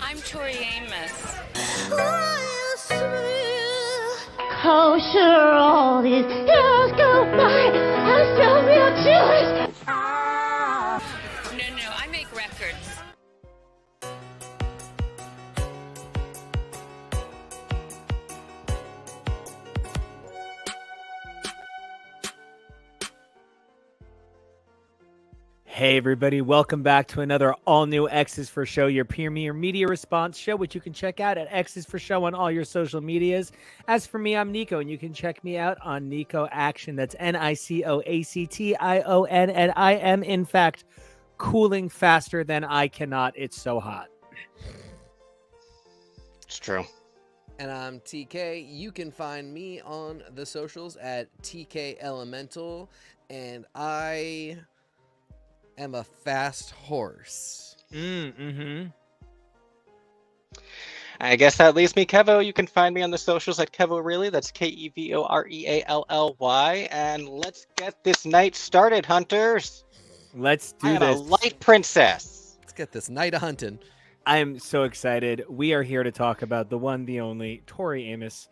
I'm Tori Amos. Kosher, all these years go by, I still feel Jewish. No, I make records. Hey everybody, welcome back to another all-new X's for Show, your premier media response show, which you can check out at X's for Show on all your social medias. As for me, I'm Nico, and you can check me out on Nico Action. That's NicoAction, and I am, in fact, cooling faster than I cannot. It's so hot. It's true. And I'm TK. You can find me on the socials at TK Elemental, and I am a fast horse. I guess that leaves me, Kevo. You can find me on the socials at Kevo Really. That's KevoReally. And let's get this night started, hunters. Let's do I am this. a light princess. Let's get this night of hunting. I am so excited. We are here to talk about the one, the only, Tori Amos.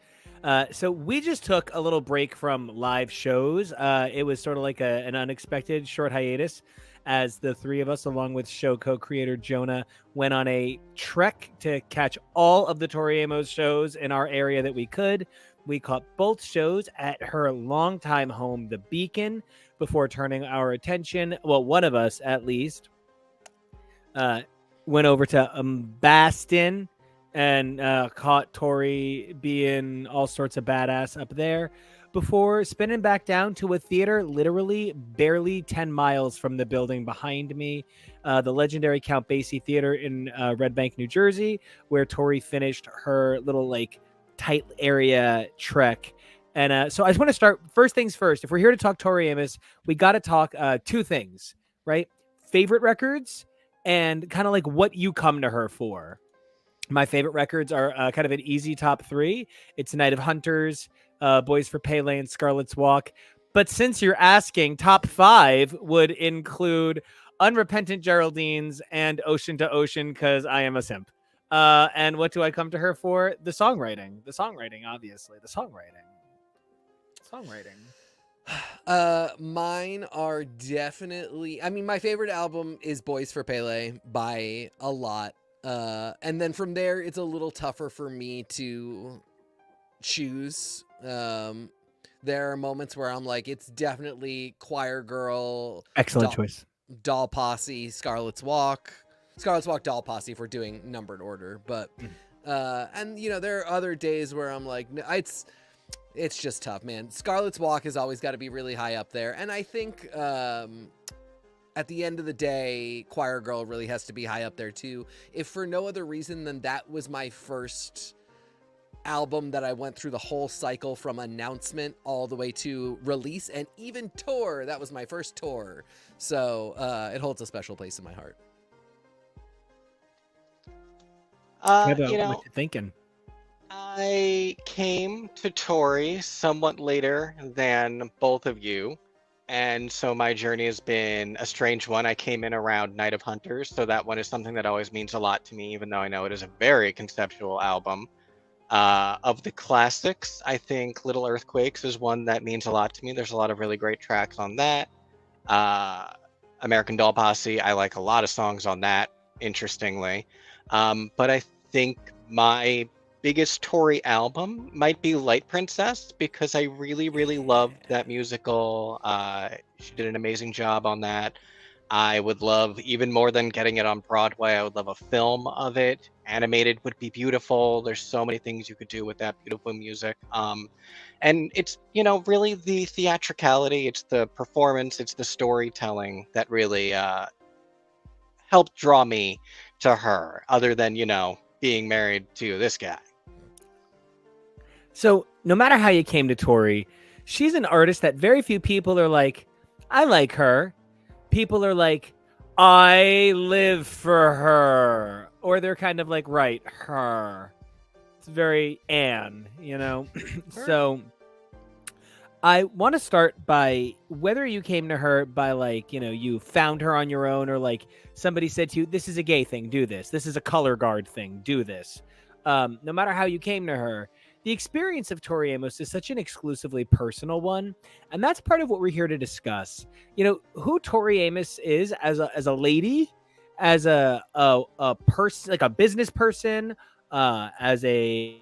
So we just took a little break from live shows. It was sort of like an unexpected short hiatus as the three of us, along with show co-creator Jonah, went on a trek to catch all of the Tori Amos shows in our area that we could. We caught both shows at her longtime home, The Beacon, before turning our attention, well, one of us at least, went over to Baston and caught Tori being all sorts of badass up there before spinning back down to a theater literally barely 10 miles from the building behind me, the legendary Count Basie Theater in Red Bank, New Jersey, where Tori finished her little like tight area trek. And so I just want to start, first things first, if we're here to talk Tori Amos, we got to talk two things, right? Favorite records and kind of like what you come to her for. My favorite records are kind of an easy top three. It's Night of Hunters, Boys for Pele, and Scarlet's Walk. But since you're asking, top five would include Unrepentant Geraldines and Ocean to Ocean, because I am a simp. And what do I come to her for? The songwriting. The songwriting, obviously. The songwriting. Mine are definitely, I mean, my favorite album is Boys for Pele by a lot. And then from there, it's a little tougher for me to choose. There are moments where I'm like, it's definitely Choir Girl. Excellent choice. Doll Posse, Scarlet's Walk, Doll Posse if we're doing numbered order. But, and you know, there are other days where I'm like, it's just tough, man. Scarlet's Walk has always got to be really high up there. And I think, at the end of the day, Choir Girl really has to be high up there too. If for no other reason than that was my first album that I went through the whole cycle from announcement all the way to release and even tour. That was my first tour. So it holds a special place in my heart. What you thinking? I came to Tori somewhat later than both of you. And so my journey has been a strange one. I came in around Night of Hunters, so that one is something that always means a lot to me, even though I know it is a very conceptual album. Of the classics, I think Little Earthquakes is one that means a lot to me. There's a lot of really great tracks on that. American Doll Posse, I like a lot of songs on that, interestingly. But I think my biggest Tori album might be Light Princess, because I really, really loved that musical. She did an amazing job on that. I would love, even more than getting it on Broadway, I would love a film of it. Animated would be beautiful. There's so many things you could do with that beautiful music. And it's, you know, really the theatricality, it's the performance, it's the storytelling that really helped draw me to her, other than, you know, being married to this guy. So no matter how you came to Tori, she's an artist that very few people are like, I like her. People are like, I live for her. Or they're kind of like, right, her. It's very Anne, you know? So I want to start by whether you came to her by like, you found her on your own, or like somebody said to you, this is a gay thing, do this. This is a color guard thing, do this. No matter how you came to her, the experience of Tori Amos is such an exclusively personal one. And that's part of what we're here to discuss. Who Tori Amos is as a lady, as a person, like a business person, as a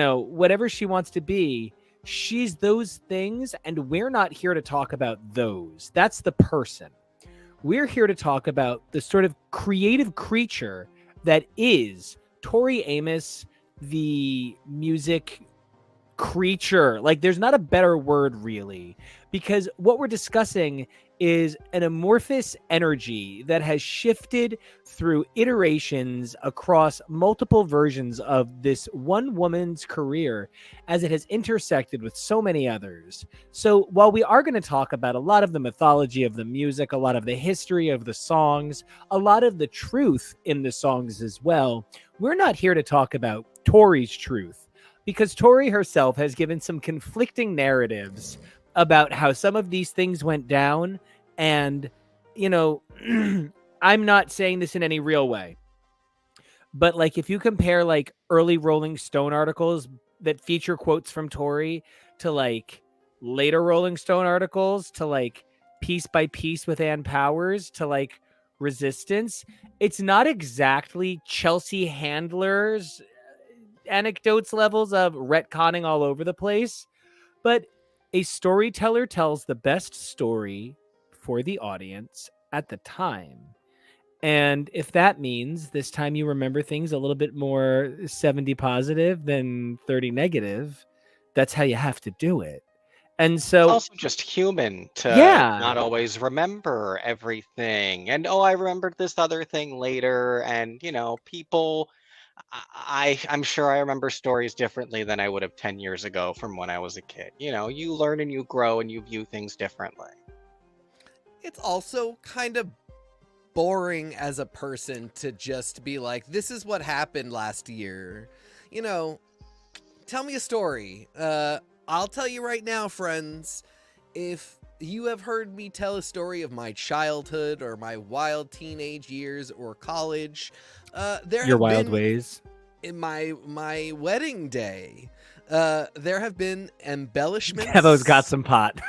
whatever she wants to be, she's those things, and we're not here to talk about those. That's the person. We're here to talk about the sort of creative creature that is Tori Amos, the music creature. Like, there's not a better word, really, because what we're discussing is an amorphous energy that has shifted through iterations across multiple versions of this one woman's career as it has intersected with so many others. So while we are going to talk about a lot of the mythology of the music, a lot of the history of the songs, a lot of the truth in the songs as well, we're not here to talk about Tori's truth, because Tori herself has given some conflicting narratives about how some of these things went down. And, I'm not saying this in any real way, but like, if you compare like early Rolling Stone articles that feature quotes from Tori to like later Rolling Stone articles to like Piece by Piece with Ann Powers to like Resistance, it's not exactly Chelsea Handler's anecdotes levels of retconning all over the place, but a storyteller tells the best story for the audience at the time. And if that means this time you remember things a little bit more 70 positive than 30 negative, that's how you have to do it. And It's so, also just human to yeah, not always remember everything. And oh, I remembered this other thing later. And people, I'm sure I remember stories differently than I would have 10 years ago from when I was a kid. You learn and you grow and you view things differently. It's also kind of boring as a person to just be like, this is what happened last year. Tell me a story. I'll tell you right now, friends, if you have heard me tell a story of my childhood or my wild teenage years or college, your wild ways. In my wedding day, there have been embellishments. Kevo's got some pot.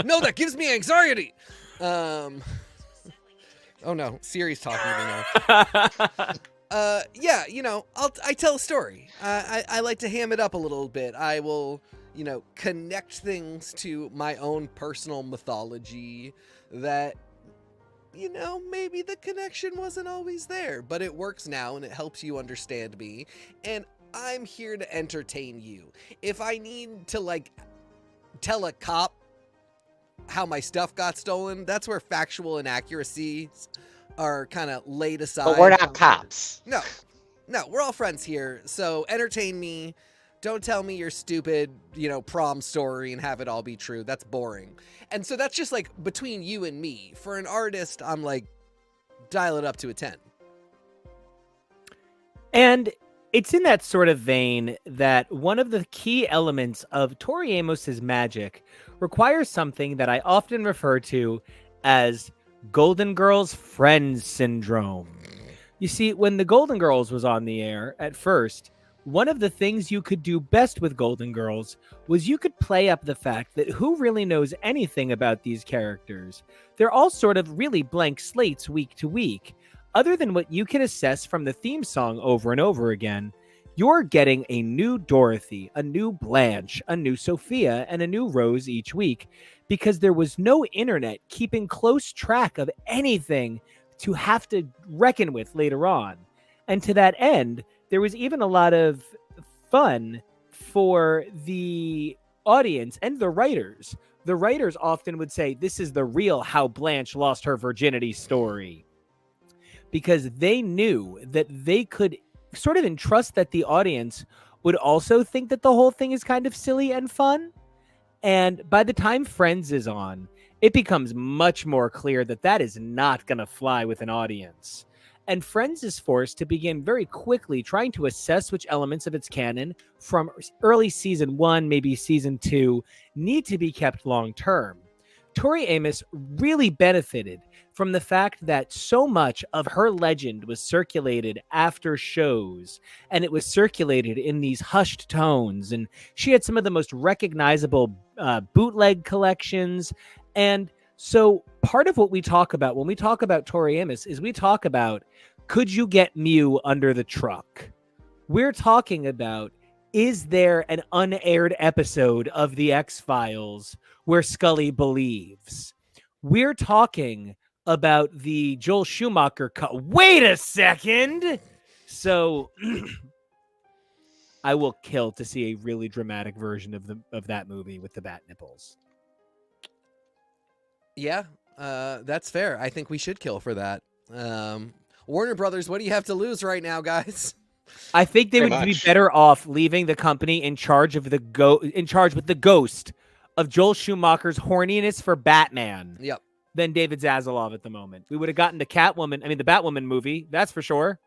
No, that gives me anxiety. Oh no, Siri's talking to me now. Yeah, I tell a story. I like to ham it up a little bit. I will, connect things to my own personal mythology that, maybe the connection wasn't always there, but it works now and it helps you understand me. And I'm here to entertain you. If I need to, like, tell a cop how my stuff got stolen, that's where factual inaccuracies are kind of laid aside. But we're not cops. No, we're all friends here. So entertain me. Don't tell me your stupid, prom story and have it all be true. That's boring. And so that's just like between you and me. For an artist, I'm like, dial it up to a 10. And it's in that sort of vein that one of the key elements of Tori Amos's magic requires something that I often refer to as Golden Girls friends syndrome. You see, when the Golden Girls was on the air at first, one of the things you could do best with Golden Girls was you could play up the fact that who really knows anything about these characters? They're all sort of really blank slates week to week. Other than what you can assess from the theme song over and over again, you're getting a new Dorothy, a new Blanche, a new Sophia, and a new Rose each week, because there was no internet keeping close track of anything to have to reckon with later on. And to that end, there was even a lot of fun for the audience and the writers. The writers often would say, this is the real how Blanche lost her virginity story, because they knew that they could sort of entrust that the audience would also think that the whole thing is kind of silly and fun. And by the time Friends is on, it becomes much more clear that that is not going to fly with an audience. And Friends is forced to begin very quickly trying to assess which elements of its canon from early season 1, maybe season 2, need to be kept long term. Tori Amos really benefited from the fact that so much of her legend was circulated after shows, and it was circulated in these hushed tones, and she had some of the most recognizable bootleg collections. And so part of what we talk about when we talk about Tori Amos is we talk about, could you get Mew under the truck? We're talking about, is there an unaired episode of The X-Files where Scully believes? We're talking about the Joel Schumacher cut. Wait a second. So I will kill to see a really dramatic version of that movie with the bat nipples. Yeah, that's fair. I think we should kill for that. Warner Brothers, what do you have to lose right now, guys? I think they Pretty would be much. better off leaving the company in charge of with the ghost of Joel Schumacher's horniness for Batman. Yep. Than David Zaslav at the moment. We would have gotten the Batwoman movie, that's for sure.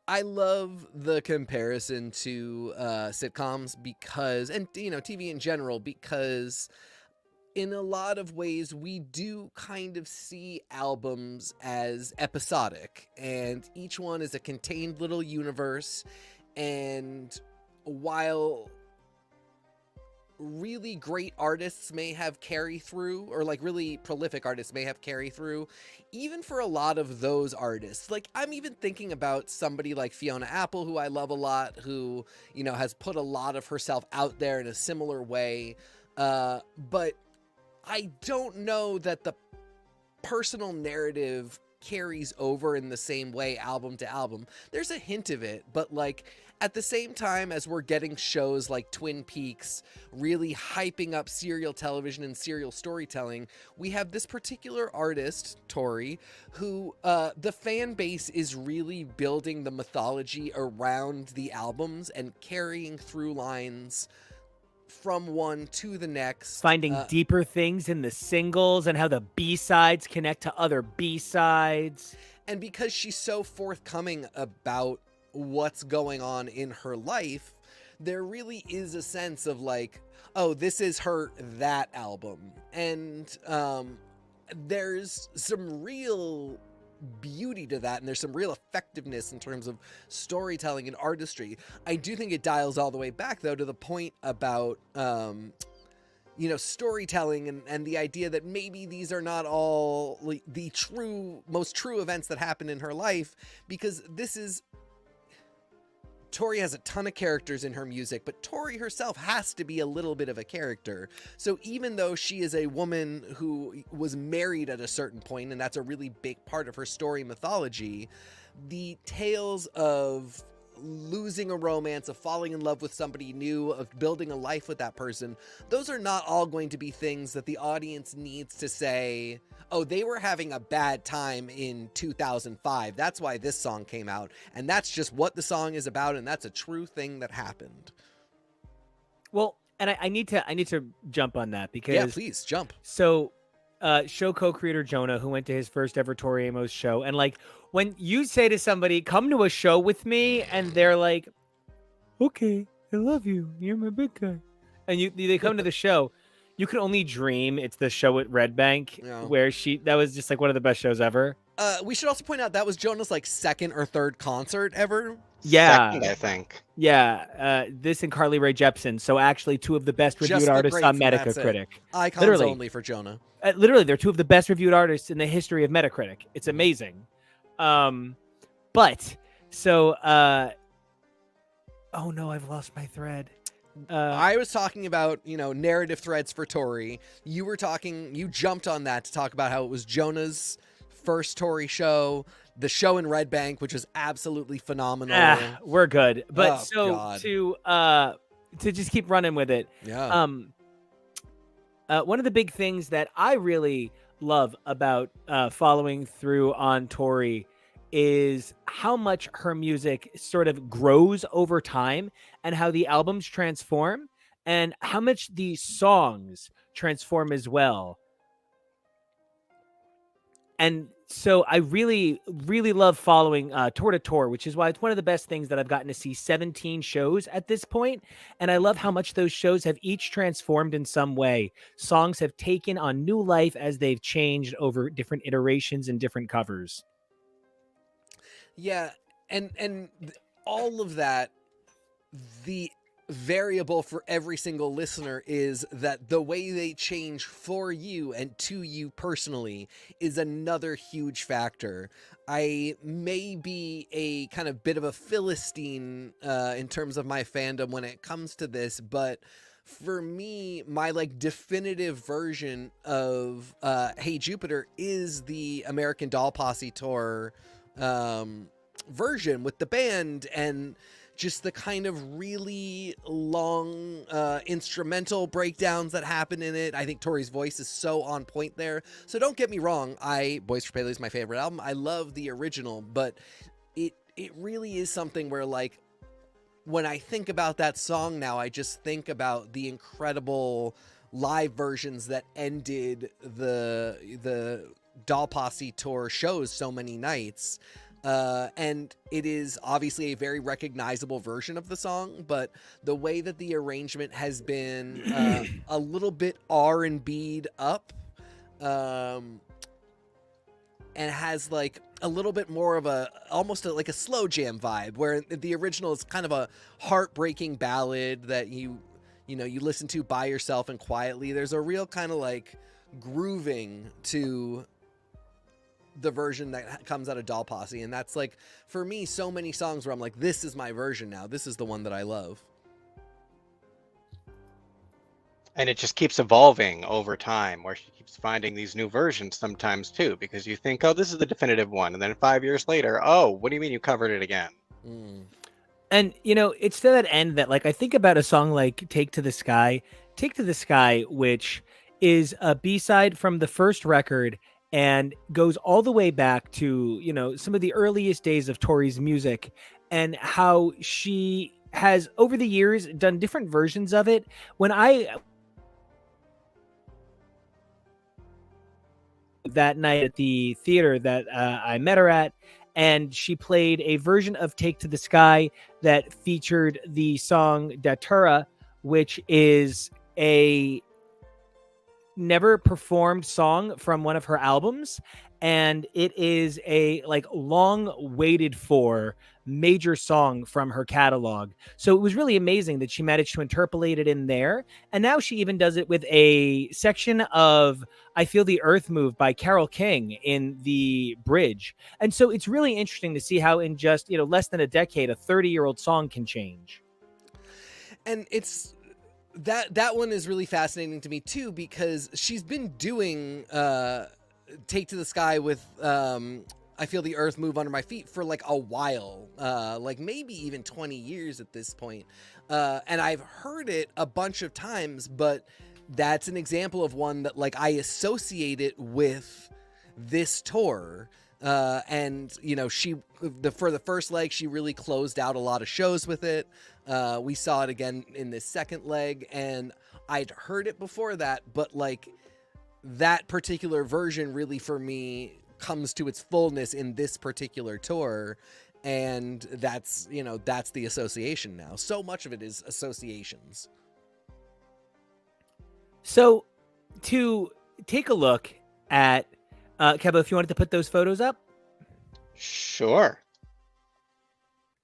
I love the comparison to sitcoms because, and TV in general, because in a lot of ways we do kind of see albums as episodic, and each one is a contained little universe. And while really great artists may have carry through, or like really prolific artists may have carry through, even for a lot of those artists, like I'm even thinking about somebody like Fiona Apple, who I love a lot, who has put a lot of herself out there in a similar way, but I don't know that the personal narrative carries over in the same way album to album. There's a hint of it, but like at the same time as we're getting shows like Twin Peaks really hyping up serial television and serial storytelling, we have this particular artist, Tori, who the fan base is really building the mythology around the albums and carrying through lines from one to the next. Finding deeper things in the singles and how the B-sides connect to other B-sides. And because she's so forthcoming about what's going on in her life, there really is a sense of like, oh, this is her that album. And there's some real beauty to that, and there's some real effectiveness in terms of storytelling and artistry. I do think it dials all the way back though to the point about storytelling and the idea that maybe these are not all like the most true events that happen in her life, because Tori has a ton of characters in her music, but Tori herself has to be a little bit of a character. So even though she is a woman who was married at a certain point, and that's a really big part of her story mythology, the tales of losing a romance, of falling in love with somebody new, of building a life with that person, those are not all going to be things that the audience needs to say, oh, they were having a bad time in 2005. That's why this song came out. And that's just what the song is about. And that's a true thing that happened. Well, and I need to jump on that because yeah, please jump. So, show co-creator Jonah, who went to his first ever Tori Amos show, and like when you say to somebody, "Come to a show with me," and they're like, "Okay, I love you. You're my big guy," and they come to the show. You can only dream it's the show at Red Bank where that was just like one of the best shows ever. We should also point out that was Jonah's like second or third concert ever. Yeah, Second, I think. Yeah, this and Carly Rae Jepsen. So actually, two of the best reviewed artists on Metacritic. Icons literally, only for Jonah. Literally, they're two of the best reviewed artists in the history of Metacritic. It's amazing. But so, oh no, I've lost my thread. I was talking about, narrative threads for Tori. You jumped on that to talk about how it was Jonah's first Tori show, the show in Red Bank, which was absolutely phenomenal. We're good. But God. to just keep running with it. Yeah. One of the big things that I really love about following through on Tori is how much her music sort of grows over time and how the albums transform and how much the songs transform as well. And So I really, really love following Tour to Tour, which is why it's one of the best things that I've gotten to see 17 shows at this point. And I love how much those shows have each transformed in some way. Songs have taken on new life as they've changed over different iterations and different covers. Yeah, and all of that, the variable for every single listener is that the way they change for you and to you personally is another huge factor. I may be a kind of bit of a Philistine in terms of my fandom when it comes to this, but for me, my like definitive version of Hey Jupiter is the American Doll Posse tour version with the band and just the kind of really long instrumental breakdowns that happen in it. I think Tori's voice is so on point there. So don't get me wrong, Boys for Paley is my favorite album. I love the original, but it really is something where like when I think about that song now, I just think about the incredible live versions that ended the Doll Posse tour shows so many nights. And it is obviously a very recognizable version of the song, but the way that the arrangement has been a little bit R&B'd up, and has like a little bit more of almost like a slow jam vibe, where the original is kind of a heartbreaking ballad that you listen to by yourself and quietly. There's a real kind of like grooving to the version that comes out of Doll Posse, and that's like for me so many songs where I'm like, this is my version now, this is the one that I love. And it just keeps evolving over time, where she keeps finding these new versions sometimes too, because you think, oh, this is the definitive one, and then 5 years later, oh, what do you mean you covered it again? And it's to that end that like I think about a song like Take to the Sky, which is a B-side from the first record and goes all the way back to, some of the earliest days of Tori's music, and how she has over the years done different versions of it. When that night at the theater that I met her at, and she played a version of Take to the Sky that featured the song Datura, which is a never performed song from one of her albums, and it is a like long waited for major song from her catalog. So it was really amazing that she managed to interpolate it in there, and now she even does it with a section of I Feel the Earth Move by Carole King in the bridge. And so it's really interesting to see how in just less than a decade a 30-year-old song can change. And it's that one is really fascinating to me too, because she's been doing Take to the Sky with I Feel the Earth Move Under My Feet for like a while, like maybe even 20 years at this point. And I've heard it a bunch of times, but that's an example of one that like I associate it with this tour. And for the first leg, she really closed out a lot of shows with it. We saw it again in this second leg, and I'd heard it before that, but like that particular version really for me comes to its fullness in this particular tour. And that's the association now. So much of it is associations. So to take a look at Kevo, if you wanted to put those photos up. Sure.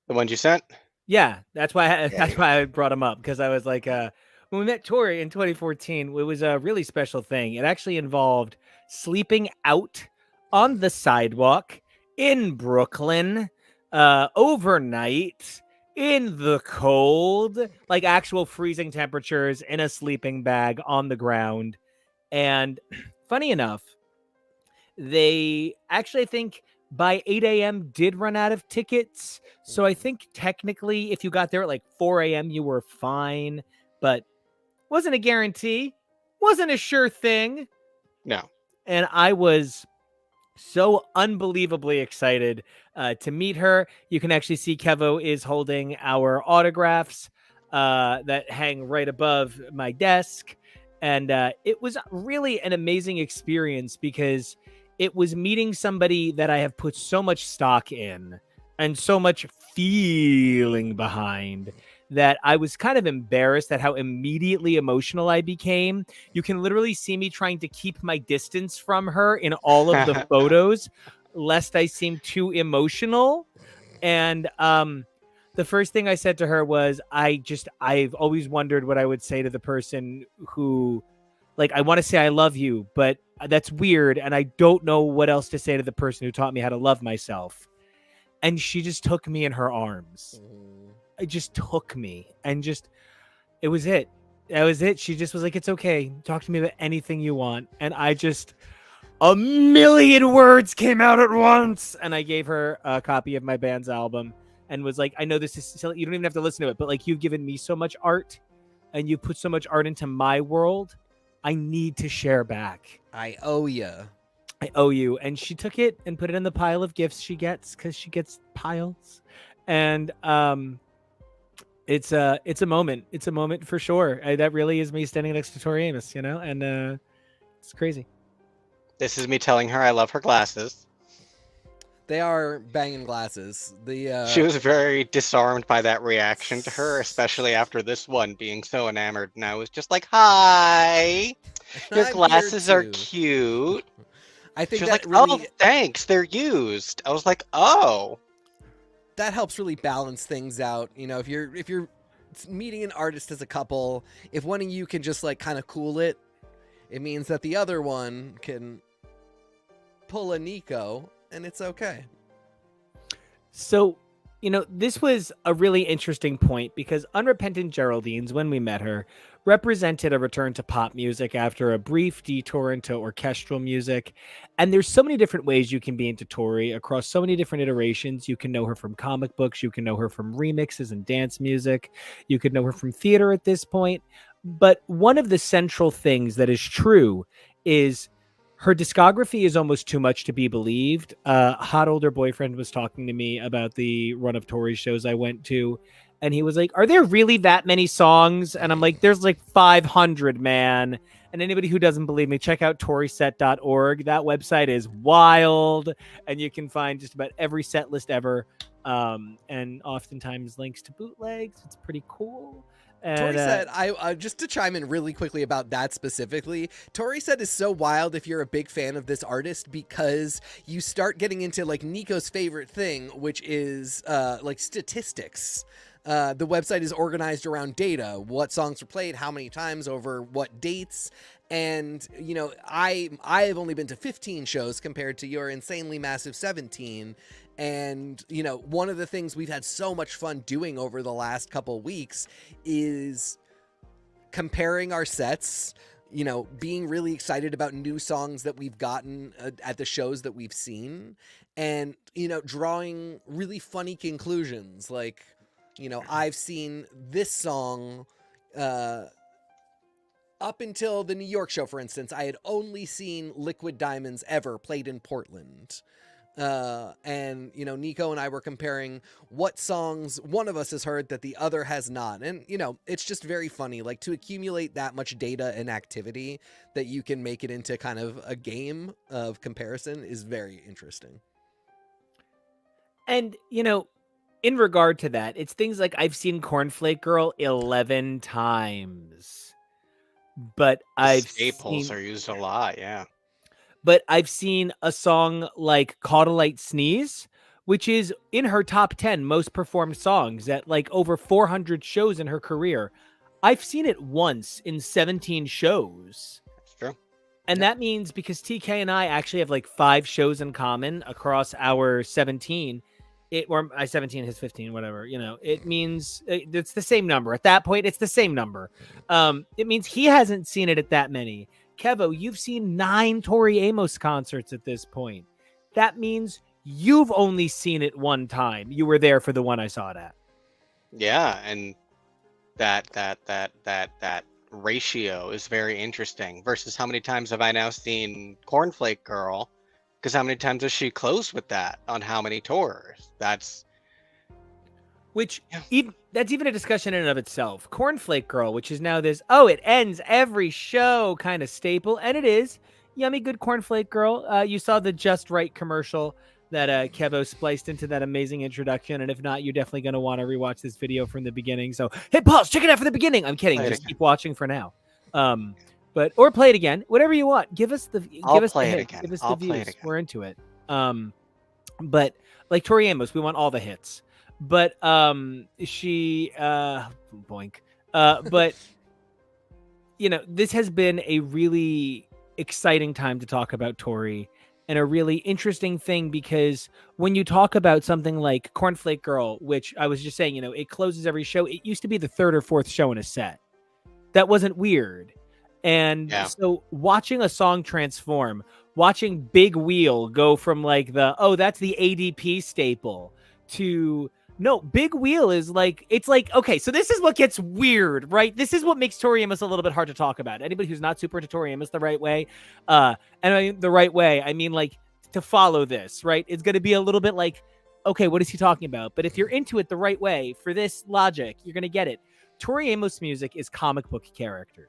The ones you sent? Yeah, that's why I brought them up, because I was like, when we met Tori in 2014, it was a really special thing. It actually involved sleeping out on the sidewalk in Brooklyn overnight in the cold, like actual freezing temperatures in a sleeping bag on the ground. And funny enough, they actually, I think, by 8 a.m. did run out of tickets. So I think technically if you got there at like 4 a.m. you were fine, but wasn't a guarantee, wasn't a sure thing. No. And I was so unbelievably excited to meet her. You can actually see Kevo is holding our autographs that hang right above my desk. And it was really an amazing experience, because it was meeting somebody that I have put so much stock in and so much feeling behind that I was kind of embarrassed at how immediately emotional I became. You can literally see me trying to keep my distance from her in all of the photos, lest I seem too emotional. And the first thing I said to her was, I've always wondered what I would say to the person who, like, I want to say I love you, but that's weird. And I don't know what else to say to the person who taught me how to love myself. And she just took me in her arms. It just took me and it was it. That was it. She just was like, it's okay. Talk to me about anything you want. And a million words came out at once. And I gave her a copy of my band's album and was like, I know this is silly. You don't even have to listen to it, but like, you've given me so much art and you put so much art into my world. I need to share back. I owe you. I owe you. And she took it and put it in the pile of gifts she gets, because she gets piles. And it's a moment. It's a moment for sure. That really is me standing next to Tori Amos, and it's crazy. This is me telling her I love her glasses. They are banging glasses. She was very disarmed by that reaction to her, especially after this one being so enamored. And I was just like, hi, your I'm glasses here are too. cute. I think She was that like, really oh, thanks, they're used. I was like, oh. that helps really balance things out. If you're meeting an artist as a couple, if one of you can just like kind of cool it, it means that the other one can pull a Nico and it's okay. So, this was a really interesting point because Unrepentant Geraldines, when we met her, represented a return to pop music after a brief detour into orchestral music. And there's so many different ways you can be into Tori across so many different iterations. You can know her from comic books. You can know her from remixes and dance music. You could know her from theater at this point. But one of the central things that is true is her discography is almost too much to be believed. Hot older boyfriend was talking to me about the run of Tori's shows I went to. And he was like, are there really that many songs? And I'm like, there's like 500, man. And anybody who doesn't believe me, check out toryset.org. That website is wild. And you can find just about every set list ever. And oftentimes links to bootlegs. It's pretty cool. And, Tori said, I just to chime in really quickly about that specifically, Tori said is so wild if you're a big fan of this artist because you start getting into like Nico's favorite thing, which is like statistics. The website is organized around data, what songs were played, how many times, over what dates. And, I have only been to 15 shows compared to your insanely massive 17. And, one of the things we've had so much fun doing over the last couple weeks is comparing our sets, being really excited about new songs that we've gotten at the shows that we've seen and, drawing really funny conclusions. Like, I've seen this song up until the New York show, for instance. I had only seen Liquid Diamonds ever played in Portland. And Nico and I were comparing what songs one of us has heard that the other has not. And, it's just very funny, like to accumulate that much data and activity that you can make it into kind of a game of comparison is very interesting. And, in regard to that, it's things like I've seen Cornflake Girl 11 times, but Staples are used a lot. Yeah. But I've seen a song like Call a Light Sneeze, which is in her top 10 most performed songs at like over 400 shows in her career. I've seen it once in 17 shows. That's true. And that means because TK and I actually have like 5 shows in common across our 17, or I 17, his 15, whatever, it means it's the same number. At that point, it's the same number. It means he hasn't seen it at that many. Kevo, you've seen 9 Tori Amos concerts at this point. That means you've only seen it one time. You were there for the one I saw it at. Yeah, and that ratio is very interesting versus how many times have I now seen Cornflake Girl? Because how many times has she closed with that on how many tours? That's that's even a discussion in and of itself. Cornflake Girl, which is now this, it ends every show kind of staple. And it is. yummy, good cornflake girl. You saw the Just Right commercial that Kevo spliced into that amazing introduction, and if not, you're definitely going to want to rewatch this video from the beginning. So hit pause, check it out from the beginning. I'm kidding, just keep watching for now. But or play it again, whatever you want. Give us the I'll give us play the it hit, again. give us I'll the play it views. again. We're into it. But like Tori Amos, we want all the hits. But she boink. But you know, this has been a really exciting time to talk about Tori, and a really interesting thing, because when you talk about something like Cornflake Girl, which I was just saying, you know, it closes every show. It used to be the third or fourth show in a set. That wasn't weird. And so watching a song transform, watching Big Wheel go from like that's the ADP staple to no, Big Wheel is like, it's like, okay, so this is what gets weird, right? This is what makes Tori Amos a little bit hard to talk about. Anybody who's not super into Tori Amos the right way, and I mean the right way, I mean like to follow this, right? It's going to be a little bit like, okay, what is he talking about? But if you're into it the right way, for this logic, you're going to get it. Tori Amos music is comic book characters.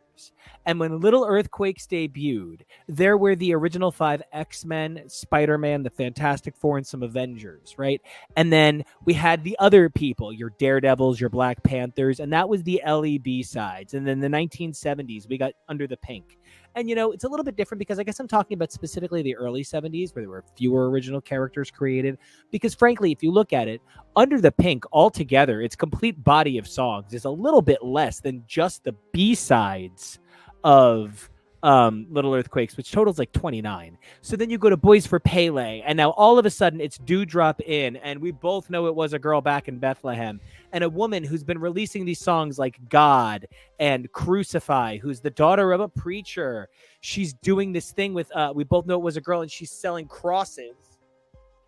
And when Little Earthquakes debuted, there were the original 5 X-Men, Spider-Man, the Fantastic Four, and some Avengers, right? And then we had the other people, your Daredevils, your Black Panthers, and that was the LEB sides. And then the 1970s, we got Under the Pink. And, you know, it's a little bit different because I guess I'm talking about specifically the early 70s where there were fewer original characters created. Because, frankly, if you look at it, Under the Pink altogether, its complete body of songs is a little bit less than just the B-sides of Little Earthquakes, which totals like 29. So then you go to Boys for Pele, and now all of a sudden it's Dewdrop In, and we both know it was a girl back in Bethlehem, and a woman who's been releasing these songs like God and Crucify, who's the daughter of a preacher. She's doing this thing with we both know it was a girl, and she's selling crosses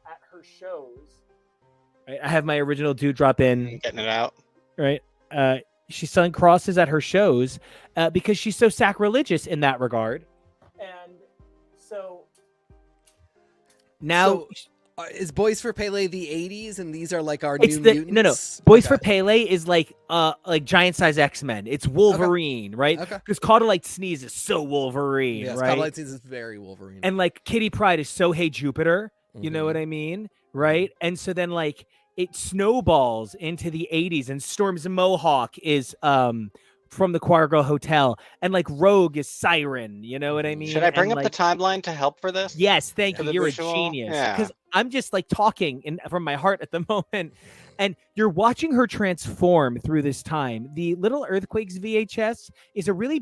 at her shows. Right? I have my original Dewdrop In. Getting it out. Right? She's selling crosses at her shows because she's so sacrilegious in that regard. And so now... is Boys for Pele the 80s and these are like our new mutants? No. Boys for Pele is like giant size X-Men. It's Wolverine, right? Okay. Because Caudalite Sneeze is so Wolverine, yes, right? Caudalite Sneeze is very Wolverine. And like Kitty Pryde is so Hey Jupiter. You know what I mean? Right? And so then like it snowballs into the 80s, and Storm's Mohawk is from the Choir Girl Hotel, and like Rogue is Siren. You know what I mean? Should I bring and, up like, the timeline to help for this? Yes, thank you. the You're visual? a genius. Yeah. Because I'm just like talking from my heart at the moment. And you're watching her transform through this time. The Little Earthquakes VHS is a really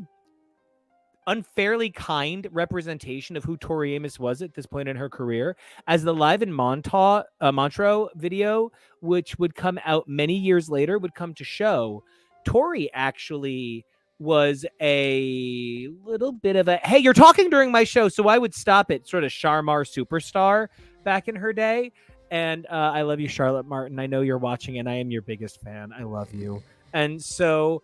unfairly kind representation of who Tori Amos was at this point in her career, as the Live in Montreux video, which would come out many years later, would come to show Tori actually was a little bit of a, hey, you're talking during my show, so I would stop it, sort of Sharmar superstar back in her day. And I love you, Charlotte Martin. I know you're watching, and I am your biggest fan. I love you. And so,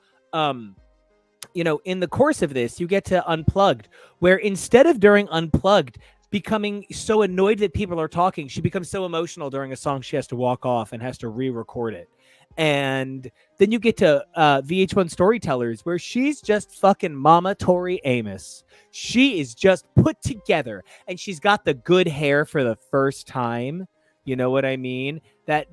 you know, in the course of this, you get to Unplugged, where instead of during Unplugged becoming so annoyed that people are talking, she becomes so emotional during a song she has to walk off and has to re-record it. And then you get to VH1 Storytellers, where she's just fucking Mama Tori Amos. She is just put together, and she's got the good hair for the first time. You know what I mean? That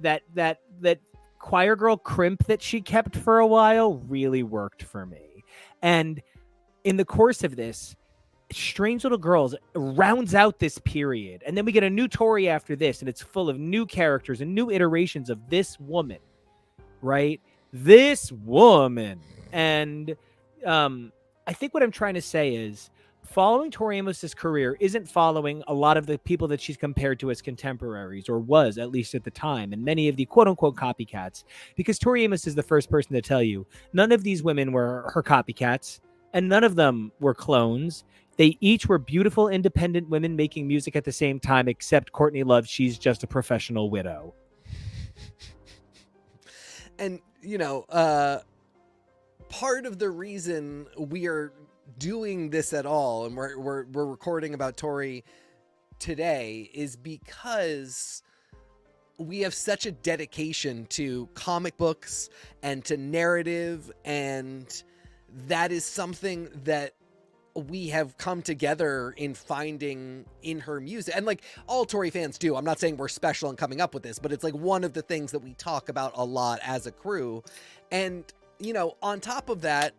choir girl crimp that she kept for a while really worked for me. And in the course of this, Strange Little Girls rounds out this period. And then we get a new Tori after this, and it's full of new characters and new iterations of this woman, right? This woman. And I think what I'm trying to say is following Tori Amos's career isn't following a lot of the people that she's compared to as contemporaries, or was at least at the time, and many of the quote-unquote copycats, because Tori Amos is the first person to tell you none of these women were her copycats, and none of them were clones. They each were beautiful, independent women making music at the same time, except Courtney Love. She's just a professional widow. And, you know, part of the reason we are doing this at all, and we're recording about Tori today, is because we have such a dedication to comic books and to narrative, and that is something that we have come together in finding in her music, and like all Tori fans do. I'm not saying we're special in coming up with this, but it's like one of the things that we talk about a lot as a crew. And on top of that,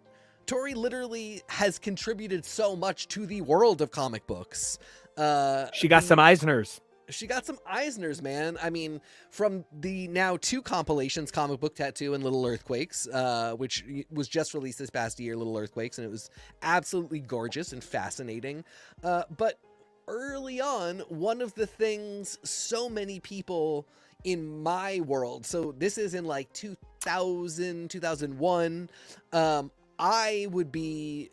Tori literally has contributed so much to the world of comic books. She got some Eisners. She got some Eisners, man. I mean, from the now 2 compilations, Comic Book Tattoo and Little Earthquakes, which was just released this past year, Little Earthquakes, and it was absolutely gorgeous and fascinating. But early on, one of the things so many people in my world, so this is in like 2000, 2001, I would be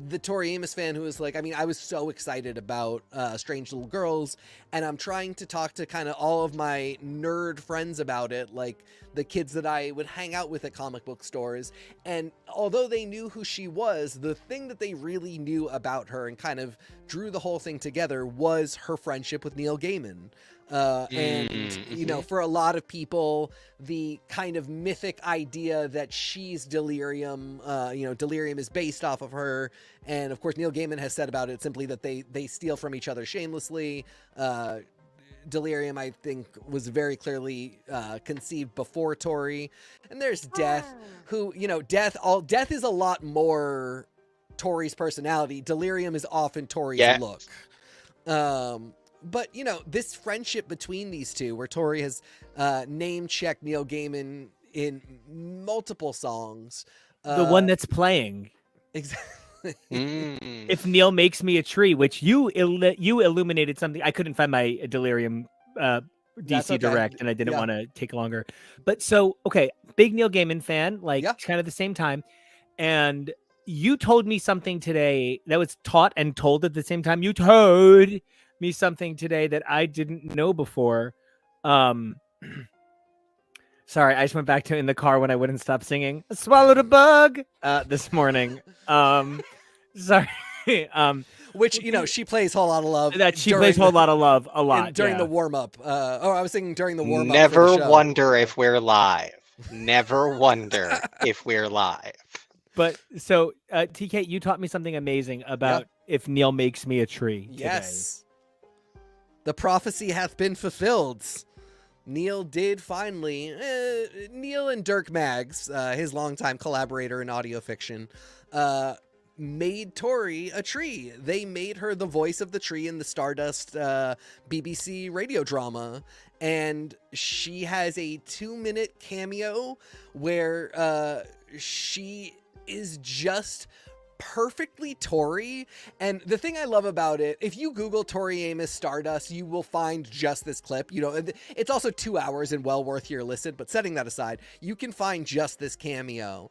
the Tori Amos fan who was like, I mean, I was so excited about Strange Little Girls, and I'm trying to talk to kind of all of my nerd friends about it, like the kids that I would hang out with at comic book stores. And although they knew who she was, the thing that they really knew about her and kind of drew the whole thing together was her friendship with Neil Gaiman. And for a lot of people, the kind of mythic idea that she's Delirium, Delirium is based off of her. And of course, Neil Gaiman has said about it simply that they steal from each other shamelessly. Delirium, I think, was very clearly conceived before Tori. And there's Death, who, Death is a lot more Tori's personality. Delirium is often Tori's look. But, this friendship between these two, where Tori has name-checked Neil Gaiman in multiple songs. The one that's playing. Exactly. If Neil Makes Me a Tree, which you illuminated something. I couldn't find my Delirium DC Direct, and I didn't want to take longer. But so, okay, big Neil Gaiman fan, kind of the same time. And you told me something today that was taught and told at the same time. You told me something today that I didn't know before. Sorry, I just went back to in the car when I wouldn't stop singing. I swallowed a bug this morning. Sorry. Which, she plays Whole Lot of Love. That she plays Whole Lot of Love a lot. During the warm-up. I was thinking during the warm-up. Never wonder if we're live. Never wonder if we're live. But so, TK, you taught me something amazing about if Neil makes me a tree. Yes. Today. The prophecy hath been fulfilled. Neil did finally. Neil and Dirk Maggs, his longtime collaborator in audio fiction, made Tori a tree. They made her the voice of the tree in the Stardust BBC radio drama. And she has a 2-minute cameo where she is just perfectly Tori. And the thing I love about it, if you Google Tori Amos Stardust, you will find just this clip. It's also 2 hours and well worth your listen, but setting that aside, you can find just this cameo,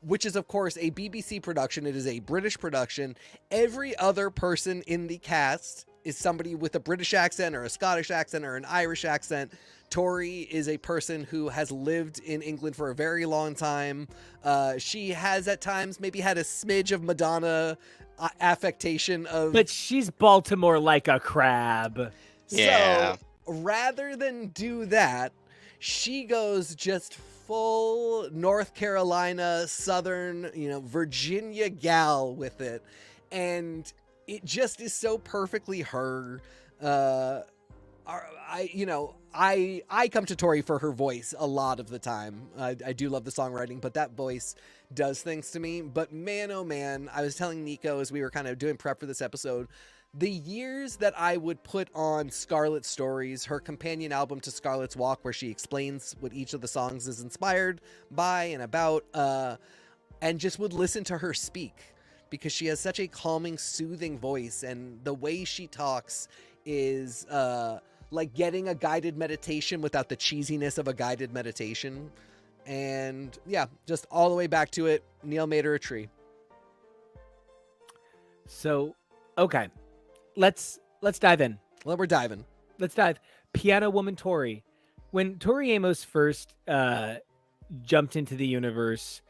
which is of course a BBC production. It is a British production. Every other person in the cast is somebody with a British accent or a Scottish accent or an Irish accent. Tori is a person who has lived in England for a very long time. She has at times maybe had a smidge of Madonna affectation of... But she's Baltimore like a crab. Yeah. So rather than do that, she goes just full North Carolina, Southern, Virginia gal with it. And it just is so perfectly her. I come to Tori for her voice a lot of the time. I do love the songwriting, but that voice does things to me. But man, oh man, I was telling Nico as we were kind of doing prep for this episode, the years that I would put on Scarlet Stories, her companion album to Scarlet's Walk, where she explains what each of the songs is inspired by and about, and just would listen to her speak, because she has such a calming, soothing voice, and the way she talks is like getting a guided meditation without the cheesiness of a guided meditation. And yeah, just all the way back to it. Neil made her a tree. So, okay, let's dive in. Well, we're diving. Let's dive. Piano Woman Tori. When Tori Amos first jumped into the universe,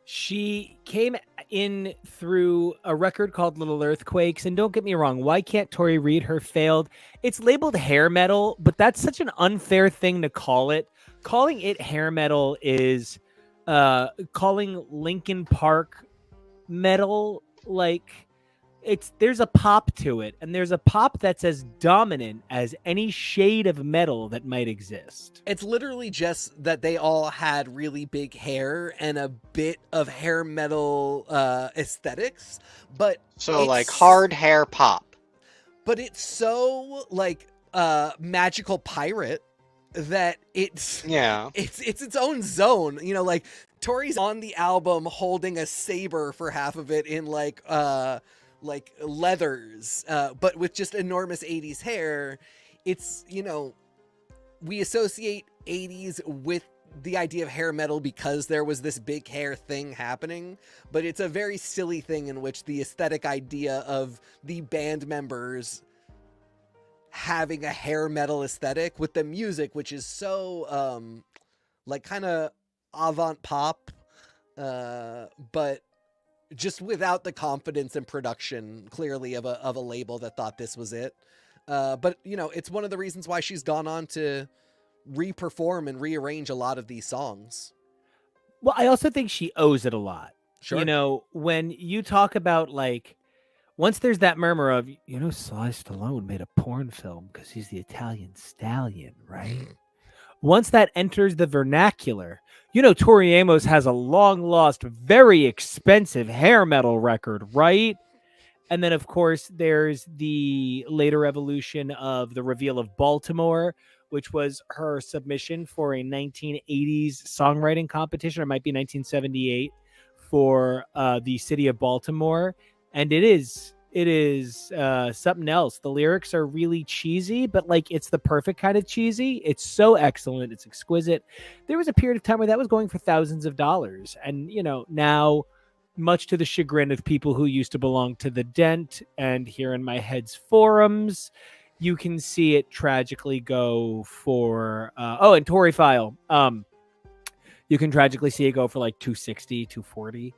she came in through a record called Little Earthquakes. And don't get me wrong, why can't Tori read her failed? It's labeled hair metal, but that's such an unfair thing to call it. Calling it hair metal is calling Linkin Park metal like there's a pop to it, and there's a pop that's as dominant as any shade of metal that might exist. It's literally just that they all had really big hair and a bit of hair metal aesthetics, but So like hard hair pop. But it's so like magical pirate that it's its own zone. You know, like Tori's on the album holding a saber for half of it in like leathers, but with just enormous 80s hair. It's, you know, we associate 80s with the idea of hair metal because there was this big hair thing happening, but it's a very silly thing in which the aesthetic idea of the band members having a hair metal aesthetic with the music, which is so like kind of avant pop, but just without the confidence and production clearly of a label that thought this was it. But you know, it's one of the reasons why she's gone on to re-perform and rearrange a lot of these songs. Well, I also think she owes it a lot. Sure. You know, when you talk about like, once there's that murmur of, you know, Sly Stallone made a porn film because he's the Italian stallion, right? Once that enters the vernacular, you know, Tori Amos has a long lost, very expensive hair metal record, right? And then, of course, there's the later evolution of the reveal of Baltimore, which was her submission for a 1980s songwriting competition, or it might be 1978, for the city of Baltimore. And it is something else. The lyrics are really cheesy, but like it's the perfect kind of cheesy. It's so excellent. It's exquisite. There was a period of time where that was going for thousands of dollars. And, you know, now, much to the chagrin of people who used to belong to the Dent and here in my head's forums, you can see it tragically go for and Tory File. You can tragically see it go for like 260, 240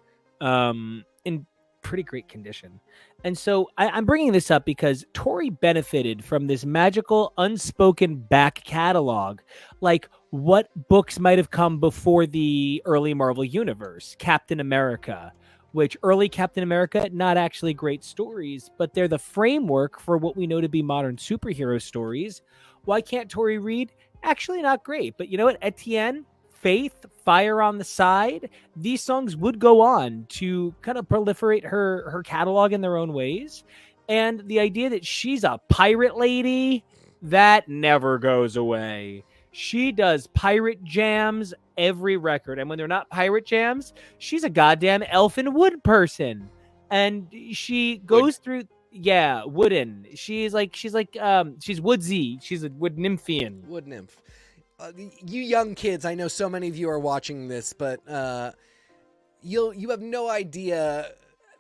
in pretty great condition. And so I'm bringing this up because Tori benefited from this magical unspoken back catalog, like what books might have come before the early Marvel Universe. Captain America, which early Captain America, not actually great stories, but they're the framework for what we know to be modern superhero stories. Why can't Tori read? Actually not great, but you know what? Etienne, Faith, Fire on the Side, these songs would go on to kind of proliferate her catalog in their own ways. And the idea that she's a pirate lady, that never goes away. She does pirate jams every record. And when they're not pirate jams, she's a goddamn elfin wood person. And she goes through, wooden. She's woodsy. She's a wood nymphian. Wood nymph. You young kids, I know so many of you are watching this, but you have no idea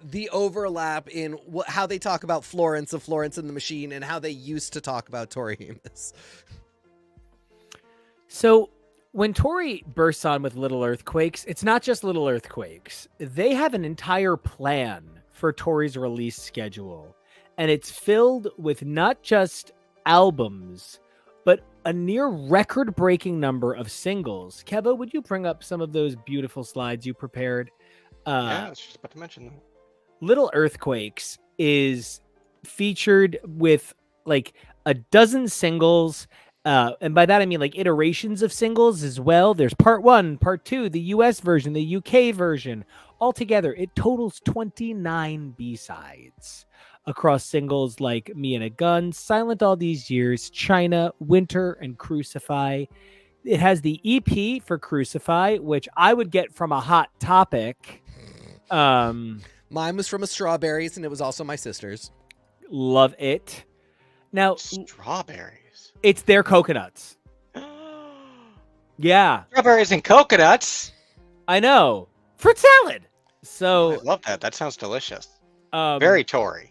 the overlap in how they talk about Florence of Florence and the Machine and how they used to talk about Tori Amos. So when Tori bursts on with Little Earthquakes, it's not just Little Earthquakes. They have an entire plan for Tori's release schedule, and it's filled with not just albums, but a near record-breaking number of singles. Kevo, would you bring up some of those beautiful slides you prepared? Yeah, I was just about to mention them. Little Earthquakes is featured with like a dozen singles. And by that, I mean like iterations of singles as well. There's part 1, part 2, the US version, the UK version. Altogether, it totals 29 B-sides across singles like Me and a Gun, Silent All These Years, China, Winter, and Crucify. It has the EP for Crucify, which I would get from a Hot Topic. Mine was from a Strawberries, and it was also my sister's. Love it. Now, Strawberries. It's their coconuts. Yeah. Strawberries and coconuts. I know. Fruit salad. So I love that. That sounds delicious. Very Tory.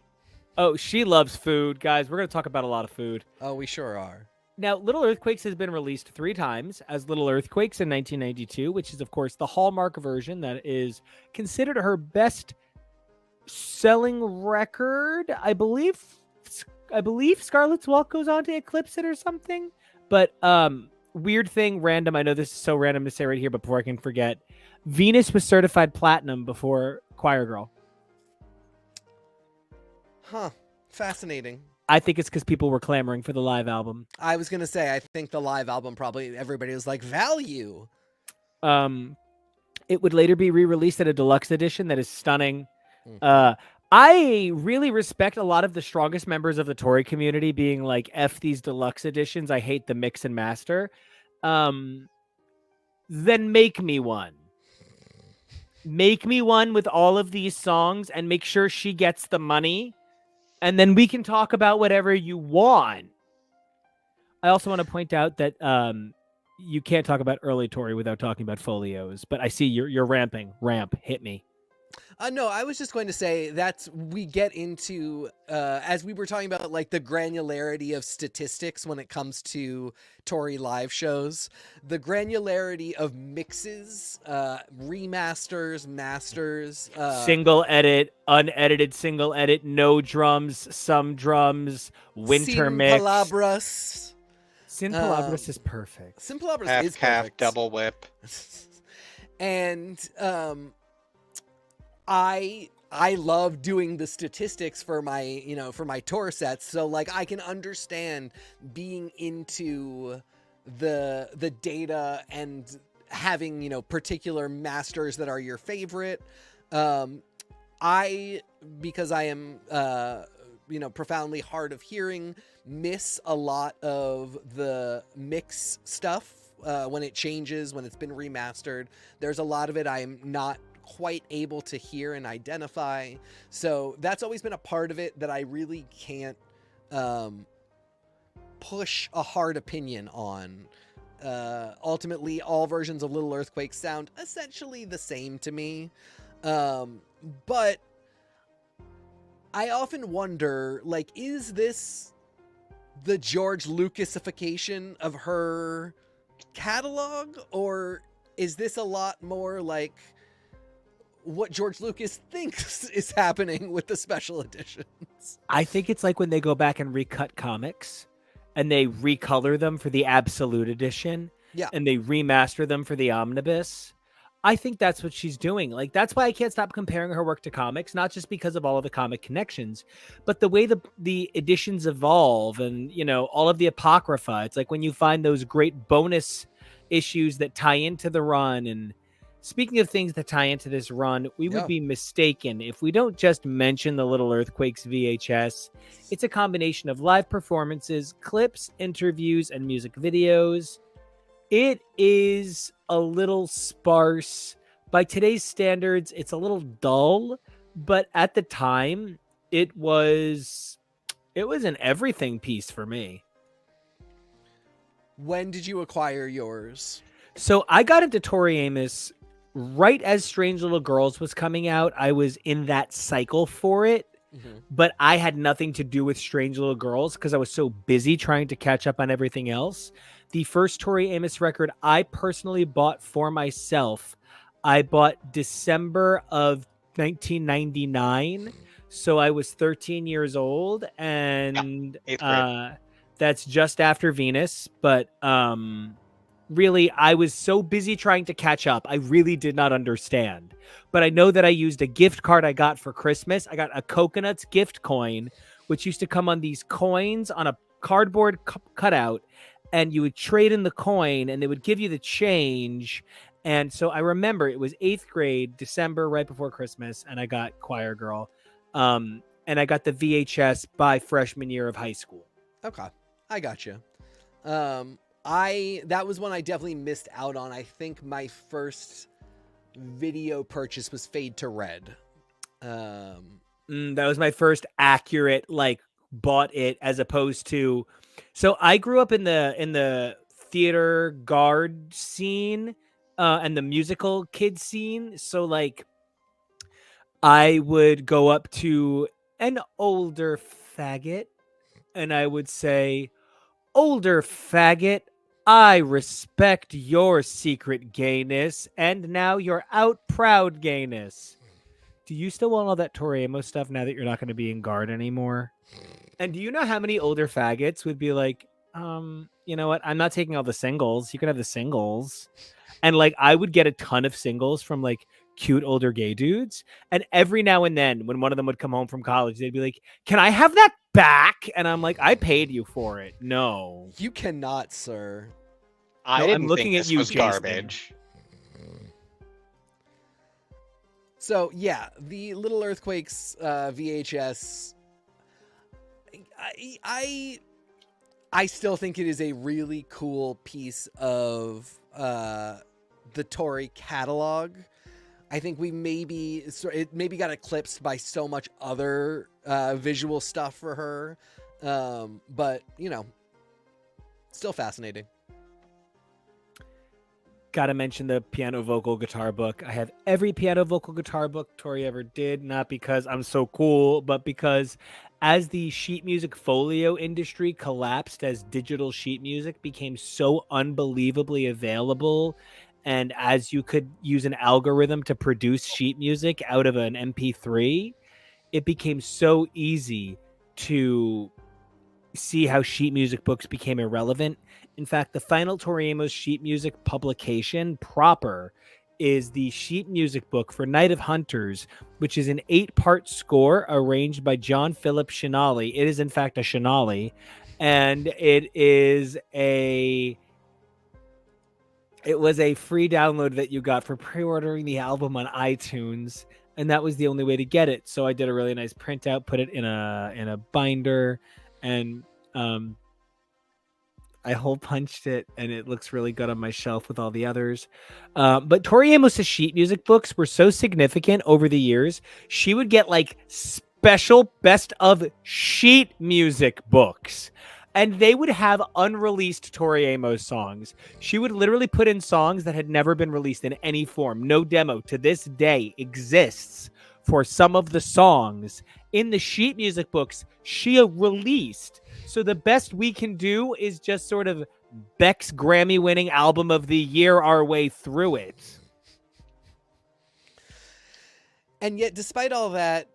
Oh, she loves food, guys. We're going to talk about a lot of food. Oh, we sure are. Now, Little Earthquakes has been released 3 times as Little Earthquakes in 1992, which is, of course, the Hallmark version that is considered her best-selling record. I believe Scarlet's Walk goes on to eclipse it or something. But weird thing, random. I know this is so random to say right here, but before I can forget, Venus was certified platinum before Choir Girl. Huh. Fascinating. I think it's because people were clamoring for the live album. I was gonna say, I think the live album probably everybody was like value. It would later be re-released at a deluxe edition that is stunning. Mhm. I really respect a lot of the strongest members of the Tory community being like, F these deluxe editions. I hate the mix and master. Then make me one. Make me one with all of these songs and make sure she gets the money. And then we can talk about whatever you want. I also want to point out that you can't talk about early Tory without talking about folios. But I see you're ramping. Ramp, hit me. No, I was just going to say we get into, as we were talking about, like the granularity of statistics when it comes to Tory live shows, the granularity of mixes, remasters, masters, Single edit, unedited single edit, no drums, some drums, winter sin mix. palabras. Sin palabras is perfect. Sin palabras Half is calf, perfect. double whip. And I love doing the statistics for my tour sets, so like I can understand being into the data and having particular masters that are your favorite. Because I am profoundly hard of hearing, miss a lot of the mix stuff when it changes, when it's been remastered. There's a lot of it I'm not quite able to hear and identify, so that's always been a part of it that I really can't push a hard opinion on. Ultimately, all versions of Little Earthquake sound essentially the same to me, but I often wonder, like, is this the George Lucasification of her catalog, or is this a lot more like what George Lucas thinks is happening with the special editions? I think it's like when they go back and recut comics and they recolor them for the Absolute Edition. Yeah. And they remaster them for the Omnibus. I think that's what she's doing. Like, that's why I can't stop comparing her work to comics, not just because of all of the comic connections, but the way the editions evolve and, all of the Apocrypha. It's like when you find those great bonus issues that tie into the run. And speaking of things that tie into this run, we would be mistaken if we don't just mention the Little Earthquakes VHS. It's a combination of live performances, clips, interviews, and music videos. It is a little sparse. By today's standards, it's a little dull, but at the time, it was an everything piece for me. When did you acquire yours? So I got into Tori Amos right as Strange Little Girls was coming out. I was in that cycle for it, but I had nothing to do with Strange Little Girls because I was so busy trying to catch up on everything else. The first Tori Amos record I personally bought for myself, I bought December of 1999. So I was 13 years old, and that's just after Venus. But really, I was so busy trying to catch up. I really did not understand. But I know that I used a gift card I got for Christmas. I got a Coconuts gift coin, which used to come on these coins on a cardboard cutout. And you would trade in the coin and they would give you the change. And so I remember it was 8th grade, December, right before Christmas. And I got Choir Girl. And I got the VHS by freshman year of high school. Okay. I got you. That was one I definitely missed out on. I think my first video purchase was Fade to Red. That was my first accurate, bought it as opposed to. So I grew up in the theater guard scene and the musical kid scene. So I would go up to an older faggot and I would say, "Older faggot, I respect your secret gayness and now you're out proud gayness." Do you still want all that Tori Amos stuff now that you're not going to be in guard anymore? And do you know how many older faggots would be like, you know what? I'm not taking all the singles. You can have the singles. And I would get a ton of singles from cute older gay dudes. And every now and then when one of them would come home from college, they'd be like, can I have that back? And I'm like, I paid you for it. No. You cannot, sir. I No, I'm didn't looking think at this you, was Jason. garbage. So yeah, the Little Earthquakes VHS. I still think it is a really cool piece of the Tori catalog. I think it maybe got eclipsed by so much other visual stuff for her, but still fascinating. Gotta mention the piano vocal guitar book. I have every piano vocal guitar book Tori ever did, not because I'm so cool, but because as the sheet music folio industry collapsed, as digital sheet music became so unbelievably available, and as you could use an algorithm to produce sheet music out of an MP3, it became so easy to see how sheet music books became irrelevant. In fact, the final Tori Amos sheet music publication proper is the sheet music book for Night of Hunters, which is an 8-part score arranged by John Philip Shinali. It is in fact a Shinali, and it was a free download that you got for pre-ordering the album on iTunes, and that was the only way to get it. So I did a really nice printout, put it in a binder, and I hole punched it, and it looks really good on my shelf with all the others. But Tori Amos' sheet music books were so significant over the years. She would get like special best of sheet music books, and they would have unreleased Tori Amos songs. She would literally put in songs that had never been released in any form. No demo to this day exists for some of the songs in the sheet music books she released. So the best we can do is just sort of Beck's Grammy-winning album of the year our way through it. And yet, despite all that,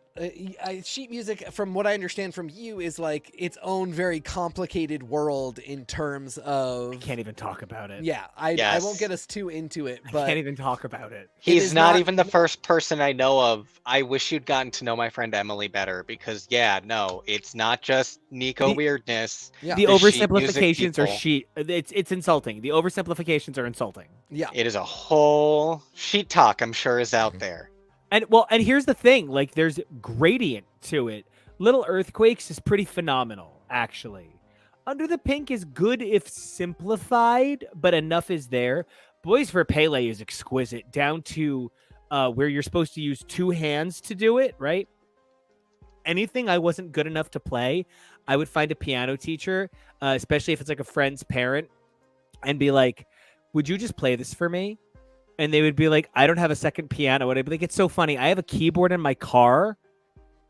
sheet music, from what I understand from you, is like its own very complicated world in terms of... I can't even talk about it. Yeah, I won't get us too into it, but... I can't even talk about it. He's not even the first person I know of. I wish you'd gotten to know my friend Emily better, because it's not just Nico weirdness. Yeah. The oversimplifications are it's insulting. The oversimplifications are insulting. Yeah. It is a whole sheet talk, I'm sure, is out there. And here's the thing, like there's gradient to it. Little Earthquakes is pretty phenomenal, actually. Under the Pink is good if simplified, but enough is there. Boys for Pele is exquisite, down to where you're supposed to use 2 hands to do it, right? Anything I wasn't good enough to play, I would find a piano teacher, especially if it's like a friend's parent, and be like, would you just play this for me? And they would be like, I don't have a second piano. And I'd be like, it's so funny. I have a keyboard in my car.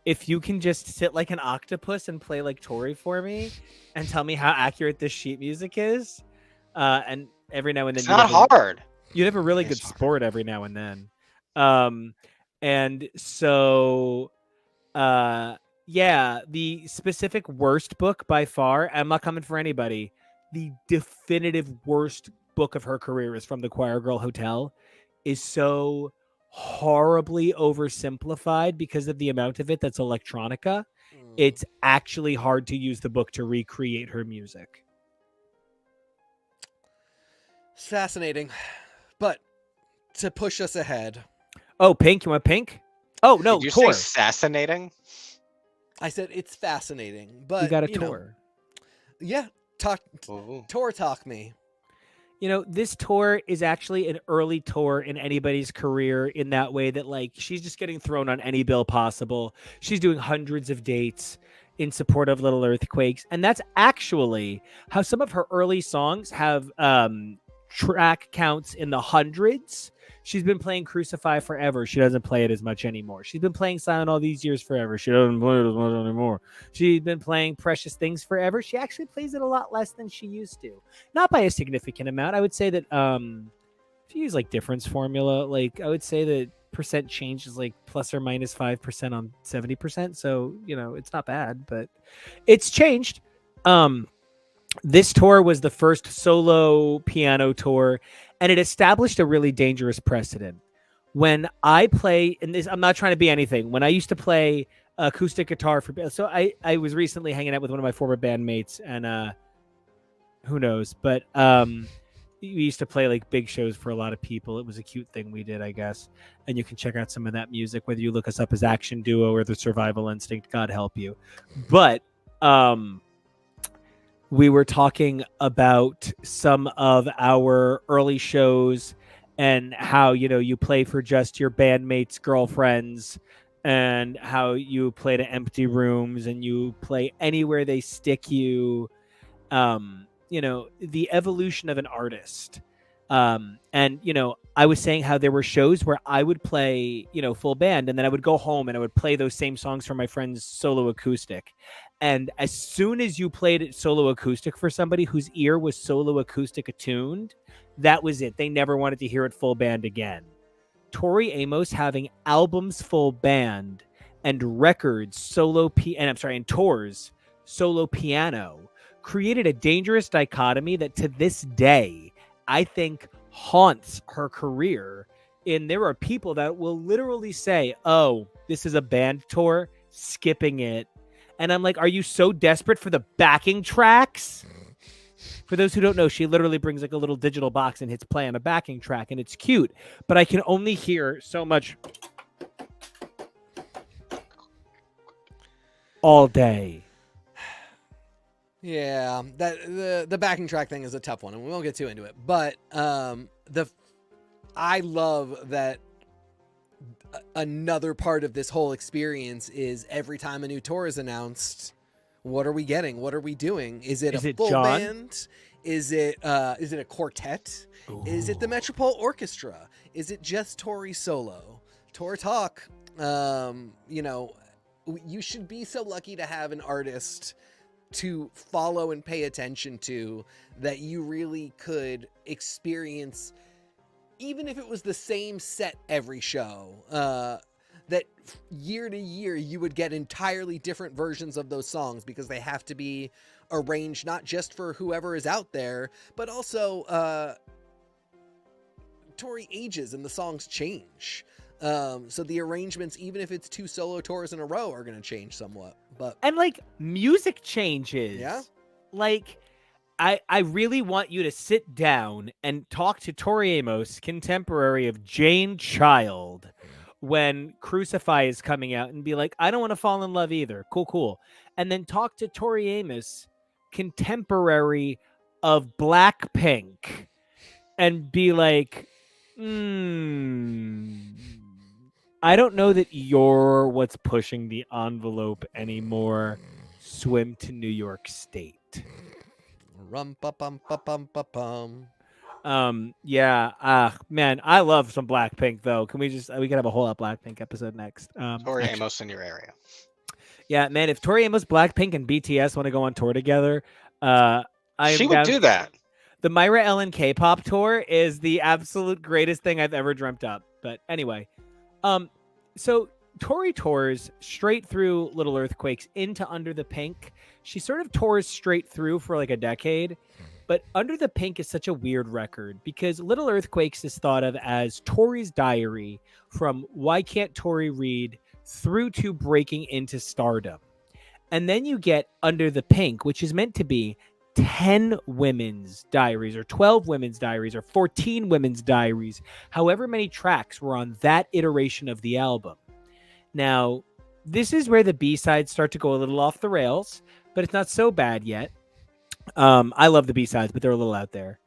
If you can just sit like an octopus and play like Tori for me and tell me how accurate this sheet music is. And every now and then... It's not hard. You'd have a really good sport every now and then. And so, the specific worst book by far, I'm not coming for anybody, the definitive worst book of her career is from the Choir Girl Hotel, is so horribly oversimplified because of the amount of it that's electronica. It's actually hard to use the book to recreate her music. It's fascinating. But to push us ahead. Oh, Pink? You want Pink? Oh, no, Did you Tor. say fascinating? I said it's fascinating, but You got a Tor. Yeah, Tor talk me. This tour is actually an early tour in anybody's career in that way that, like, she's just getting thrown on any bill possible. She's doing hundreds of dates in support of Little Earthquakes. And that's actually how some of her early songs have track counts in the hundreds. She's been playing Crucify forever. She doesn't play it as much anymore. She's been playing Silent all these years forever. She doesn't play it as much anymore. She's been playing Precious Things forever. She actually plays it a lot less than she used to. Not by a significant amount. I would say that if you use like difference formula, like I would say that percent change is like plus or minus 5% on 70%. So, it's not bad, but it's changed. This tour was the first solo piano tour, and it established a really dangerous precedent. when I play, and this, I'm not trying to be anything. When I used to play acoustic guitar so I was recently hanging out with one of my former bandmates, and who knows, but we used to play like big shows for a lot of people. It was a cute thing we did, I guess. And you can check out some of that music, whether you look us up as Action Duo or the Survival Instinct, God help you. But we were talking about some of our early shows and how, you play for just your bandmates' girlfriends, and how you play to empty rooms and you play anywhere they stick you. The evolution of an artist. And, I was saying how there were shows where I would play, full band, and then I would go home and I would play those same songs for my friend's solo acoustic. And as soon as you played it solo acoustic for somebody whose ear was solo acoustic attuned, that was it. They never wanted to hear it full band again. Tori Amos having albums full band and records and tours solo piano created a dangerous dichotomy that to this day I think haunts her career. And there are people that will literally say, "Oh, this is a band tour, skipping it." And I'm like, are you so desperate for the backing tracks? For those who don't know, she literally brings like a little digital box and hits play on a backing track, and it's cute, but I can only hear so much all day. Yeah, that the backing track thing is a tough one, and we won't get too into it. But I love that another part of this whole experience is every time a new tour is announced, what are we getting? What are we doing? Is it a full band? Is it a quartet? Ooh. Is it the Metropole Orchestra? Is it just Tori solo? Tour Talk. You should be so lucky to have an artist to follow and pay attention to that you really could experience, even if it was the same set every show, that year to year you would get entirely different versions of those songs because they have to be arranged not just for whoever is out there, but also Tori ages and the songs change. So the arrangements, even if it's 2 solo tours in a row, are going to change somewhat. And like music changes. Yeah. Like I really want you to sit down and talk to Tori Amos, contemporary of Jane Child, when Crucify is coming out, and be like, I don't want to fall in love either. Cool. And then talk to Tori Amos, contemporary of Blackpink, and be like, I don't know that you're what's pushing the envelope anymore. Swim to New York State. Yeah. Man, I love some Blackpink though. We can have a whole Blackpink episode next. Tori Amos in your area. Yeah, man. If Tori Amos, Blackpink, and BTS want to go on tour together, she would do that. The Myra Ellen K-pop tour is the absolute greatest thing I've ever dreamt up. But anyway, so Tori tours straight through Little Earthquakes into Under the Pink. She sort of tours straight through for like a decade, but Under the Pink is such a weird record because Little Earthquakes is thought of as Tori's diary from Why Can't Tori Read through to breaking into stardom. And then you get Under the Pink, which is meant to be 10 women's diaries or 12 women's diaries or 14 women's diaries, however many tracks were on that iteration of the album. Now, this is where the B-sides start to go a little off the rails, but it's not so bad yet. I love the B-sides, but they're a little out there.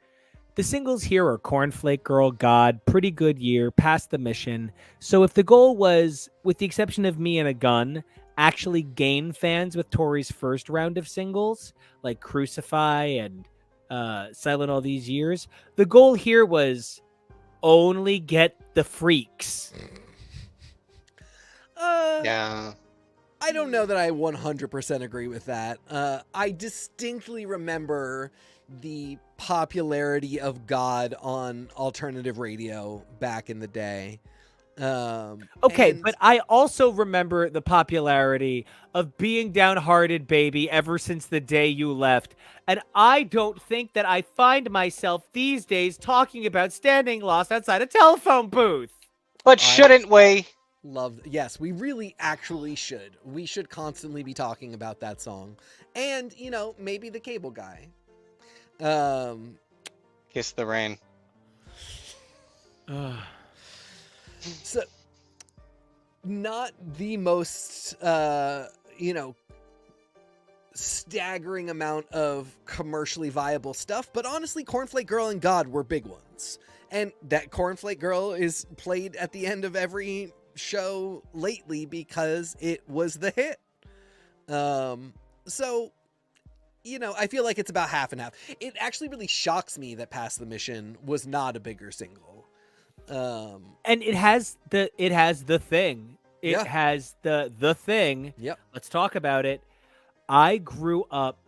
The singles here are Cornflake Girl, God, Pretty Good Year, Past the Mission. So if the goal was, with the exception of Me and a Gun, actually gain fans with Tori's first round of singles, like Crucify and Silent All These Years, the goal here was only get the freaks. Yeah. I don't know that I 100% agree with that. I distinctly remember the popularity of God on alternative radio back in the day. But I also remember the popularity of Being Downhearted, Baby, ever since the day you left. And I don't think that I find myself these days talking about standing lost outside a telephone booth. But shouldn't we? Yes, we really actually should. We should constantly be talking about that song. And, maybe the cable guy. Kiss the rain. So, not the most, staggering amount of commercially viable stuff, but honestly, Cornflake Girl and God were big ones. And that Cornflake Girl is played at the end of every show lately because it was the hit. So, I feel like it's about half and half. It actually really shocks me that Past the Mission was not a bigger single. And it has the thing. It Yeah. has the thing. Yep. Let's talk about it. I grew up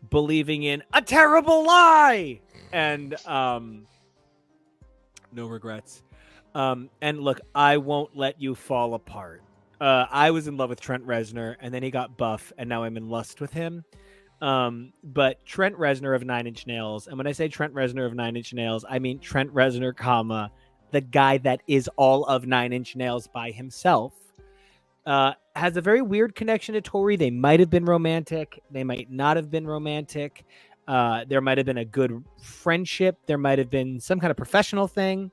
believing in a terrible lie and no regrets. And look, I won't let you fall apart. I was in love with Trent Reznor, and then he got buff, and now I'm in lust with him. But Trent Reznor of Nine Inch Nails, and when I say Trent Reznor of Nine Inch Nails, I mean Trent Reznor, comma, the guy that is all of Nine Inch Nails by himself, has a very weird connection to Tori. They might have been romantic. They might not have been romantic. There might have been a good friendship. There might have been some kind of professional thing.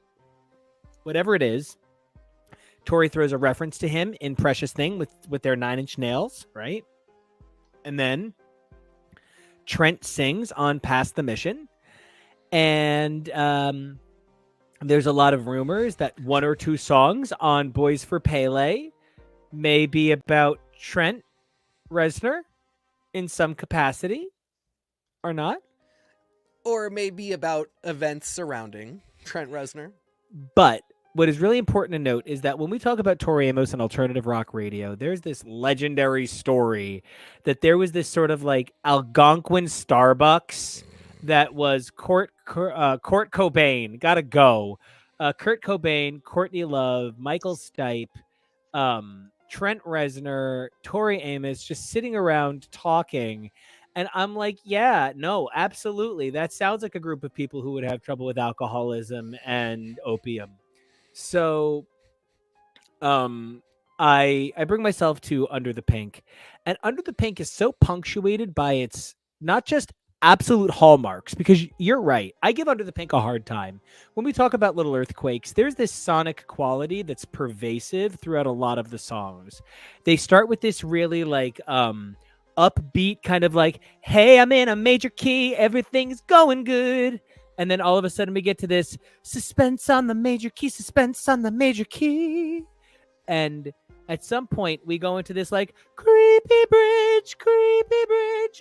Whatever it is, Tori throws a reference to him in Precious Thing with their Nine Inch Nails, right? And then Trent sings on Past the Mission. And there's a lot of rumors that one or two songs on Boys for Pele may be about Trent Reznor in some capacity or not. Or maybe about events surrounding Trent Reznor. But what is really important to note is that when we talk about Tori Amos and alternative rock radio, there's this legendary story that there was this sort of like Algonquin Starbucks that was Kurt Cobain, gotta go. Kurt Cobain, Courtney Love, Michael Stipe, Trent Reznor, Tori Amos, just sitting around talking. And I'm like, yeah, no, absolutely. That sounds like a group of people who would have trouble with alcoholism and opium. So I bring myself to Under the Pink. And Under the Pink is so punctuated by its not just absolute hallmarks, because you're right. I give Under the Pink a hard time. When we talk about Little Earthquakes, there's this sonic quality that's pervasive throughout a lot of the songs. They start with this really like upbeat kind of like, hey, I'm in a major key, everything's going good. And then all of a sudden we get to this suspense on the major key, suspense on the major key. And at some point we go into this like creepy bridge.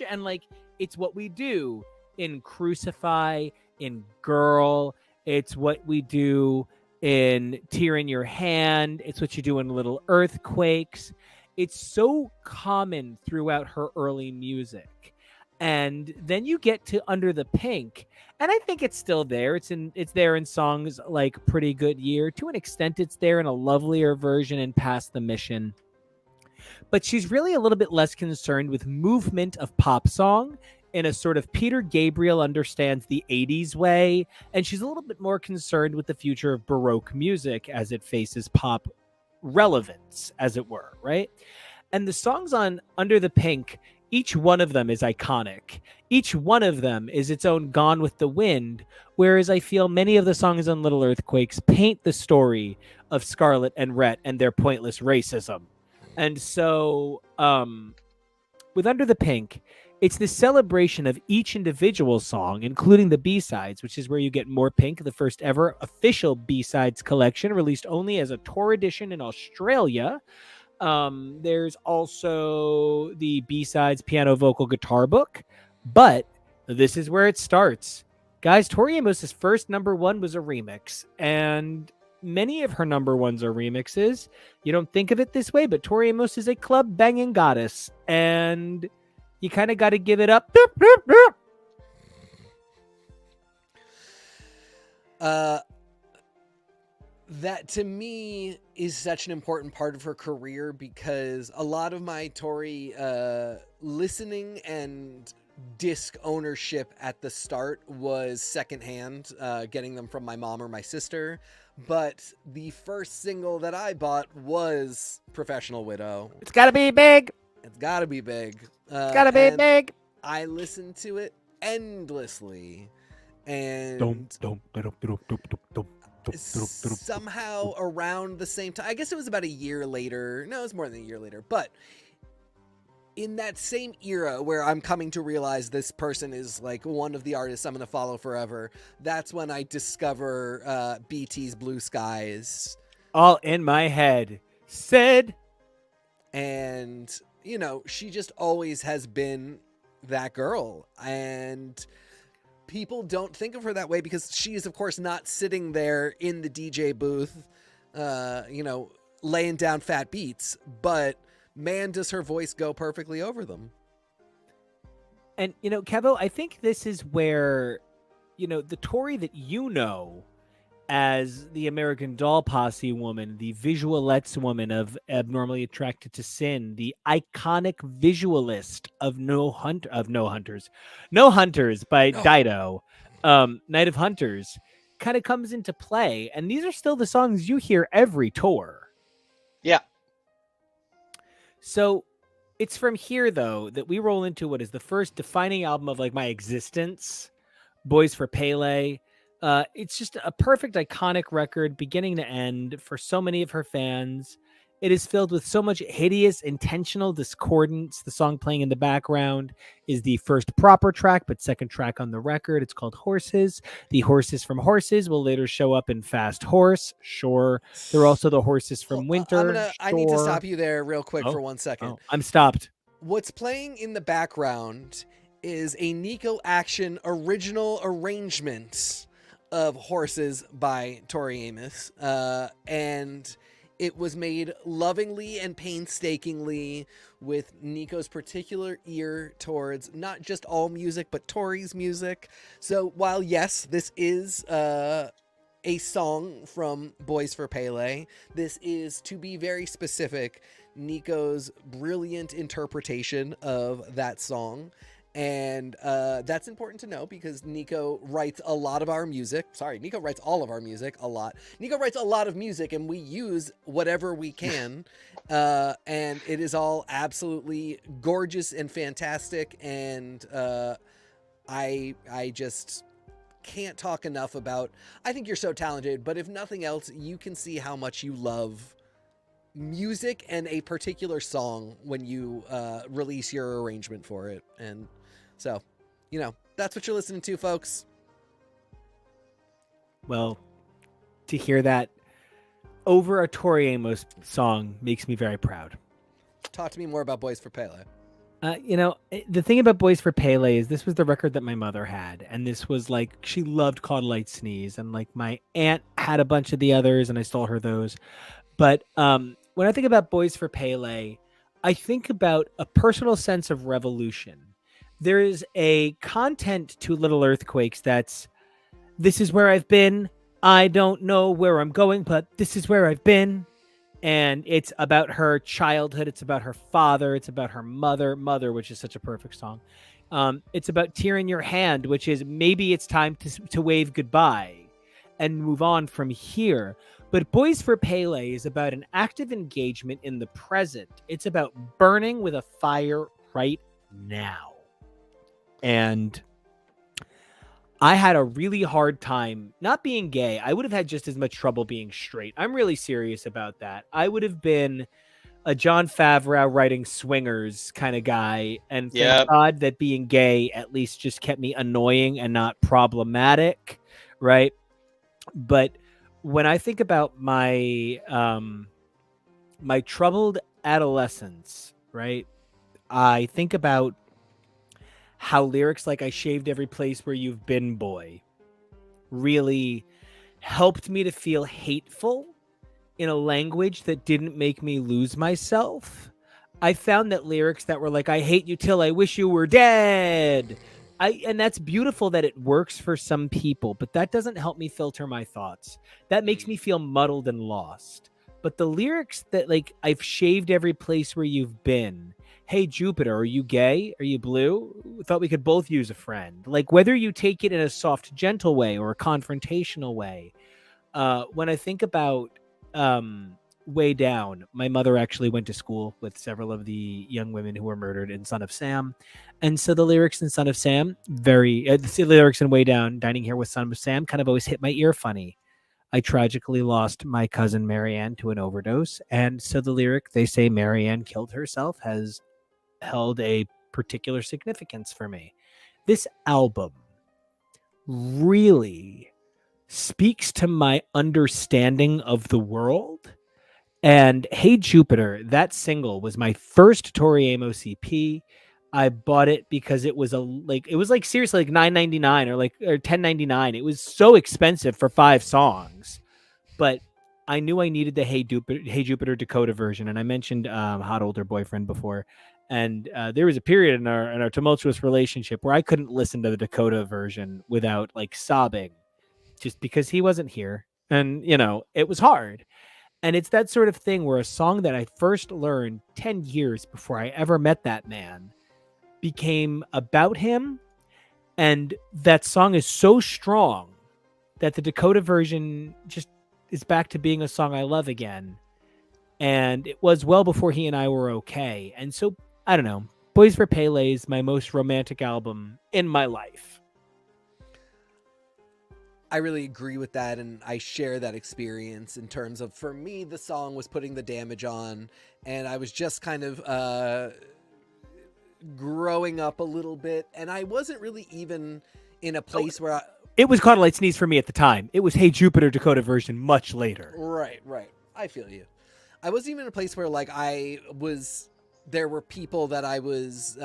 And like, it's what we do in Crucify, in Girl. It's what we do in Tear in Your Hand. It's what you do in Little Earthquakes. It's so common throughout her early music. And then you get to Under the Pink, and I think it's still there. It's there in songs like Pretty Good Year. To an extent, it's there in a lovelier version in Past the Mission. But she's really a little bit less concerned with movement of pop song in a sort of Peter Gabriel understands the 80s way. And she's a little bit more concerned with the future of Baroque music as it faces pop relevance, as it were, right? And the songs on Under the Pink, each one of them is iconic. Each one of them is its own Gone with the Wind, whereas I feel many of the songs on Little Earthquakes paint the story of Scarlett and Rhett and their pointless racism. And so with Under the Pink, it's the celebration of each individual song, including the B-sides, which is where you get More Pink, the first ever official B-sides collection, released only as a tour edition in Australia. There's also the B-sides piano, vocal, guitar book. But this is where it starts. Guys, Tori Amos' first number one was a remix. And many of her number ones are remixes. You don't think of it this way, but Tori Amos is a club banging goddess. And you kind of got to give it up. That to me is such an important part of her career, because a lot of my Tori listening and disc ownership at the start was secondhand, getting them from my mom or my sister. but the first single that I bought was Professional Widow. It's gotta be big. It's gotta be big. It's gotta be and big. I listened to it endlessly, and somehow around the same time, I guess it was about a year later. No, it was more than a year later, but in that same era where I'm coming to realize this person is like one of the artists I'm going to follow forever, that's when I discover BT's Blue Skies. All in my head. Sid. And, you know, she just always has been that girl. And people don't think of her that way because she is, of course, not sitting there in the DJ booth, you know, laying down fat beats. But man, does her voice go perfectly over them. And, you know, Kevo, I think this is where, you know, the Tori that you know as the American Doll Posse woman, the visualettes woman of Abnormally Attracted to Sin, the iconic visualist of No Hunters by Dido, Night of Hunters, kind of comes into play. And these are still the songs you hear every tour. Yeah. So it's from here, though, that we roll into what is the first defining album of like my existence, Boys for Pele. It's just a perfect, iconic record, beginning to end, for so many of her fans. It is filled with so much hideous, intentional discordance. The song playing in the background is the first proper track, but second track on the record. It's called Horses. The horses from Horses will later show up in Fast Horse. Sure. They're also the horses from Winter. I need to stop you there real quick for 1 second. Oh, I'm stopped. What's playing in the background is a Nico Action original arrangement of Horses by Tori Amos. And it was made lovingly and painstakingly with Nico's particular ear towards not just all music, but Tori's music. So while, yes, this is a song from Boys for Pele, this is, to be very specific, Nico's brilliant interpretation of that song. And that's important to know because Nico writes a lot of our music. Sorry, Nico writes all of our music a lot. Nico writes a lot of music and we use whatever we can. And it is all absolutely gorgeous and fantastic. And I just can't talk enough about, I think you're so talented, but if nothing else, you can see how much you love music and a particular song when you release your arrangement for it. And so, you know, that's what you're listening to, folks. Well, to hear that over a Tori Amos song makes me very proud. Talk to me more about Boys for Pele. You know, the thing about Boys for Pele is this was the record that my mother had. And this was like, she loved Caught a Light Sneeze. And like my aunt had a bunch of the others and I stole her those. But when I think about Boys for Pele, I think about a personal sense of revolution. There is a content to Little Earthquakes that's, this is where I've been. I don't know where I'm going, but this is where I've been. And it's about her childhood. It's about her father. It's about her mother, which is such a perfect song. It's about Tear in Your Hand, which is maybe it's time to wave goodbye and move on from here. But Boys for Pele is about an active engagement in the present. It's about burning with a fire right now. And I had a really hard time not being gay. I would have had just as much trouble being straight. I'm really serious about that. I would have been a Jon Favreau writing Swingers kind of guy. And thank God that being gay at least just kept me annoying and not problematic, right? But when I think about my my troubled adolescence, right, I think about how lyrics like I shaved every place where you've been, boy, really helped me to feel hateful in a language that didn't make me lose myself. I found that lyrics that were like, I hate you till I wish you were dead. And that's beautiful that it works for some people, but that doesn't help me filter my thoughts. That makes me feel muddled and lost. But the lyrics that like, I've shaved every place where you've been. Hey, Jupiter, are you gay? Are you blue? We thought we could both use a friend. Like whether you take it in a soft, gentle way or a confrontational way, when I think about Way Down, my mother actually went to school with several of the young women who were murdered in Son of Sam. And so the lyrics in Son of Sam, the lyrics in Way Down, Dining Here with Son of Sam, kind of always hit my ear funny. I tragically lost my cousin Marianne to an overdose. And so the lyric, they say Marianne killed herself, has held a particular significance for me. This album really speaks to my understanding of the world. And Hey Jupiter, that single was my first Tori Amos EP. I bought it because it was seriously like $9.99 or $10.99. It was so expensive for 5 songs, but I knew I needed the Hey Jupiter Dakota version. And I mentioned Hot Older Boyfriend before, and there was a period in our tumultuous relationship where I couldn't listen to the Dakota version without like sobbing, just because he wasn't here, and it was hard. And it's that sort of thing where a song that I first learned 10 years before I ever met that man became about him. And that song is so strong that the Dakota version just is back to being a song I love again. And it was well before he and I were okay. And so, I don't know, Boys for Pele is my most romantic album in my life. I really agree with that, and I share that experience in terms of, for me, the song was Putting the Damage On, and I was just kind of growing up a little bit, and I wasn't really even in a place where It was Caught a Light Sneeze for me at the time. It was Hey Jupiter Dakota version much later. Right. I feel you. I wasn't even in a place where, like, there were people that I was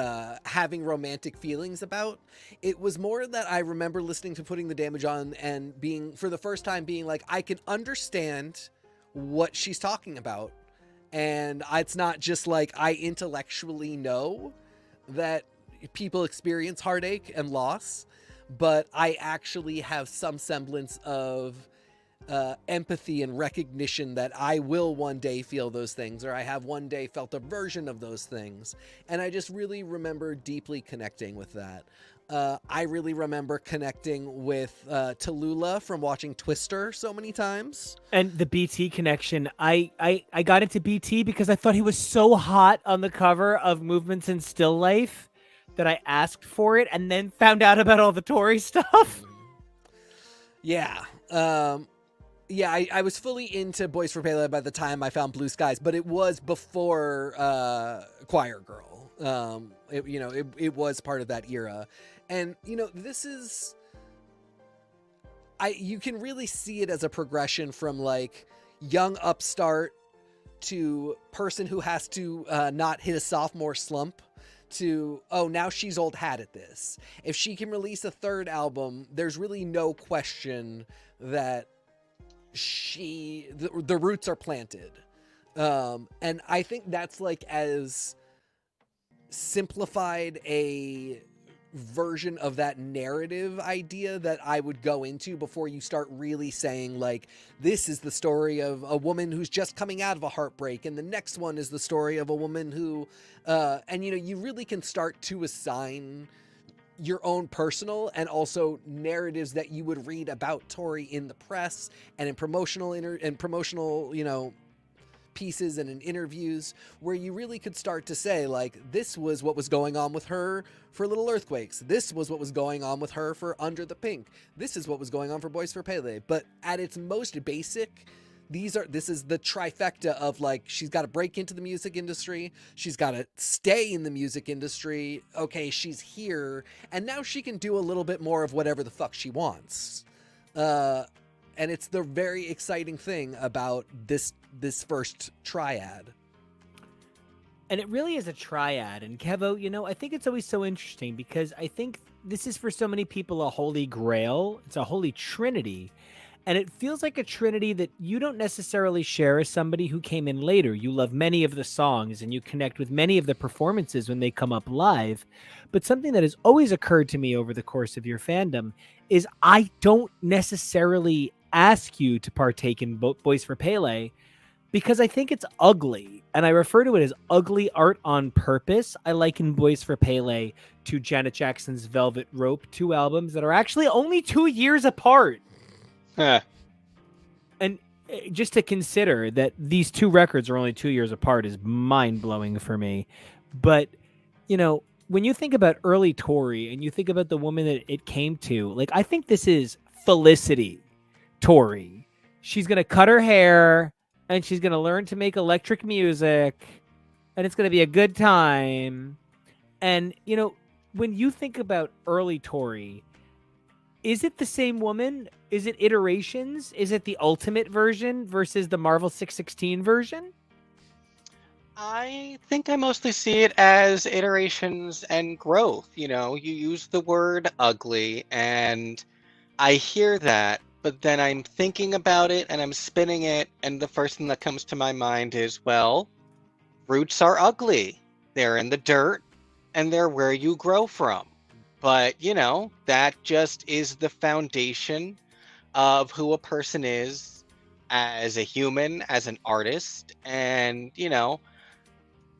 having romantic feelings about. It was more that I remember listening to Putting the Damage On and being, for the first time, being like, I can understand what she's talking about. And it's not just like I intellectually know that people experience heartache and loss, but I actually have some semblance of empathy and recognition that I will one day feel those things, or I have one day felt a version of those things. And I just really remember deeply connecting with that. I really remember connecting with Tallulah from watching Twister so many times. And the BT connection, I got into BT because I thought he was so hot on the cover of Movements in Still Life that I asked for it, and then found out about all the Tory stuff. Yeah. I was fully into Boys for Pele by the time I found Blue Skies, but it was before Choir Girl. It was part of that era. And, this is... you can really see it as a progression from, like, young upstart to person who has to not hit a sophomore slump to, now she's old hat at this. If she can release a third album, there's really no question that the roots are planted. And I think that's like as simplified a version of that narrative idea that I would go into before you start really saying, like, this is the story of a woman who's just coming out of a heartbreak, and the next one is the story of a woman who you really can start to assign your own personal and also narratives that you would read about Tori in the press and in promotional pieces and in interviews, where you really could start to say, like, this was what was going on with her for Little Earthquakes. This was what was going on with her for Under the Pink. This is what was going on for Boys for Pele. But at its most basic, this is the trifecta of, like, she's got to break into the music industry. She's got to stay in the music industry. Okay, she's here. And now she can do a little bit more of whatever the fuck she wants. And it's the very exciting thing about this first triad. And it really is a triad. And Kevo, I think it's always so interesting because I think this is for so many people a holy grail. It's a holy trinity. And it feels like a trinity that you don't necessarily share as somebody who came in later. You love many of the songs and you connect with many of the performances when they come up live. But something that has always occurred to me over the course of your fandom is I don't necessarily ask you to partake in Boys for Pele because I think it's ugly. And I refer to it as ugly art on purpose. I liken Boys for Pele to Janet Jackson's Velvet Rope, 2 albums that are actually only 2 years apart. And just to consider that these two records are only 2 years apart is mind-blowing for me. But, you know, when you think about early Tori and you think about the woman that it came to, like, I think this is Felicity Tori. She's going to cut her hair and she's going to learn to make electric music and it's going to be a good time. And, you know, when you think about early Tori, is it the same woman? Is it iterations? Is it the ultimate version versus the Marvel 616 version? I think I mostly see it as iterations and growth. You know, you use the word ugly, and I hear that, but then I'm thinking about it and I'm spinning it, and the first thing that comes to my mind is, well, roots are ugly. They're in the dirt, and they're where you grow from. But, you know, that just is the foundation of who a person is as a human, as an artist, and, you know,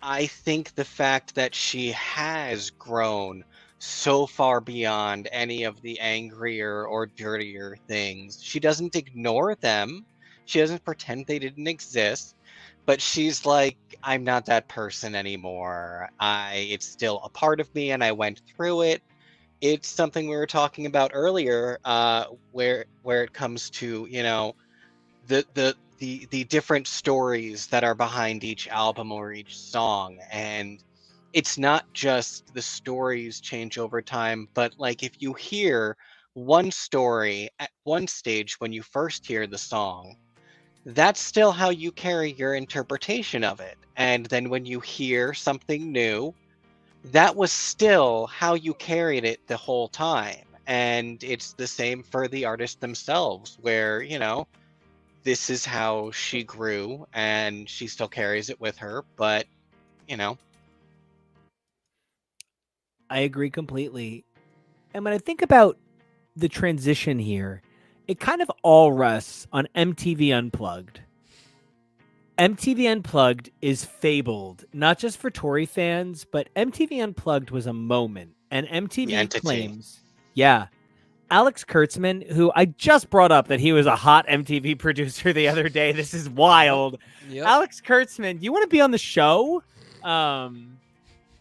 I think the fact that she has grown so far beyond any of the angrier or dirtier things, she doesn't ignore them. She doesn't pretend they didn't exist, but she's like, I'm not that person anymore. It's still a part of me and I went through it. It's something we were talking about earlier, where it comes to, you know, the different stories that are behind each album or each song, and it's not just the stories change over time, but like if you hear one story at one stage when you first hear the song, that's still how you carry your interpretation of it, and then when you hear something new, that was still how you carried it the whole time. And it's the same for the artists themselves, where, you know, this is how she grew and she still carries it with her, but, you know. I agree completely. And when I think about the transition here, it kind of all rests on MTV Unplugged. MTV Unplugged is fabled, not just for Tory fans, but MTV Unplugged was a moment. And The MTV entity. claims, yeah, Alex Kurtzman, who I just brought up that he was a hot MTV producer the other day. This is wild. Yep. Alex Kurtzman, do you want to be on the show?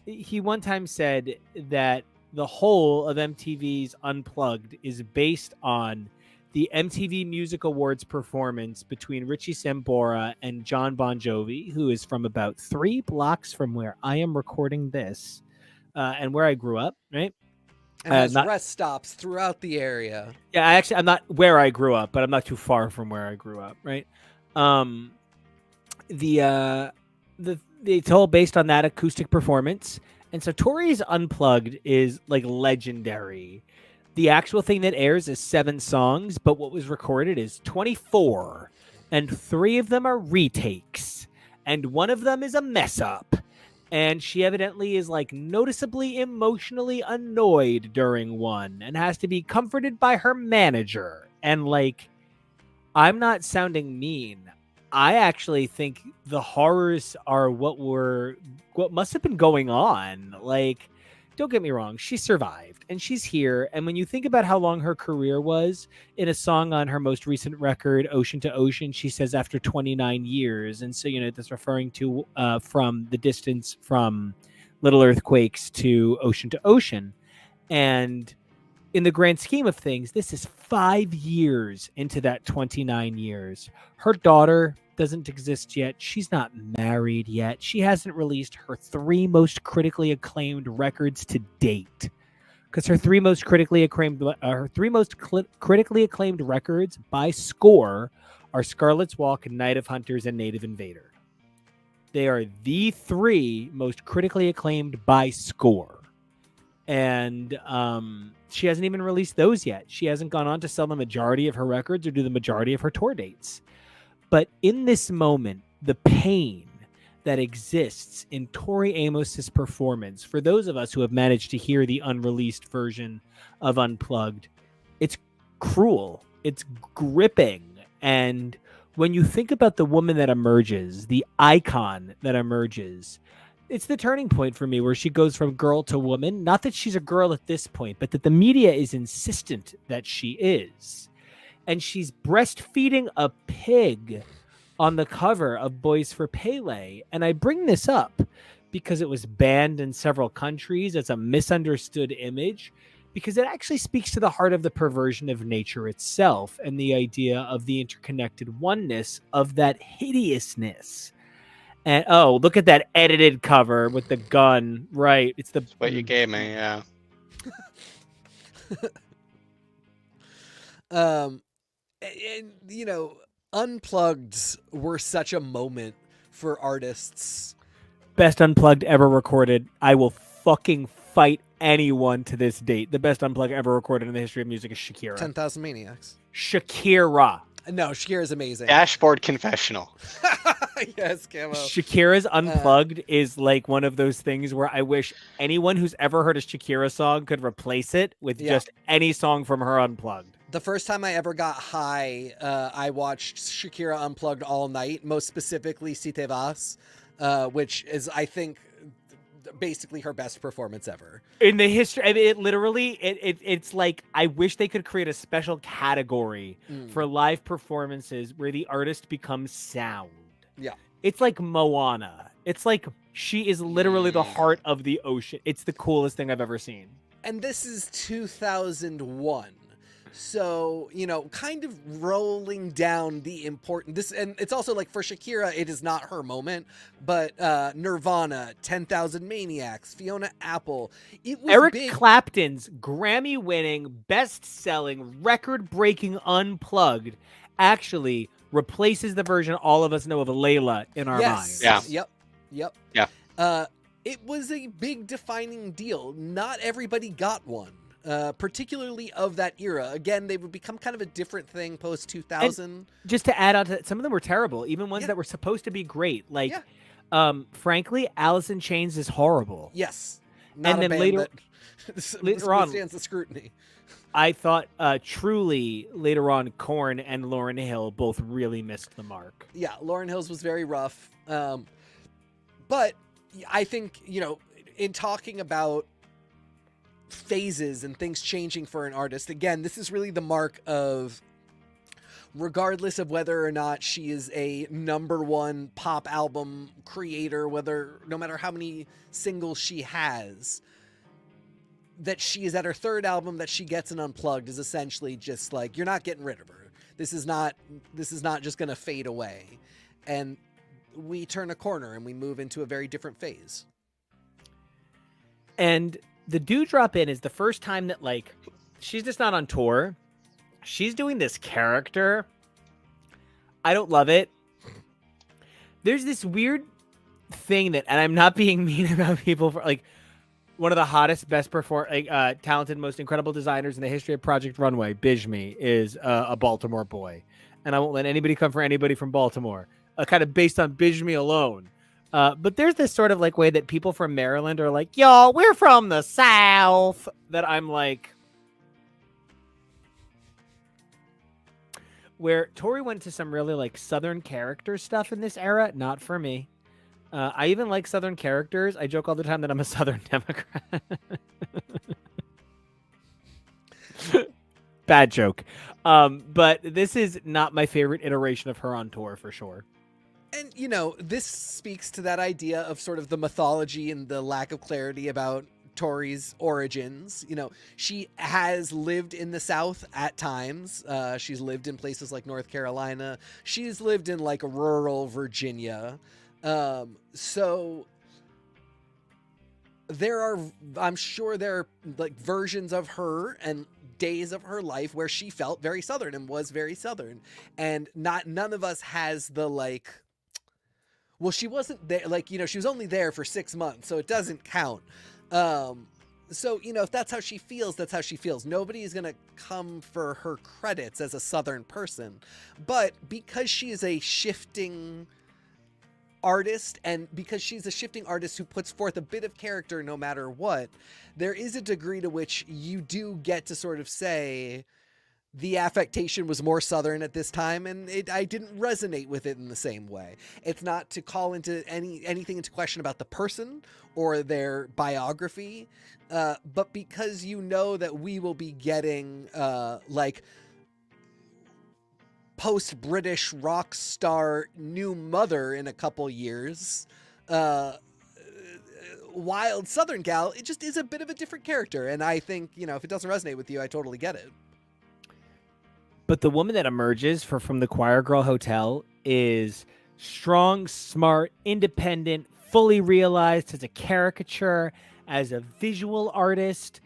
He one time said that the whole of MTV's Unplugged is based on the MTV Music Awards performance between Richie Sambora and John Bon Jovi, who is from about 3 blocks from where I am recording this, and where I grew up, right? And has not- rest stops throughout the area. Yeah, I'm not where I grew up, but I'm not too far from where I grew up, right? It's all based on that acoustic performance. And so Tori's Unplugged is like legendary. The actual thing that airs is 7 songs, but what was recorded is 24. And 3 of them are retakes. And one of them is a mess up. And she evidently is like noticeably emotionally annoyed during one and has to be comforted by her manager. And like, I'm not sounding mean. I actually think the horrors are what must have been going on. Like, don't get me wrong, she survived and she's here. And when you think about how long her career was, in a song on her most recent record, Ocean to Ocean, she says after 29 years. And so, you know, that's referring to from the distance from Little Earthquakes to Ocean to Ocean. And in the grand scheme of things, this is 5 years into that 29 years. Her daughter doesn't exist yet. She's not married yet. She hasn't released her 3 most critically acclaimed records to date. Because her 3 most critically acclaimed records by score are Scarlet's Walk, Night of Hunters, and Native Invader. They are the 3 most critically acclaimed by score. And she hasn't even released those yet. She hasn't gone on to sell the majority of her records or do the majority of her tour dates. But in this moment, the pain that exists in Tori Amos's performance, for those of us who have managed to hear the unreleased version of Unplugged, it's cruel, it's gripping. And when you think about the woman that emerges, the icon that emerges, it's the turning point for me where she goes from girl to woman. Not that she's a girl at this point, but that the media is insistent that she is. and she's breastfeeding a pig on the cover of Boys for Pele. And I bring this up because it was banned in several countries as a misunderstood image, because it actually speaks to the heart of the perversion of nature itself and the idea of the interconnected oneness of that hideousness. And oh, look at that edited cover with the gun. Right. It's the What you gave me, yeah. And, you know, unpluggeds were such a moment for artists. best unplugged ever recorded. I will fucking fight anyone to this date. The best unplugged ever recorded in the history of music is Shakira. 10,000 Maniacs. Shakira. No, Shakira's amazing. Dashboard Confessional. Yes, Kevo. Shakira's Unplugged is like one of those things where I wish anyone who's ever heard a Shakira song could replace it with just any song from her Unplugged. The first time I ever got high, I watched Shakira Unplugged all night, most specifically Si Te Vas, which is, I think, basically her best performance ever. In the history, I mean, it literally, it's like, I wish they could create a special category for live performances where the artist becomes sound. Yeah. It's like Moana. It's like she is literally the heart of the ocean. It's the coolest thing I've ever seen. And this is 2001. So, you know, kind of rolling down the important this, and it's also like for Shakira, it is not her moment, but Nirvana, 10,000 Maniacs, Fiona Apple, it was Eric big. Clapton's Grammy-winning, best-selling, record-breaking Unplugged actually replaces the version all of us know of Layla in our minds. Yeah. Yep. Yeah. It was a big defining deal. Not everybody got one. Particularly of that era. Again, they would become kind of a different thing post 2000. Just to add on to that, some of them were terrible, even ones that were supposed to be great. Like, frankly, Alice in Chains is horrible. Yes. Not and a then band later on, stands the scrutiny. I thought truly later on, Korn and Lauryn Hill both really missed the mark. Yeah, Lauryn Hill's was very rough. But I think, you know, in talking about phases and things changing for an artist, again, this is really the mark of, regardless of whether or not she is a #1 pop album creator, no matter how many singles she has, that she is at her third album that she gets an Unplugged is essentially just like, you're not getting rid of her. This is not just going to fade away. And we turn a corner and we move into a very different phase. And the Dewdrop In is the first time that, like, she's just not on tour. She's doing this character. I don't love it. There's this weird thing that, and I'm not being mean about people, for like, one of the hottest, best talented, most incredible designers in the history of Project Runway, Bijmi, is a Baltimore boy. And I won't let anybody come for anybody from Baltimore, kind of based on Bijmi alone. But there's this sort of like way that people from Maryland are like, y'all, we're from the South, that I'm like, where Tori went to some really like Southern character stuff in this era. Not for me. I even like Southern characters. I joke all the time that I'm a Southern Democrat. Bad joke. But this is not my favorite iteration of her on tour for sure. And, you know, this speaks to that idea of sort of the mythology and the lack of clarity about Tori's origins. You know, she has lived in the South at times. She's lived in places like North Carolina. She's lived in like rural Virginia. So I'm sure there are like versions of her and days of her life where she felt very Southern and was very Southern. And none of us has the like, well, she wasn't there, like, you know, she was only there for 6 months, so it doesn't count. So, you know, if that's how she feels, that's how she feels. Nobody is going to come for her credits as a Southern person. But because she is a shifting artist, and because she's a shifting artist who puts forth a bit of character no matter what, there is a degree to which you do get to sort of say, the affectation was more Southern at this time, and I didn't resonate with it in the same way. It's not to call into anything into question about the person or their biography, but because you know that we will be getting like post-British rock star new mother in a couple years. Wild Southern gal, it just is a bit of a different character. And I think, if it doesn't resonate with you, I totally get it. But the woman that emerges from the Choir Girl Hotel is strong, smart, independent, fully realized as a caricature, as a visual artist.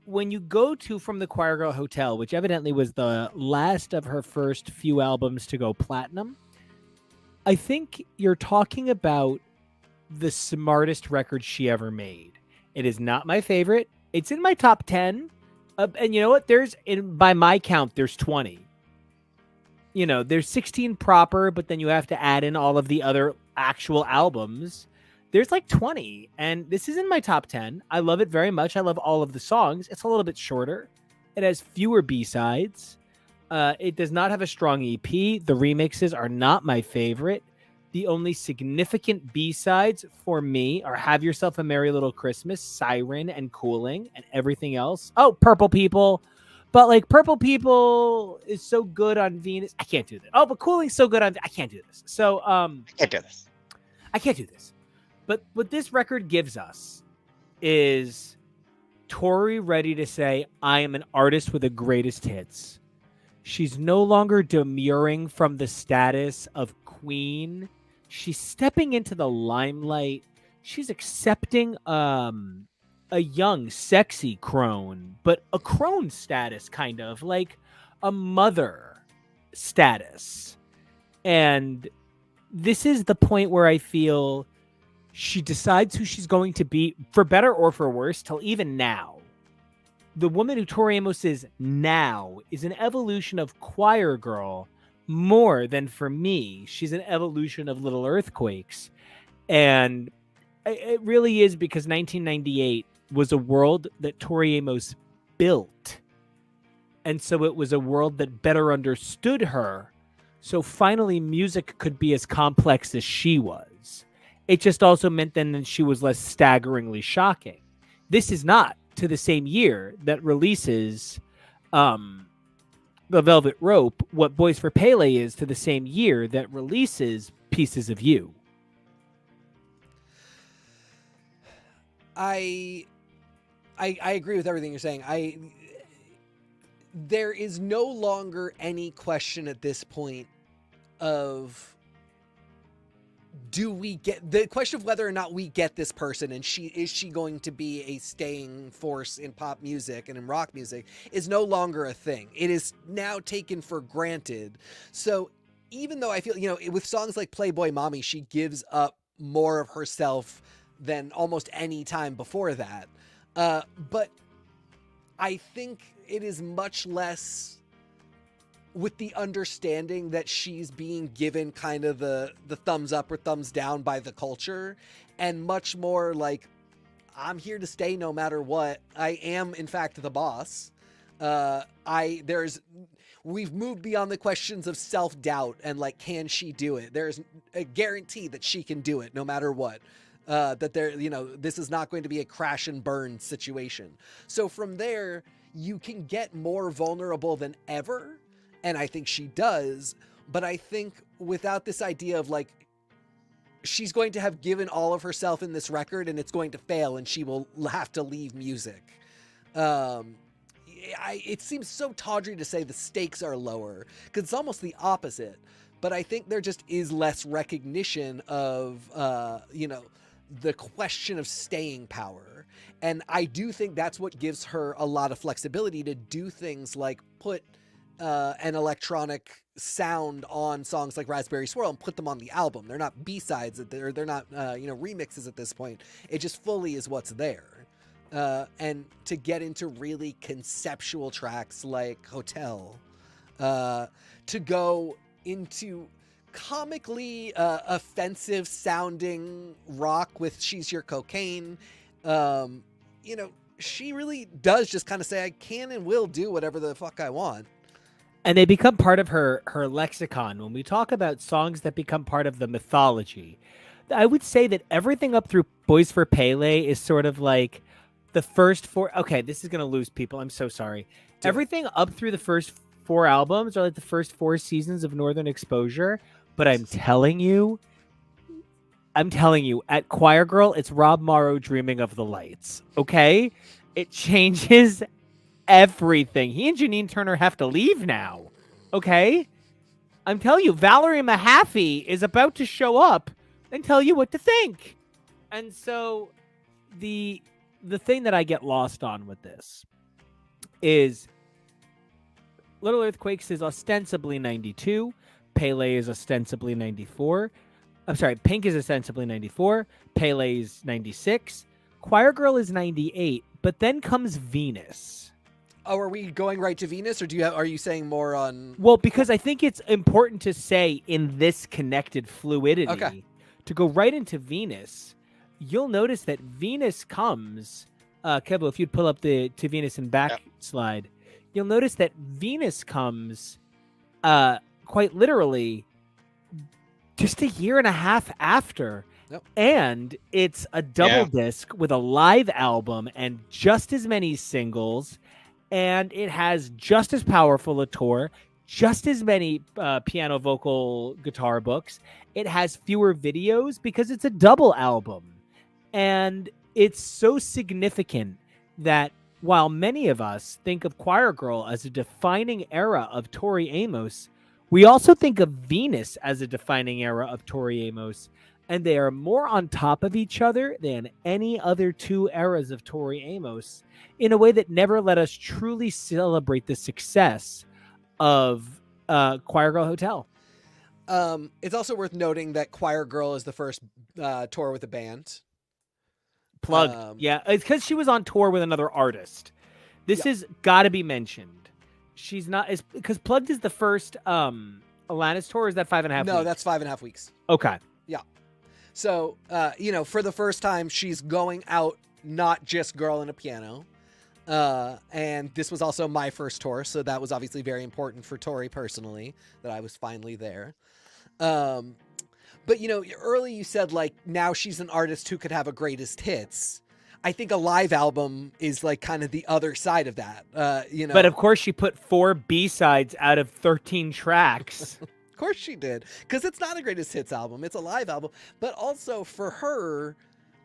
When you go to From the Choir Girl Hotel, which evidently was the last of her first few albums to go platinum, I think you're talking about the smartest record she ever made. It is not my favorite. It's in my top 10. And you know what? By my count, there's 20. There's 16 proper, but then you have to add in all of the other actual albums. There's like 20, and this is in my top 10. I love it very much. I love all of the songs. It's a little bit shorter. It has fewer B-sides. It does not have a strong EP. The remixes are not my favorite. The only significant B-sides for me are Have Yourself a Merry Little Christmas, Siren, and Cooling, and everything else. Oh, Purple People. But like Purple People is so good on Venus. I can't do this. Oh, but Cooling's so good on... I can't do this. So, I can't do this. I can't do this. But what this record gives us is Tori ready to say, I am an artist with the greatest hits. She's no longer demurring from the status of queen. She's stepping into the limelight. She's accepting a young, sexy crone, but a crone status, kind of like a mother status. And this is the point where I feel she decides who she's going to be, for better or for worse, till even now. The woman who Tori Amos is now is an evolution of Choir Girl more than, for me, she's an evolution of Little Earthquakes. And it really is, because 1998 was a world that Tori Amos built. And so it was a world that better understood her. So finally, music could be as complex as she was. It just also meant then that she was less staggeringly shocking. This is not to the same year that releases The Velvet Rope what Boys for Pele is to the same year that releases Pieces of You. I agree with everything you're saying. There is no longer any question at this point of the question of whether or not we get this person and is she going to be a staying force in pop music and in rock music is no longer a thing. It is now taken for granted. So even though I feel, with songs like Playboy Mommy, she gives up more of herself than almost any time before that. But I think it is much less with the understanding that she's being given kind of the thumbs up or thumbs down by the culture, and much more like, I'm here to stay no matter what. I am, in fact, the boss. We've moved beyond the questions of self-doubt and like, can she do it? There's a guarantee that she can do it no matter what. This is not going to be a crash and burn situation. So from there, you can get more vulnerable than ever. And I think she does. But I think without this idea of like, she's going to have given all of herself in this record and it's going to fail and she will have to leave music. It seems so tawdry to say the stakes are lower, because it's almost the opposite. But I think there just is less recognition of, the question of staying power. And I do think that's what gives her a lot of flexibility to do things like put an electronic sound on songs like Raspberry Swirl and put them on the album. They're not B-sides, they're not remixes at this point. It just fully is what's there. And to get into really conceptual tracks like Hotel, to go into comically offensive sounding rock with She's Your Cocaine, she really does just kind of say, I can and will do whatever the fuck I want. And they become part of her lexicon. When we talk about songs that become part of the mythology, I would say that everything up through Boys for Pele is sort of like the first four. Okay, this is going to lose people. I'm so sorry. Everything up through the first 4 albums are like the first 4 seasons of Northern Exposure. But I'm telling you, at Choir Girl, it's Rob Morrow dreaming of the lights. Okay, it changes everything. He and Janine Turner have to leave now. Okay, I'm telling you, Valerie Mahaffey is about to show up and tell you what to think. And so the thing that I get lost on with this is Little Earthquakes is ostensibly 92. Pele is ostensibly 94. I'm sorry, Pink is ostensibly 94. Pele is 96. Choir Girl is 98. But then comes Venus. Oh, are we going right to Venus, or are you saying more on? Well, because I think it's important to say in this connected fluidity to go right into Venus. You'll notice that Venus comes. Kevo, if you'd pull up the To Venus and Back slide, you'll notice that Venus comes quite literally just a year and a half after. Yep. And it's a double disc with a live album and just as many singles. And it has just as powerful a tour, just as many piano, vocal, guitar books. It has fewer videos because it's a double album. And it's so significant that while many of us think of Choir Girl as a defining era of Tori Amos, we also think of Venus as a defining era of Tori Amos. And they are more on top of each other than any other 2 eras of Tori Amos in a way that never let us truly celebrate the success of Choir Girl Hotel. It's also worth noting that Choir Girl is the first tour with a band. Plugged. It's because she was on tour with another artist. This has got to be mentioned. She's not, because Plugged is the first Alanis tour. Or is that 5.5 weeks? No, that's 5.5 weeks. Okay. Yeah. So, for the first time, she's going out, not just girl and a piano. And this was also my first tour, so that was obviously very important for Tori personally, that I was finally there. But, early you said, like, now she's an artist who could have a greatest hits. I think a live album is, like, kind of the other side of that, But, of course, she put 4 B-sides out of 13 tracks. Of course she did, because it's not a greatest hits album. It's a live album. But also, for her,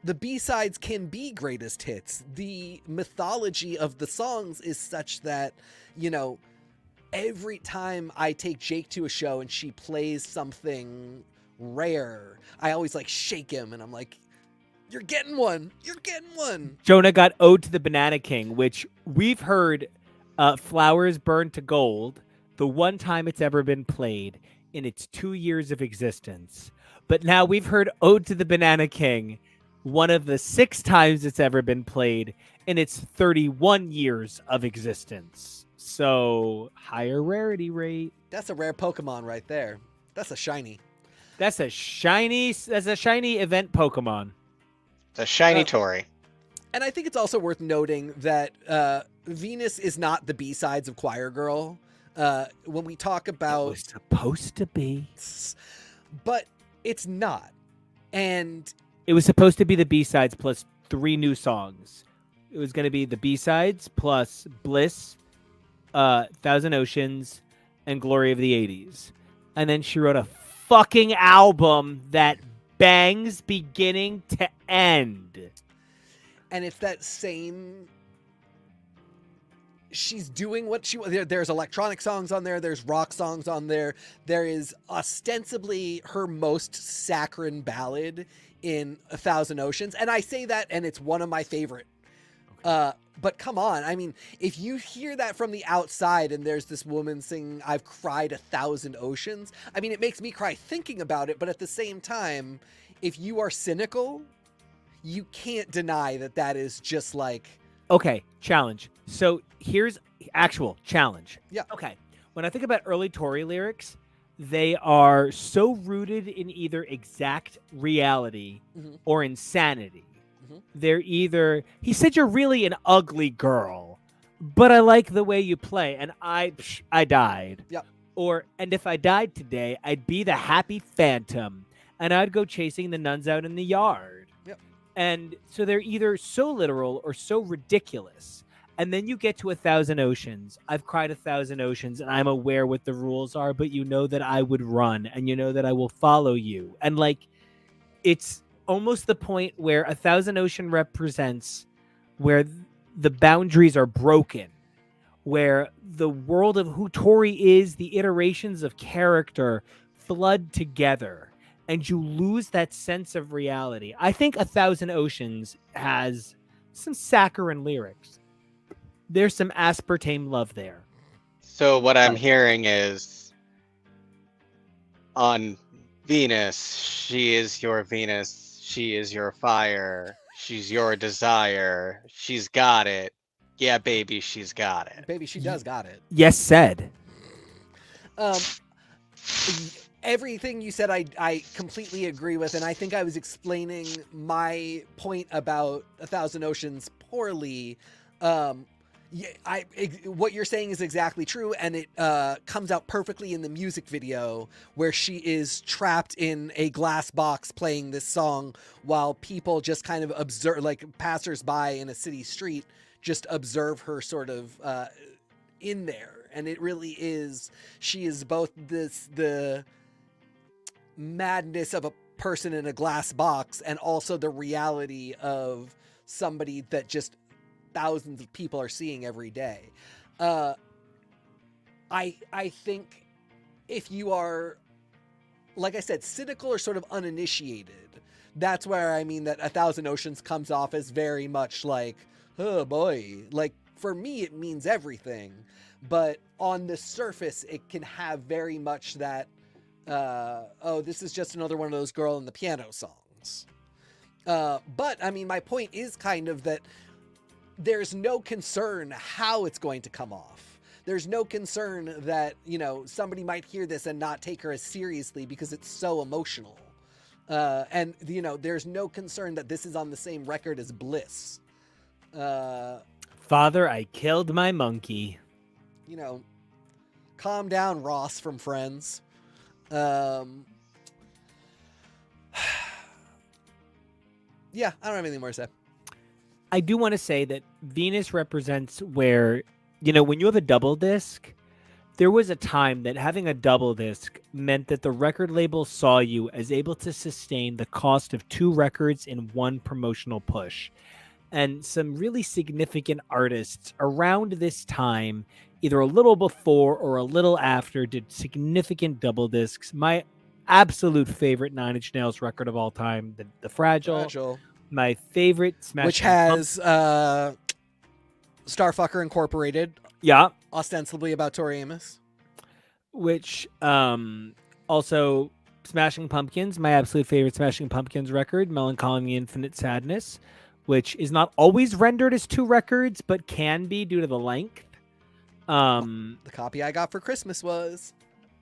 the B-sides can be greatest hits. The mythology of the songs is such that, every time I take Jake to a show and she plays something rare, I always shake him and I'm like, you're getting one. You're getting one. Jonah got Ode to the Banana King, which we've heard Flowers Burned to Gold, the one time it's ever been played in its 2 years of existence. But now we've heard Ode to the Banana King, one of the 6 times it's ever been played in its 31 years of existence. So higher rarity rate. That's a rare Pokemon right there. That's a shiny. That's a shiny event Pokemon. The shiny Tori. And I think it's also worth noting that Venus is not the B-sides of Choir Girl. When we talk about... It was supposed to be. But it's not. And... It was supposed to be the B-sides plus 3 new songs. It was going to be the B-sides plus Bliss, Thousand Oceans, and Glory of the 80s. And then she wrote a fucking album that bangs beginning to end. And it's that same... She's doing what she... There's electronic songs on there. There's rock songs on there. There is ostensibly her most saccharine ballad in 1,000 Oceans. And I say that, and it's one of my favorite. But come on. I mean, if you hear that from the outside and there's this woman singing, I've cried 1,000 oceans. I mean, it makes me cry thinking about it. But at the same time, if you are cynical, you can't deny that that is just like... Okay, challenge. So here's actual challenge. Yeah. Okay. When I think about early Tori lyrics, they are so rooted in either exact reality or insanity. They're either, he said you're really an ugly girl, but I like the way you play, and I died. Yep. Or, and if I died today, I'd be the happy phantom, and I'd go chasing the nuns out in the yard. Yep. And so they're either so literal or so ridiculous And then you get to 1,000 Oceans. I've cried 1,000 oceans, and I'm aware what the rules are, but you know that I would run, and you know that I will follow you. And like, it's almost the point where 1,000 Ocean represents where the boundaries are broken, where the world of who Tori is, the iterations of character flood together, and you lose that sense of reality. I think 1,000 Oceans has some saccharine lyrics. There's some aspartame love there. So what I'm hearing is, on Venus, she is your Venus, she is your fire, she's your desire, she's got it. Yeah, baby, she's got it. Baby, she does got it. Yes, said. Everything you said, I completely agree with, and I think I was explaining my point about 1,000 Oceans poorly. What you're saying is exactly true, and it comes out perfectly in the music video where she is trapped in a glass box playing this song while people just kind of observe, like passersby in a city street, just observe her sort of in there. And it really is, she is both the madness of a person in a glass box and also the reality of somebody that just thousands of people are seeing every day. I think if you are, like I said, cynical or sort of uninitiated, that's where I mean that 1,000 Oceans comes off as very much like, oh boy, like for me it means everything, but on the surface it can have very much that oh, this is just another one of those girl in the piano songs. But I mean, my point is kind of that there's no concern how it's going to come off. There's no concern that, you know, somebody might hear this and not take her as seriously because it's so emotional. And, you know, there's no concern that this is on the same record as Bliss. Father, I killed my monkey. You know, calm down, Ross from Friends. Yeah, I don't have anything more to say. I do want to say that Venus represents where, you know, when you have a double disc, there was a time that having a double disc meant that the record label saw you as able to sustain the cost of 2 records in one promotional push. And some really significant artists around this time, either a little before or a little after, did significant double discs. My absolute favorite Nine Inch Nails record of all time, the Fragile. My favorite Smashing which has Starfucker Incorporated. Yeah. Ostensibly about Tori Amos. Which also Smashing Pumpkins, my absolute favorite Smashing Pumpkins record, Melancholy and the Infinite Sadness, which is not always rendered as 2 records, but can be due to the length. The copy I got for Christmas was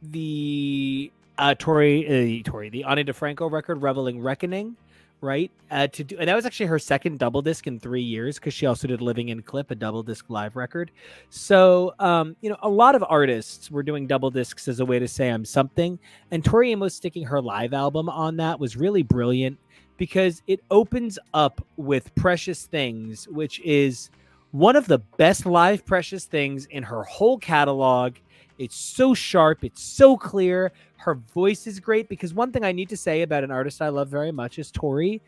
the Tori, the Ani DeFranco record, Reveling Reckoning, right? And that was actually her second double disc in 3 years, because she also did Living in Clip, a double disc live record. So, you know, a lot of artists were doing double discs as a way to say I'm something, and Tori Amos sticking her live album on that was really brilliant, because it opens up with Precious Things, which is one of the best live Precious Things in her whole catalog. It's so sharp. It's so clear. Her voice is great, because one thing I need to say about an artist I love very much is Tori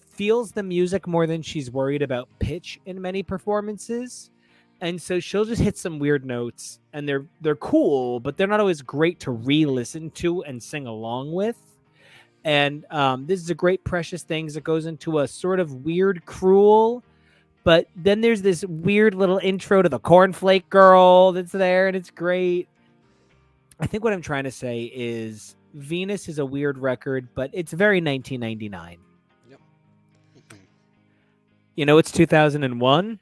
feels the music more than she's worried about pitch in many performances. And so she'll just hit some weird notes, and they're cool, but they're not always great to re-listen to and sing along with. And this is a great Precious Things that goes into a sort of weird Cruel, but then there's this weird little intro to the Cornflake girl that's there, and it's great. I think what I'm trying to say is Venus is a weird record, but it's very 1999. Yep. You know, it's 2001.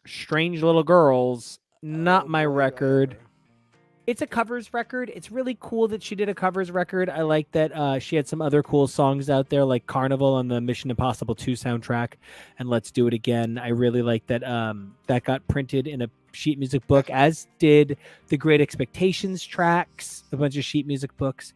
Strange Little Girls, not my record. It's a covers record. It's really cool that she did a covers record. I like that she had some other cool songs out there, like Carnival on the Mission Impossible 2 soundtrack and Let's Do It Again. I really like that that got printed in a sheet music book, as did the Great Expectations tracks, a bunch of sheet music books.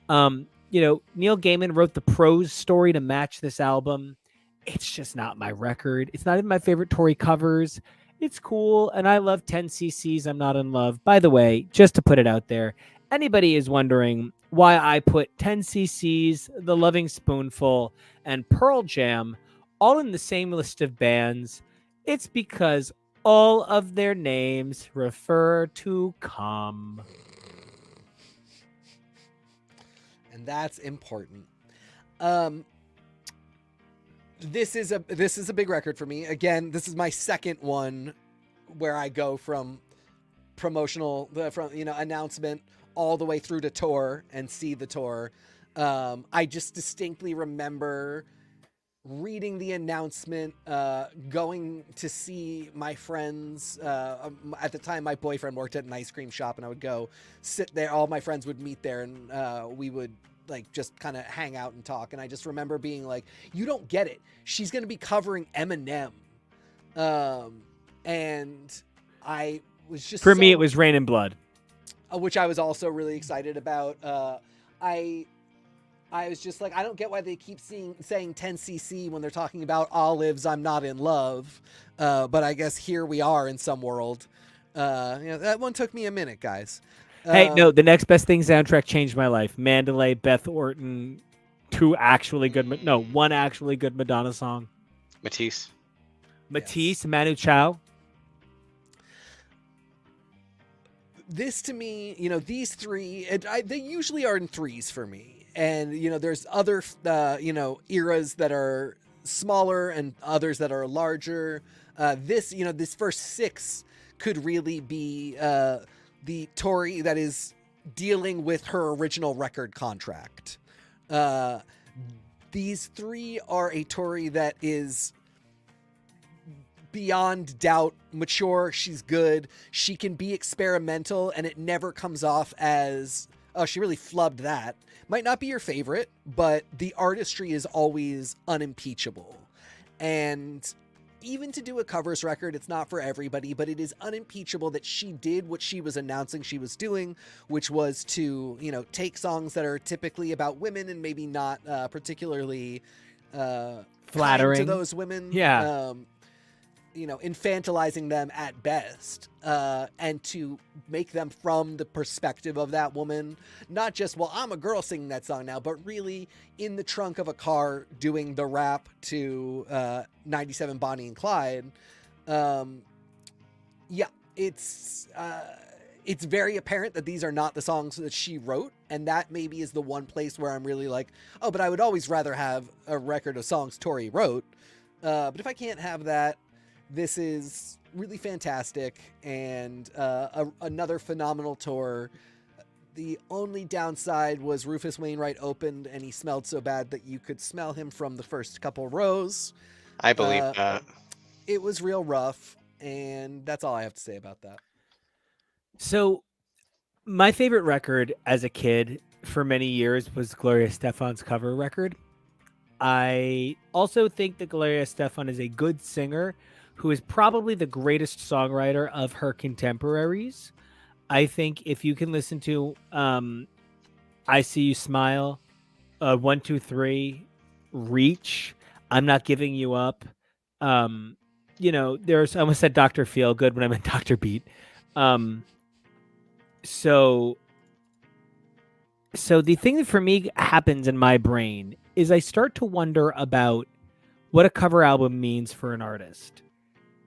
You know, Neil Gaiman wrote the prose story to match this album. It's just not my record. It's not even my favorite Tori covers. It's cool, and I love 10 cc's. I'm not in love. By the way, just to put it out there, anybody is wondering why I put 10 cc's, The Loving Spoonful, and Pearl Jam all in the same list of bands. It's because all of their names refer to cum. And that's important. This is a big record for me. Again, this is my second one where I go from promotional, announcement all the way through to tour and see the tour. I just distinctly remember reading the announcement, going to see my friends. At the time, my boyfriend worked at an ice cream shop, and I would go sit there. All my friends would meet there, and we would like just kind of hang out and talk. And I just remember being like, you don't get it. She's going to be covering Eminem. And I was just, For me, it was Rain and Blood. Which I was also really excited about. I was just like, I don't get why they keep saying 10cc when they're talking about Olives, I'm Not in Love. But I guess here we are in some world. That one took me a minute, guys. Hey, no, the Next Best Thing soundtrack changed my life. Mandalay, Beth Orton, one actually good Madonna song. Matisse. Matisse, yes. Manu Chao. This to me, these three, they usually are in threes for me. And, there's other, eras that are smaller and others that are larger. This first six could really be the Tori that is dealing with her original record contract. These three are a Tori that is beyond doubt mature. She's good. She can be experimental, and it never comes off as, oh, she really flubbed that. Might not be your favorite, but the artistry is always unimpeachable. And even to do a covers record, it's not for everybody, but it is unimpeachable that she did what she was announcing she was doing, which was to, take songs that are typically about women and maybe not particularly flattering to those women. Yeah. Infantilizing them at best, and to make them from the perspective of that woman, not just, well, I'm a girl singing that song now, but really in the trunk of a car doing the rap to 97 Bonnie and Clyde. It's very apparent that these are not the songs that she wrote, and that maybe is the one place where I'm really like, oh, but I would always rather have a record of songs Tori wrote. But if I can't have that, this is really fantastic, and another phenomenal tour. The only downside was Rufus Wainwright opened, and he smelled so bad that you could smell him from the first couple rows. I believe that. It was real rough, and that's all I have to say about that. So, my favorite record as a kid for many years was Gloria Stefan's cover record. I also think that Gloria Estefan is a good singer who is probably the greatest songwriter of her contemporaries. I think if you can listen to I See You Smile, 1, 2, 3, Reach, I'm Not Giving You Up. There's, I almost said Dr. Feelgood when I meant Dr. Beat. So the thing that for me happens in my brain is I start to wonder about what a cover album means for an artist.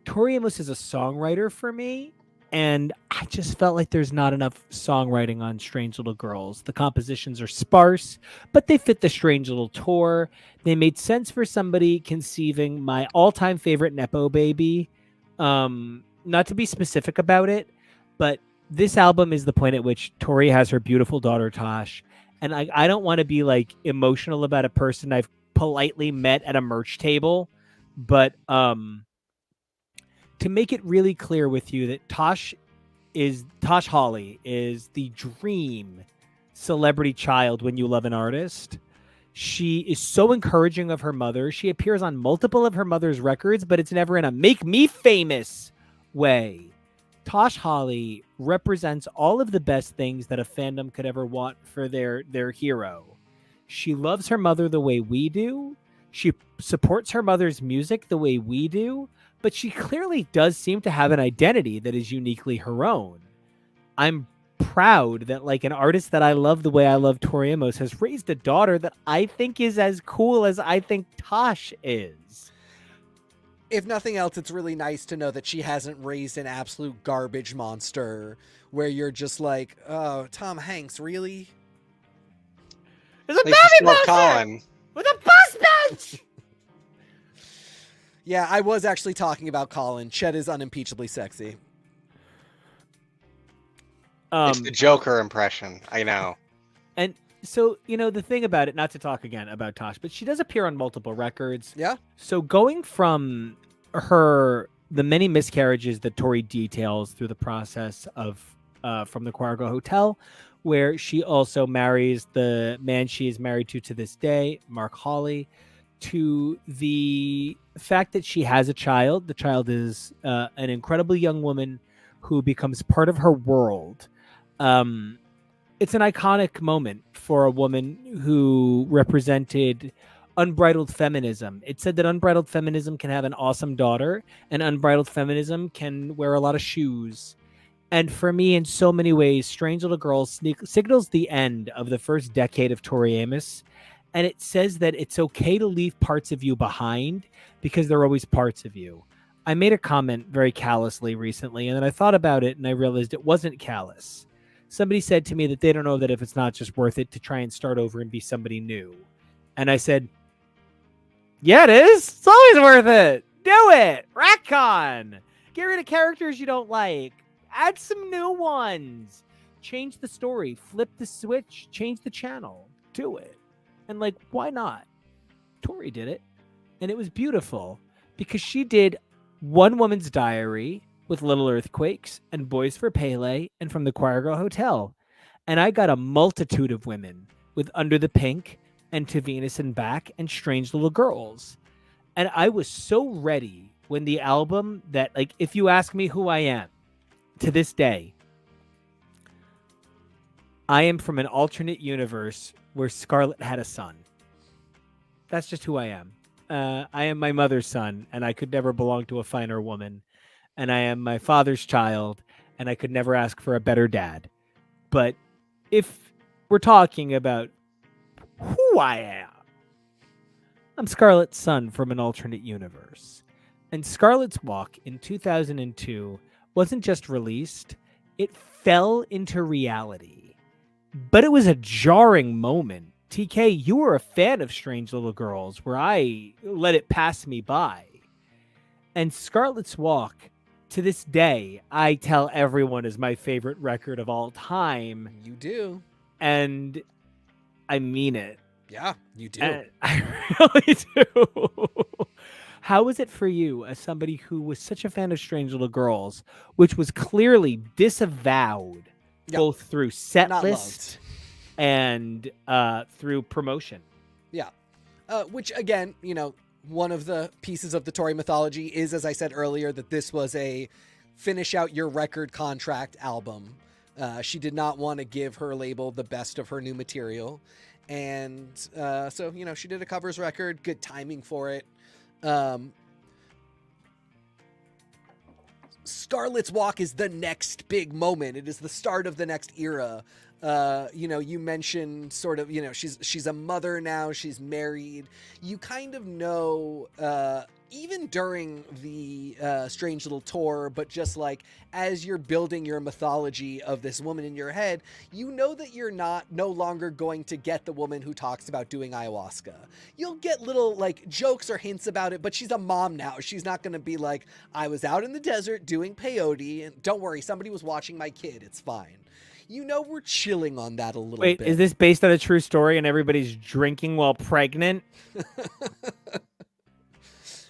Tori Amos is a songwriter for me, and I just felt like there's not enough songwriting on Strange Little Girls. The compositions are sparse, but they fit the Strange Little tour. They made sense for somebody conceiving my all-time favorite Nepo baby. Not to be specific about it, but this album is the point at which Tori has her beautiful daughter, Tosh. And I don't want to be like emotional about a person I've politely met at a merch table, but to make it really clear with you that Tosh Hawley is the dream celebrity child when you love an artist. She is so encouraging of her mother. She appears on multiple of her mother's records, but it's never in a make me famous way. Tosh Hawley represents all of the best things that a fandom could ever want for their hero. She loves her mother the way we do. She supports her mother's music the way we do, but she clearly does seem to have an identity that is uniquely her own. I'm proud that like an artist that I love the way I love Tori Amos has raised a daughter that I think is as cool as I think Tosh is. If nothing else, it's really nice to know that she hasn't raised an absolute garbage monster where you're just like, oh, Tom Hanks, really? There's a At least baby it's not monster Colin. with a bus bench! Yeah, I was actually talking about Colin. Chet is unimpeachably sexy. It's the Joker impression. I know. And so, the thing about it, not to talk again about Tosh, but she does appear on multiple records. Yeah. So going from the many miscarriages that Tori details through the process of from the Quargo Hotel, where she also marries the man she is married to this day, Mark Hawley, to the fact that she has a child. The child is an incredibly young woman who becomes part of her world. It's an iconic moment for a woman who represented unbridled feminism. It said that unbridled feminism can have an awesome daughter, and unbridled feminism can wear a lot of shoes. And for me, in so many ways, Strange Little Girl signals the end of the first decade of Tori Amos. And it says that it's okay to leave parts of you behind because they're always parts of you. I made a comment very callously recently, and then I thought about it and I realized it wasn't callous. Somebody said to me that they don't know that if it's not just worth it to try and start over and be somebody new. And I said, yeah, it is. It's always worth it. Do it. Retcon. Get rid of characters you don't like. Add some new ones. Change the story. Flip the switch. Change the channel. Do it. And like, why not? Tori did it. And it was beautiful because she did One Woman's Diary with Little Earthquakes and Boys for Pele and From the Choir Girl Hotel. And I got a multitude of women with Under the Pink and To Venus and Back and Strange Little Girls. And I was so ready when the album that, like, if you ask me who I am to this day, I am from an alternate universe where Scarlett had a son. That's just who I am. I am my mother's son, and I could never belong to a finer woman. And I am my father's child, and I could never ask for a better dad. But if we're talking about who I am, I'm Scarlett's son from an alternate universe. And Scarlett's Walk in 2002 wasn't just released, it fell into reality. But it was a jarring moment. TK, you were a fan of Strange Little Girls, where I let it pass me by. And Scarlett's Walk, to this day, I tell everyone is my favorite record of all time. You do. And I mean it. Yeah, you do. And I really do. How was it for you, as somebody who was such a fan of Strange Little Girls, which was clearly disavowed both through set list and through promotion? Yeah. Which, again, one of the pieces of the Tori mythology is, as I said earlier, that this was a finish out your record contract album. She did not want to give her label the best of her new material. And so, she did a covers record, good timing for it. Scarlett's Walk is the next big moment. It is the start of the next era. You mentioned sort of, she's a mother now, she's married. You kind of know, even during the Strange Little Tour, but just like as you're building your mythology of this woman in your head, you know that you're no longer going to get the woman who talks about doing ayahuasca. You'll get little like jokes or hints about it, but she's a mom now. She's not going to be like, I was out in the desert doing peyote, and don't worry, somebody was watching my kid. It's fine. We're chilling on that a little bit. Wait, is this based on a true story and everybody's drinking while pregnant?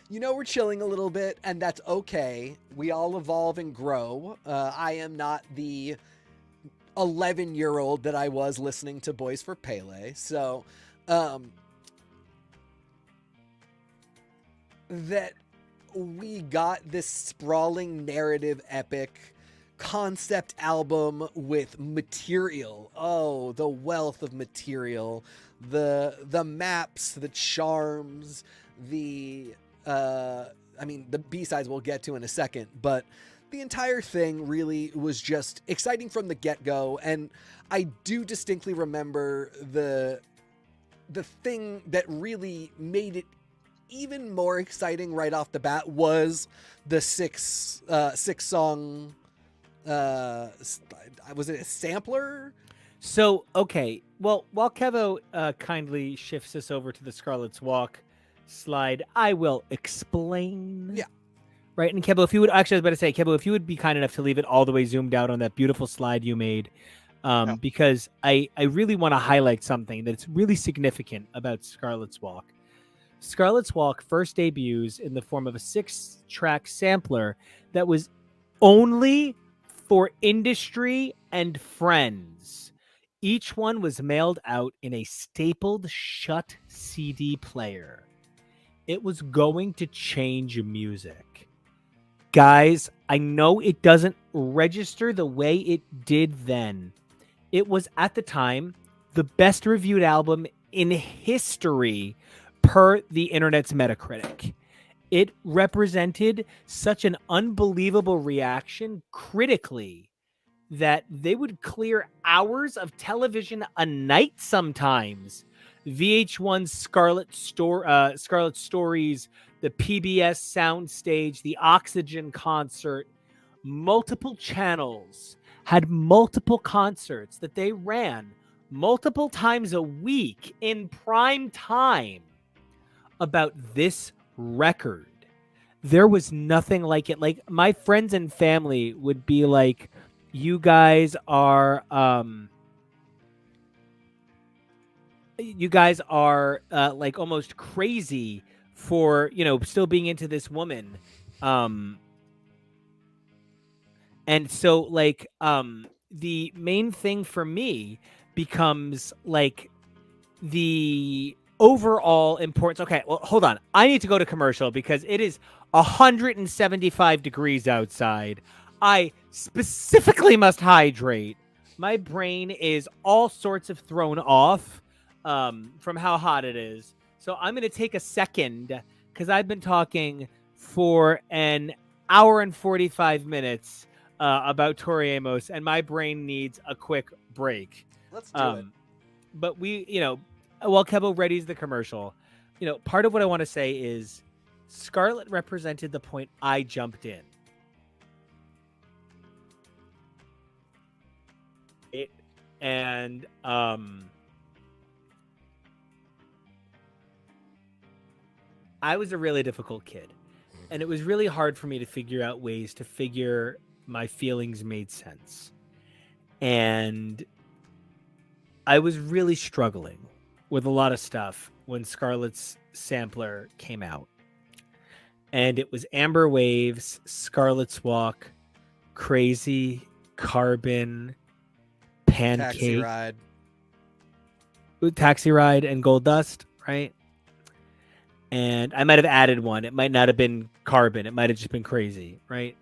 We're chilling a little bit, and that's okay. We all evolve and grow. I am not the 11-year-old that I was listening to Boys for Pele. So, that we got this sprawling narrative epic concept album with material. Oh, the wealth of material, the maps, the charms, the I mean, the B-sides we'll get to in a second, but the entire thing really was just exciting from the get-go. And I do distinctly remember the thing that really made it even more exciting right off the bat was the six song, was it a sampler? So, okay. Well, while Kevo kindly shifts us over to the Scarlet's Walk slide, I will explain. Yeah. Right. And Kevo, if you would, actually, I was about to say, Kevo, if you would be kind enough to leave it all the way zoomed out on that beautiful slide you made, because I really want to highlight something that's really significant about Scarlet's Walk. Scarlet's Walk first debuts in the form of a 6-track sampler that was only for industry and friends. Each one was mailed out in a stapled shut CD player. It was going to change music. Guys, I know it doesn't register the way it did then. It was, at the time, the best reviewed album in history per the internet's Metacritic. It represented such an unbelievable reaction critically that they would clear hours of television a night sometimes. VH1's Scarlet Stories, the PBS Soundstage, the Oxygen concert, multiple channels had multiple concerts that they ran multiple times a week in prime time about this record. There was nothing like it. Like, my friends and family would be like, you guys are like almost crazy for, still being into this woman. And so, like, the main thing for me becomes like the overall importance. Okay, well, hold on. I need to go to commercial because it is 175 degrees outside. I specifically must hydrate. My brain is all sorts of thrown off from how hot it is. So I'm going to take a second because I've been talking for an hour and 45 minutes about Tori Amos, and my brain needs a quick break. Let's do it. But while Kevo readies the commercial, part of what I want to say is Scarlet represented the point I jumped in. I was a really difficult kid, and it was really hard for me to figure out ways to figure my feelings made sense. And I was really struggling with a lot of stuff when Scarlet's sampler came out. And it was Amber Waves, Scarlet's Walk, Crazy, Carbon, Pancake, Taxi Ride, and Gold Dust, right? And I might have added one. It might not have been Carbon. It might have just been Crazy, right?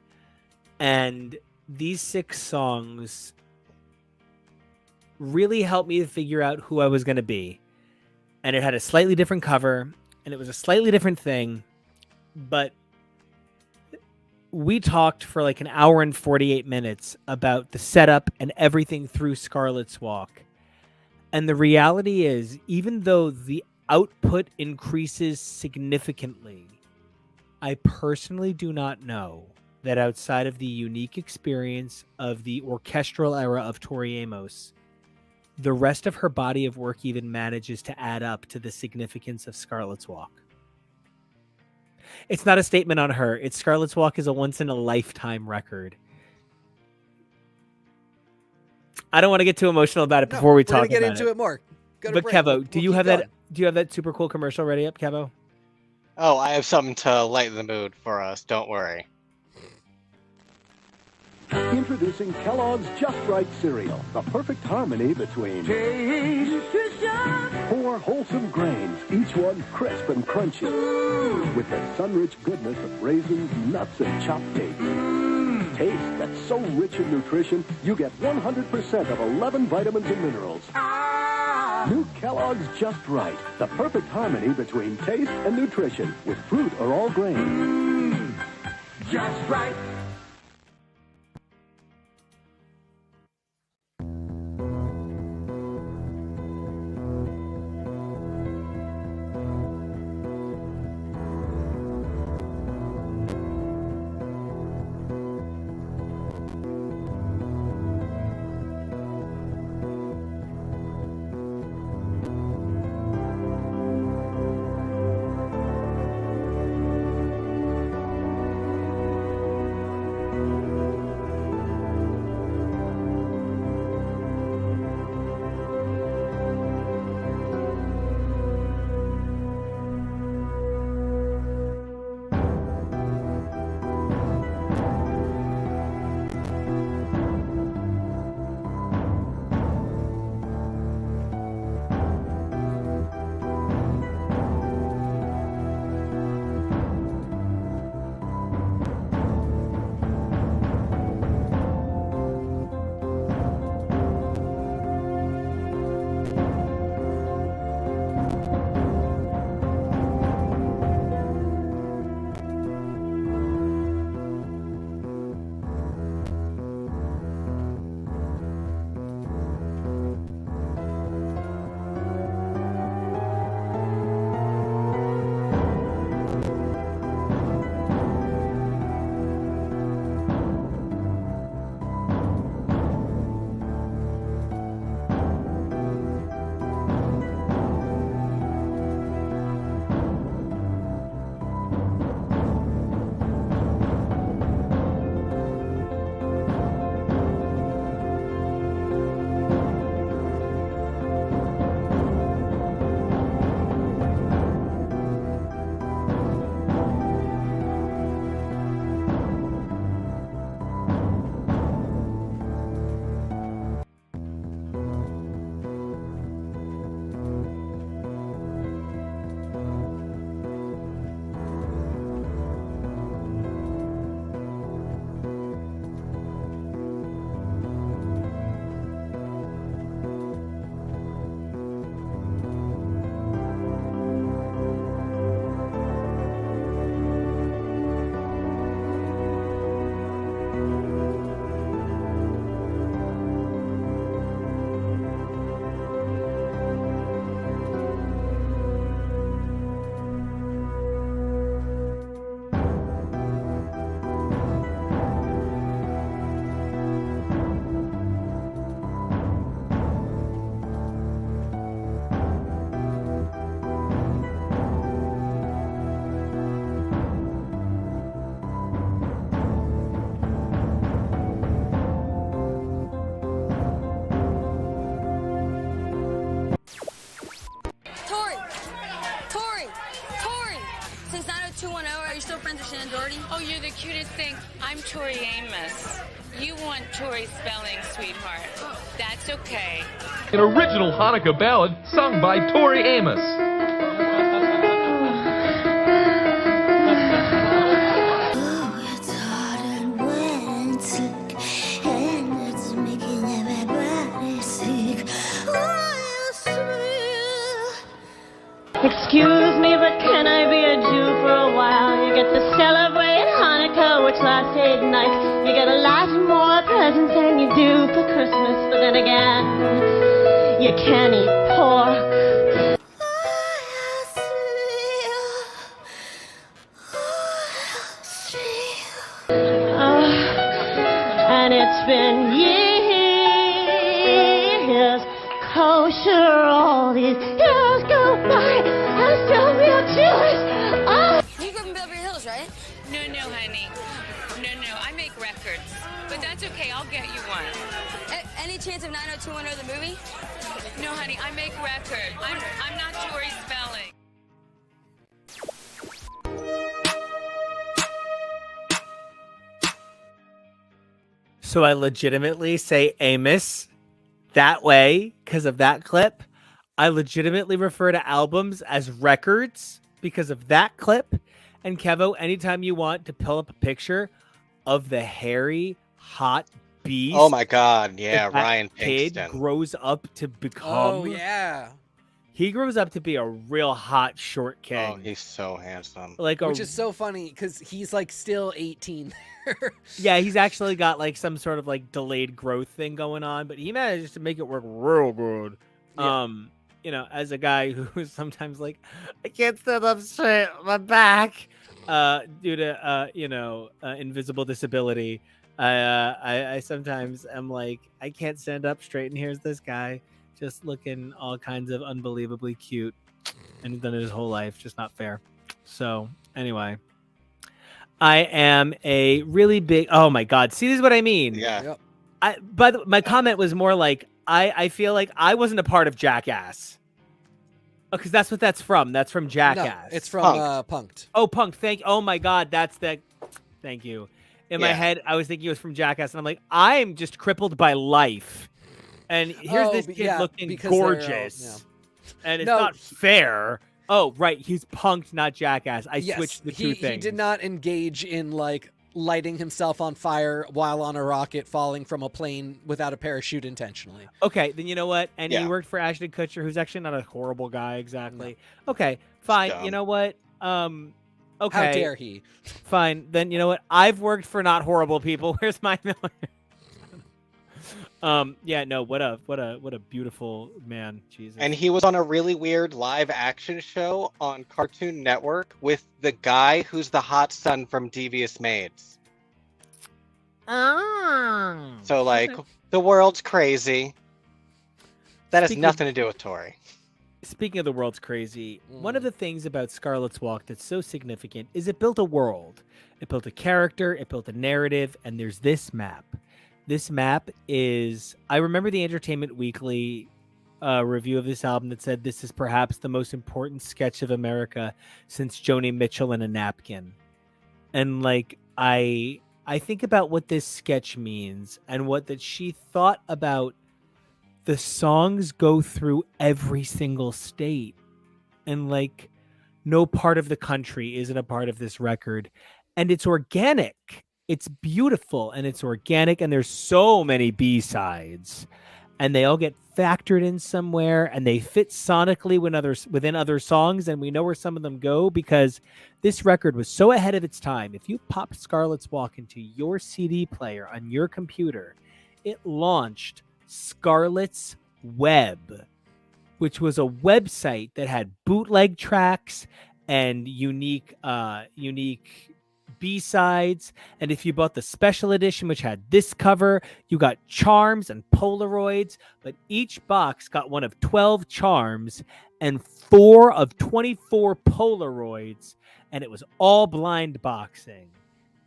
And these 6 songs really helped me to figure out who I was going to be. And it had a slightly different cover, and it was a slightly different thing. But we talked for like an hour and 48 minutes about the setup and everything through Scarlet's Walk. And the reality is, even though the output increases significantly, I personally do not know that outside of the unique experience of the orchestral era of Tori Amos, the rest of her body of work even manages to add up to the significance of Scarlet's Walk. It's not a statement on her. It's Scarlet's Walk is a once-in-a-lifetime record. I don't want to get too emotional about it before we talk about it. We're going to get into it more. But Kevo, do you have that super cool commercial ready up, Kevo? Oh, I have something to lighten the mood for us. Don't worry. Introducing Kellogg's Just Right cereal, the perfect harmony between taste, nutrition, 4 wholesome grains, each one crisp and crunchy, with the sun-rich goodness of raisins, nuts, and chopped dates. Taste that's so rich in nutrition, you get 100% of 11 vitamins and minerals. New Kellogg's Just Right, the perfect harmony between taste and nutrition, with fruit or all grain. just right. Oh, you're the cutest thing. I'm Tori Amos. You want Tori spelling, sweetheart. That's okay. An original Hanukkah ballad sung by Tori Amos. Excuse me, but can I be a Jew for a while? You get to celebrate Hanukkah, which lasts 8 nights. You get a lot more presents than you do for Christmas. But then again, you can't eat pork. And it's been years, kosher all these years go by, I still feel Jewish. Oh. You grew up in Belvedere Hills, right? No, honey. No, I make records. But that's okay, I'll get you one. Any chance of 90210 the movie? No, honey, I make records. I'm not Tori spelling. So I legitimately say Amos that way because of that clip. I legitimately refer to albums as records because of that clip. And Kevo, anytime you want to pull up a picture of the hairy, hot beast. Oh my God. Yeah. that Ryan kid Pinkston. grows up to become. Oh, yeah. he grows up to be a real hot short king. Oh, he's so handsome. Like Which is so funny because he's like still 18 there. Yeah, he's actually got like some sort of like delayed growth thing going on, but he manages to make it work real good. Yeah. You know, as a guy who's sometimes like, I can't stand up straight, my back, due to invisible disability. I sometimes am like, I can't stand up straight, and here's this guy just looking all kinds of unbelievably cute, and he's done it his whole life. Just not fair. So anyway, I am a really big. Oh my god! See, this is what I mean. Yeah. Yep. My comment was more like I feel like I wasn't a part of Jackass. Because that's what that's from. That's from Jackass. No, it's from Punk'd. Oh, Punk'd. Oh my god, that's the. Thank you. In my Yeah. head, I was thinking it was from Jackass, and I'm like, I'm just crippled by life. And here's this kid looking because they're, gorgeous, and it's No, not fair. Oh, right, he's Punk'd, not Jackass. I Yes, switched the two things. He did not engage in like lighting himself on fire while on a rocket falling from a plane without a parachute intentionally. Okay, then you know what? And he Yeah. worked for Ashton Kutcher, who's actually not a horrible guy exactly. Okay, fine. Dumb. You know what? Okay. How dare he? Fine. Then you know what? I've worked for not horrible people. Where's my million? Yeah, no, what a beautiful man. Jesus. And he was on a really weird live action show on Cartoon Network with the guy who's the hot son from Devious Maids. So like the world's crazy. That has Speaking nothing to do with Tori. Speaking of the world's crazy, one of the things about Scarlet's Walk that's so significant is it built a world. It built a character, it built a narrative, and there's this map. This map is, I remember the Entertainment Weekly review of this album that said this is perhaps the most important sketch of America since Joni Mitchell and a Napkin. And like, I think about what this sketch means and what that she thought about the songs go through every single state, and like no part of the country isn't a part of this record, and it's organic, it's beautiful, and it's organic, and there's so many B-sides, and they all get factored in somewhere, and they fit sonically within other songs, and we know where some of them go because this record was so ahead of its time. If you popped Scarlet's Walk into your CD player on your computer, it launched Scarlet's Web, which was a website that had bootleg tracks and unique B-sides. And if you bought the special edition, which had this cover, you got charms and Polaroids, but each box got one of 12 charms and 4 of 24 Polaroids, and it was all blind boxing.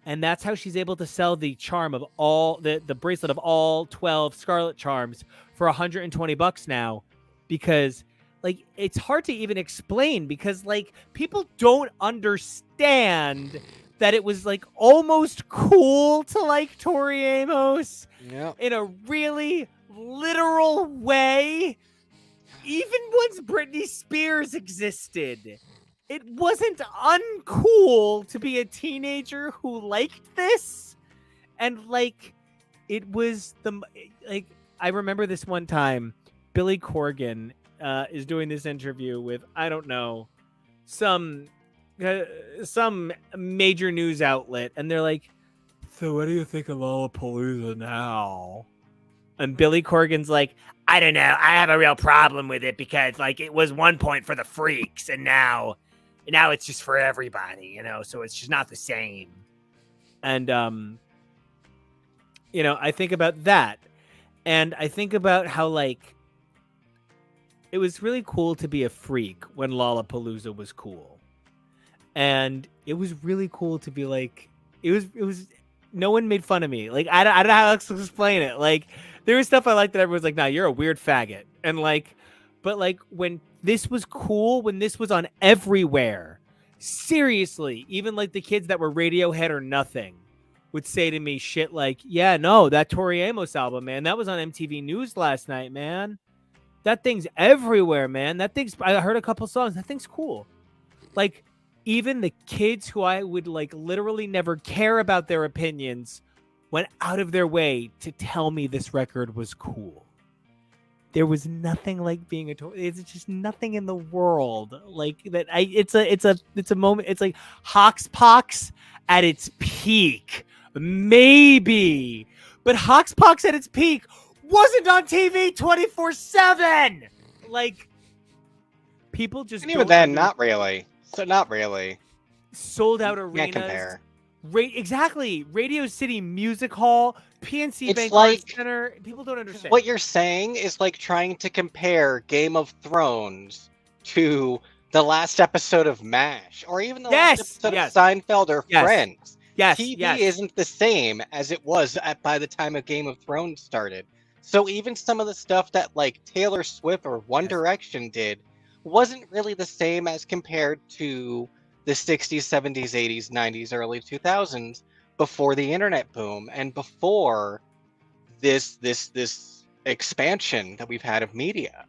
And that's how she's able to sell the charm of all the bracelet of all 12 Scarlet charms for $120 now, because like it's hard to even explain because like people don't understand that it was like almost cool to like Tori Amos in a really literal way. Even once Britney Spears existed, it wasn't uncool to be a teenager who liked this. And like, it was I remember this one time, Billy Corgan is doing this interview with, I don't know, some major news outlet. And they're like, so what do you think of Lollapalooza now? And Billy Corgan's like, I don't know. I have a real problem with it because like it was one point for the freaks and now it's just for everybody, you know, so it's just not the same. And, you know, I think about that. And I think about how, like, it was really cool to be a freak when Lollapalooza was cool. And it was really cool to be like, it was, no one made fun of me. Like, I don't know how else to explain it. Like, there was stuff I liked that everyone's like, nah, you're a weird faggot. And like, but like when this was cool, when this was on everywhere, seriously, even like the kids that were Radiohead or nothing would say to me shit like, yeah, no, that Tori Amos album, man, that was on MTV News last night, man. That thing's everywhere, man. I heard a couple songs. That thing's cool. Like, even the kids who I would like literally never care about their opinions went out of their way to tell me this record was cool. There was nothing like being a Tori. It's just nothing in the world like that. It's a moment. It's like Hoxpox at its peak, maybe, but Hoxpox at its peak wasn't on TV 24/7. Like people just And even then, not really. So not really. sold out Can't arenas. compare. Exactly. Radio City Music Hall, PNC It's Bank like- Arts Center. People don't understand. What you're saying is like trying to compare Game of Thrones to the last episode of MASH, or even the last episode of Seinfeld or Friends. Yes, TV isn't the same as it was by the time of Game of Thrones started. So even some of the stuff that like Taylor Swift or One Direction did wasn't really the same as compared to the 60s, 70s, 80s, 90s, early 2000s, before the internet boom and before this expansion that we've had of media.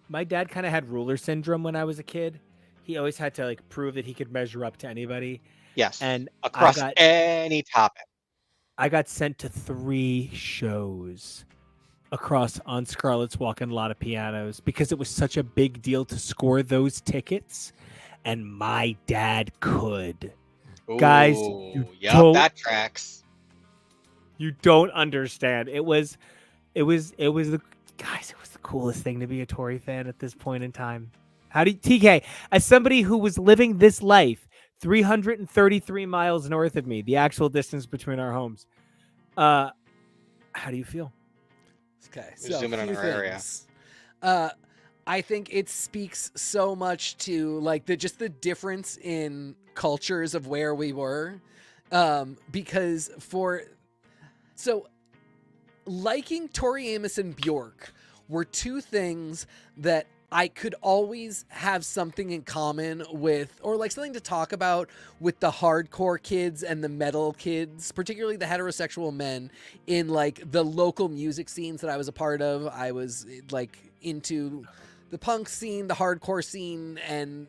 My dad kind of had ruler syndrome when I was a kid. He always had to like prove that he could measure up to anybody. Yes, and across any topic. I got sent to 3 shows across on Scarlet's Walk and a lot of pianos because it was such a big deal to score those tickets, and my dad could. Guys, that tracks. You don't understand. It was the coolest thing to be a Tori fan at this point in time. How do you, TK, as somebody who was living this life 333 miles north of me, the actual distance between our homes, how do you feel? Okay, so zoom in on our area. I think it speaks so much to like the difference in cultures of where we were, because liking Tori Amos and Bjork were 2 things that I could always have something in common with, or like something to talk about with the hardcore kids and the metal kids, particularly the heterosexual men in like the local music scenes that I was a part of. I was like into the punk scene, the hardcore scene, and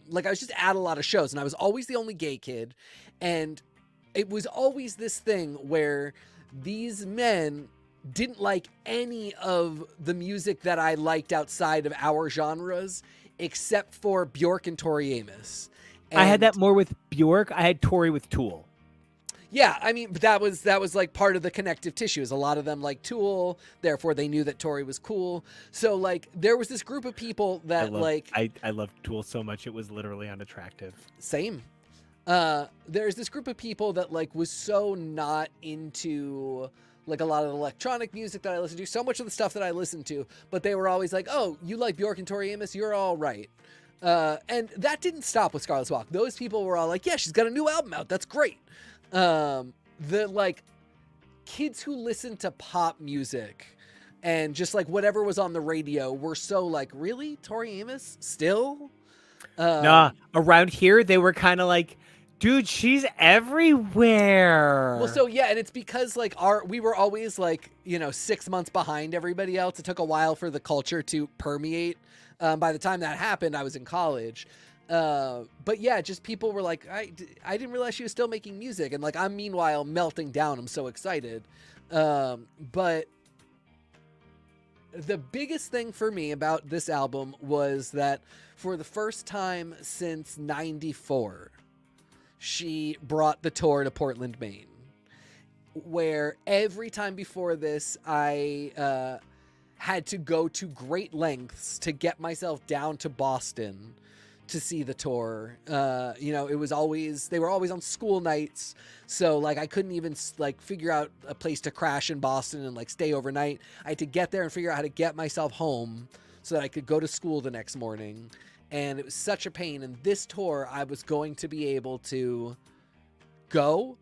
like I was just at a lot of shows, and I was always the only gay kid, and it was always this thing where these men didn't like any of the music that I liked outside of our genres, except for Bjork and Tori Amos. And I had that more with Bjork. I had Tori with Tool. Yeah, I mean, that was like part of the connective tissue. Is a lot of them like Tool, therefore they knew that Tori was cool. So like there was this group of people that I loved Tool so much it was literally unattractive. Same. There's this group of people that like was so not into like a lot of the electronic music that I listened to, so much of the stuff that I listened to, but they were always like, oh, you like Bjork and Tori Amos, you're all right. And that didn't stop with Scarlet's Walk. Those people were all like, yeah, she's got a new album out, that's great. The like kids who listen to pop music and just like whatever was on the radio were so like, really? Tori Amos still? Nah, around here they were kind of like, dude, she's everywhere. Well, so yeah, and it's because like we were always like, 6 months behind everybody else. It took a while for the culture to permeate. By the time that happened, I was in college. But yeah, just people were like, I didn't realize she was still making music. And like, I'm meanwhile melting down. I'm so excited. But the biggest thing for me about this album was that for the first time since 94, she brought the tour to Portland, Maine, where every time before this, I had to go to great lengths to get myself down to Boston to see the tour. It was always, they were always on school nights. So like, I couldn't even like figure out a place to crash in Boston and like stay overnight. I had to get there and figure out how to get myself home so that I could go to school the next morning. And it was such a pain. And this tour, I was going to be able to go,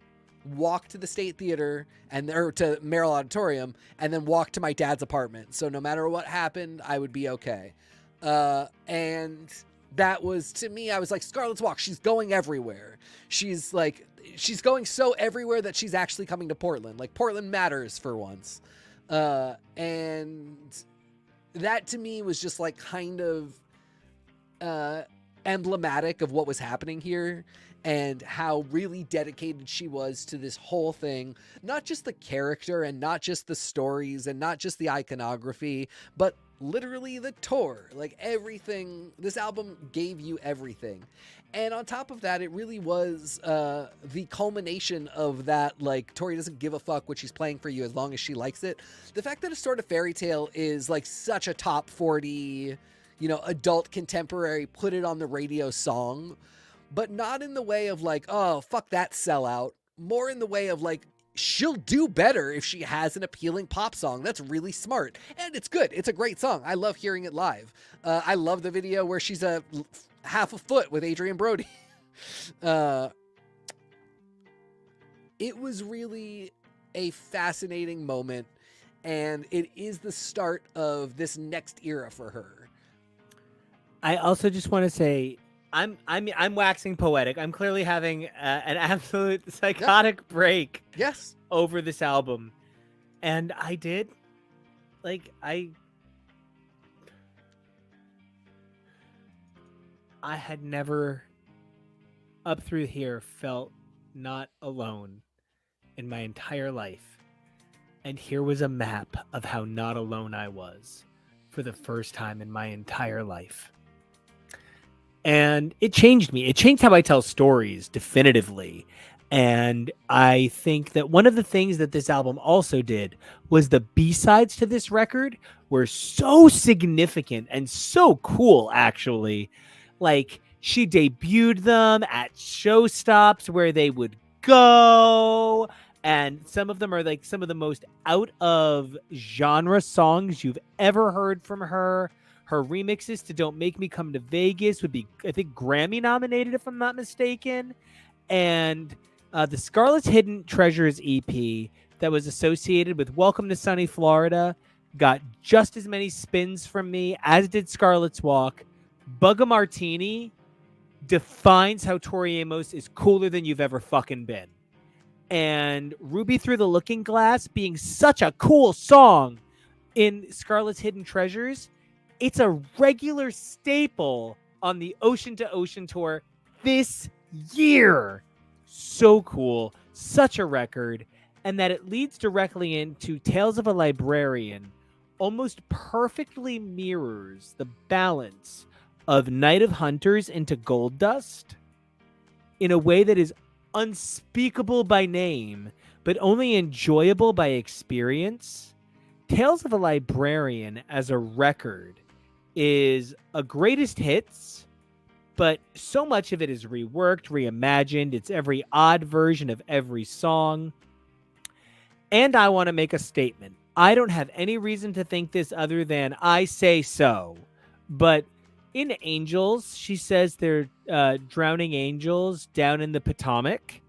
walk to the State Theater or to Merrill Auditorium, and then walk to my dad's apartment. So no matter what happened, I would be okay. And that was, to me, I was like, Scarlet's Walk, she's going everywhere. She's going so everywhere that she's actually coming to Portland. Like, Portland matters for once. And that to me was just like kind of emblematic of what was happening here and how really dedicated she was to this whole thing. Not just the character and not just the stories and not just the iconography, but literally the tour. Like everything, this album gave you everything. And on top of that, it really was the culmination of that, like, Tori doesn't give a fuck what she's playing for you as long as she likes it. The fact that A Sort of Fairy Tale is like such a top 40, adult contemporary, put it on the radio song, but not in the way of like, oh, fuck that sellout. More in the way of like, she'll do better if she has an appealing pop song. That's really smart. And it's good. It's a great song. I love hearing it live. I love the video where she's a half a foot with Adrian Brody. It was really a fascinating moment, and it is the start of this next era for her. I also just want to say, I'm waxing poetic. I'm clearly having an absolute psychotic break. Yes. Over this album, and I did, like, I had never up through here felt not alone in my entire life, and here was a map of how not alone I was for the first time in my entire life. And it changed me. It changed how I tell stories, definitively. And I think that one of the things that this album also did was the B-sides to this record were so significant and so cool, actually. Like, she debuted them at show stops where they would go. And some of them are like some of the most out of genre songs you've ever heard from her. Her remixes to Don't Make Me Come to Vegas would be, I think, Grammy nominated, if I'm not mistaken. And the Scarlet's Hidden Treasures EP that was associated with Welcome to Sunny Florida got just as many spins from me as did Scarlet's Walk. Bug a Martini defines how Tori Amos is cooler than you've ever fucking been. And Ruby Through the Looking Glass being such a cool song in Scarlet's Hidden Treasures, it's a regular staple on the Ocean to Ocean tour this year. So cool, such a record, and that it leads directly into Tales of a Librarian almost perfectly mirrors the balance of Night of Hunters into Gold Dust in a way that is unspeakable by name, but only enjoyable by experience. Tales of a Librarian as a record is a greatest hits, but so much of it is reworked, reimagined. It's every odd version of every song. And I want to make a statement. I don't have any reason to think this other than I say so. But in Angels, she says they're drowning angels down in the Potomac.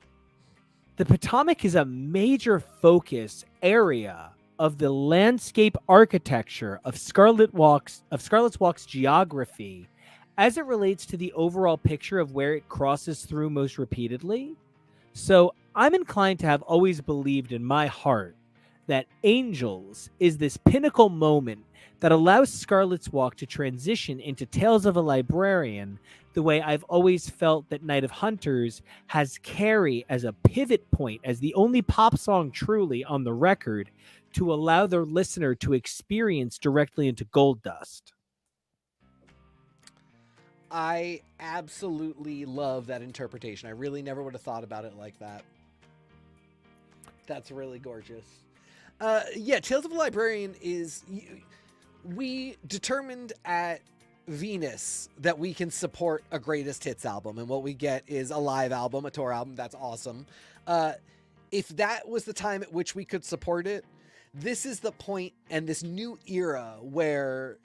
The Potomac is a major focus area of the landscape architecture of Scarlet's Walk's geography as it relates to the overall picture of where it crosses through most repeatedly. So I'm inclined to have always believed in my heart that Angels is this pinnacle moment that allows Scarlet's Walk to transition into Tales of a Librarian the way I've always felt that Night of Hunters has Carrie as a pivot point, as the only pop song truly on the record to allow their listener to experience directly into Gold Dust. I absolutely love that interpretation. I really never would have thought about it like that. That's really gorgeous. Yeah, Tales of a Librarian is... We determined at Venus that we can support a greatest hits album, and what we get is a live album, a tour album. That's awesome. If that was the time at which we could support it, this is the point and this new era where,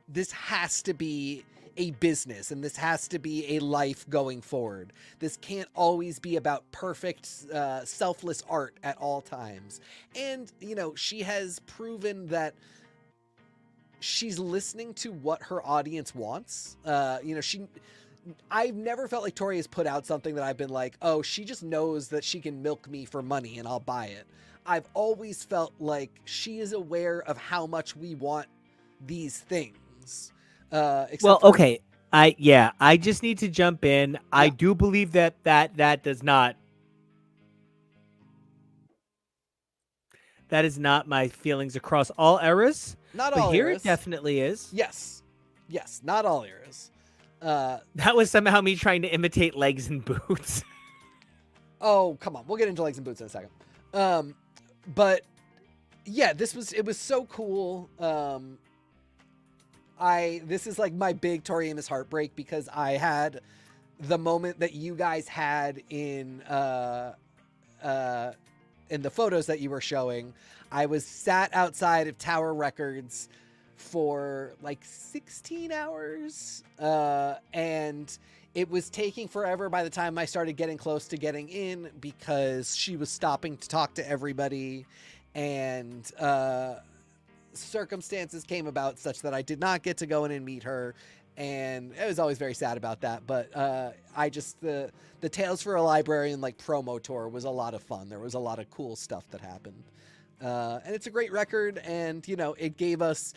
this has to be a business and this has to be a life going forward. This can't always be about perfect, selfless art at all times. And, she has proven that she's listening to what her audience wants. I've never felt like Tori has put out something that I've been like, oh, she just knows that she can milk me for money and I'll buy it. I've always felt like she is aware of how much we want these things. Okay. I just need to jump in. Yeah. I do believe that That is not my feelings across all eras. Not but all here eras. it definitely is. Yes, not all eras. That was somehow me trying to imitate Legs and Boots. Oh, come on. We'll get into Legs and Boots in a second. But yeah, it was so cool. This is like my big Tori Amos heartbreak because I had the moment that you guys had in the photos that you were showing. I was sat outside of Tower Records for like 16 hours. And it was taking forever by the time I started getting close to getting in because she was stopping to talk to everybody, and circumstances came about such that I did not get to go in and meet her, and I was always very sad about that. But the Tales for a Librarian like promo tour was a lot of fun. There was a lot of cool stuff that happened, and it's a great record, and it gave us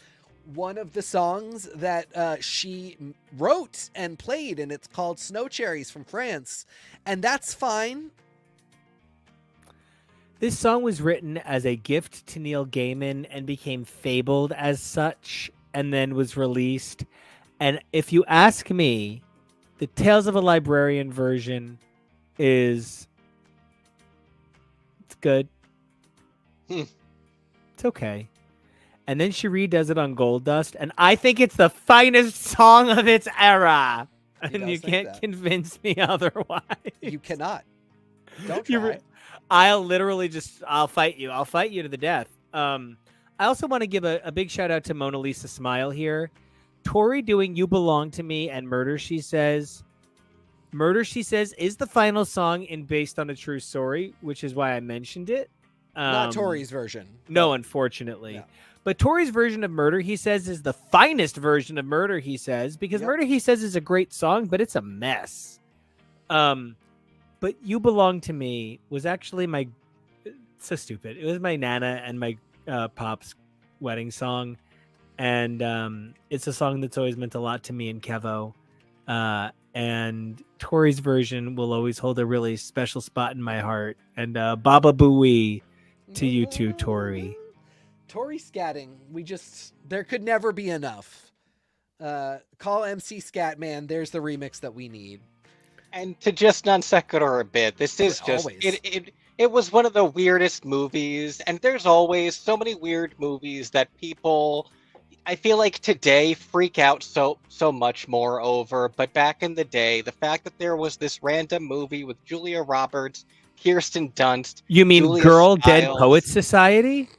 one of the songs that she wrote and played, and it's called Snow Cherries from France, and that's fine. This song was written as a gift to Neil Gaiman and became fabled as such, and then was released. And if you ask me, the Tales of a Librarian version it's good. It's okay. And then she redoes it on Gold Dust, and I think it's the finest song of its era. And you can't convince me otherwise. You cannot. Don't try. I'll fight you. I'll fight you to the death. I also want to give a big shout out to Mona Lisa Smile here. Tori doing You Belong to Me and Murder, She Says. Murder, She Says is the final song based on a true story, which is why I mentioned it. Not Tori's version. No, unfortunately. Yeah. But Tori's version of Murder, He Says is the finest version of Murder, He Says, because Murder, He Says is a great song, but it's a mess. But You Belong to Me was actually so stupid. It was my Nana and my Pop's wedding song. And it's a song that's always meant a lot to me and Kevo. And Tori's version will always hold a really special spot in my heart. And Baba Booey to you too, Tori. Tori scatting. There could never be enough. Call MC Scatman. There's the remix that we need. And to just non sequitur a bit, this is just it was one of the weirdest movies, and there's always so many weird movies that people, I feel like today, freak out so much more over. But back in the day, the fact that there was this random movie with Julia Roberts, Kirsten Dunst, you mean Julia Girl Stiles, Dead Poets Society?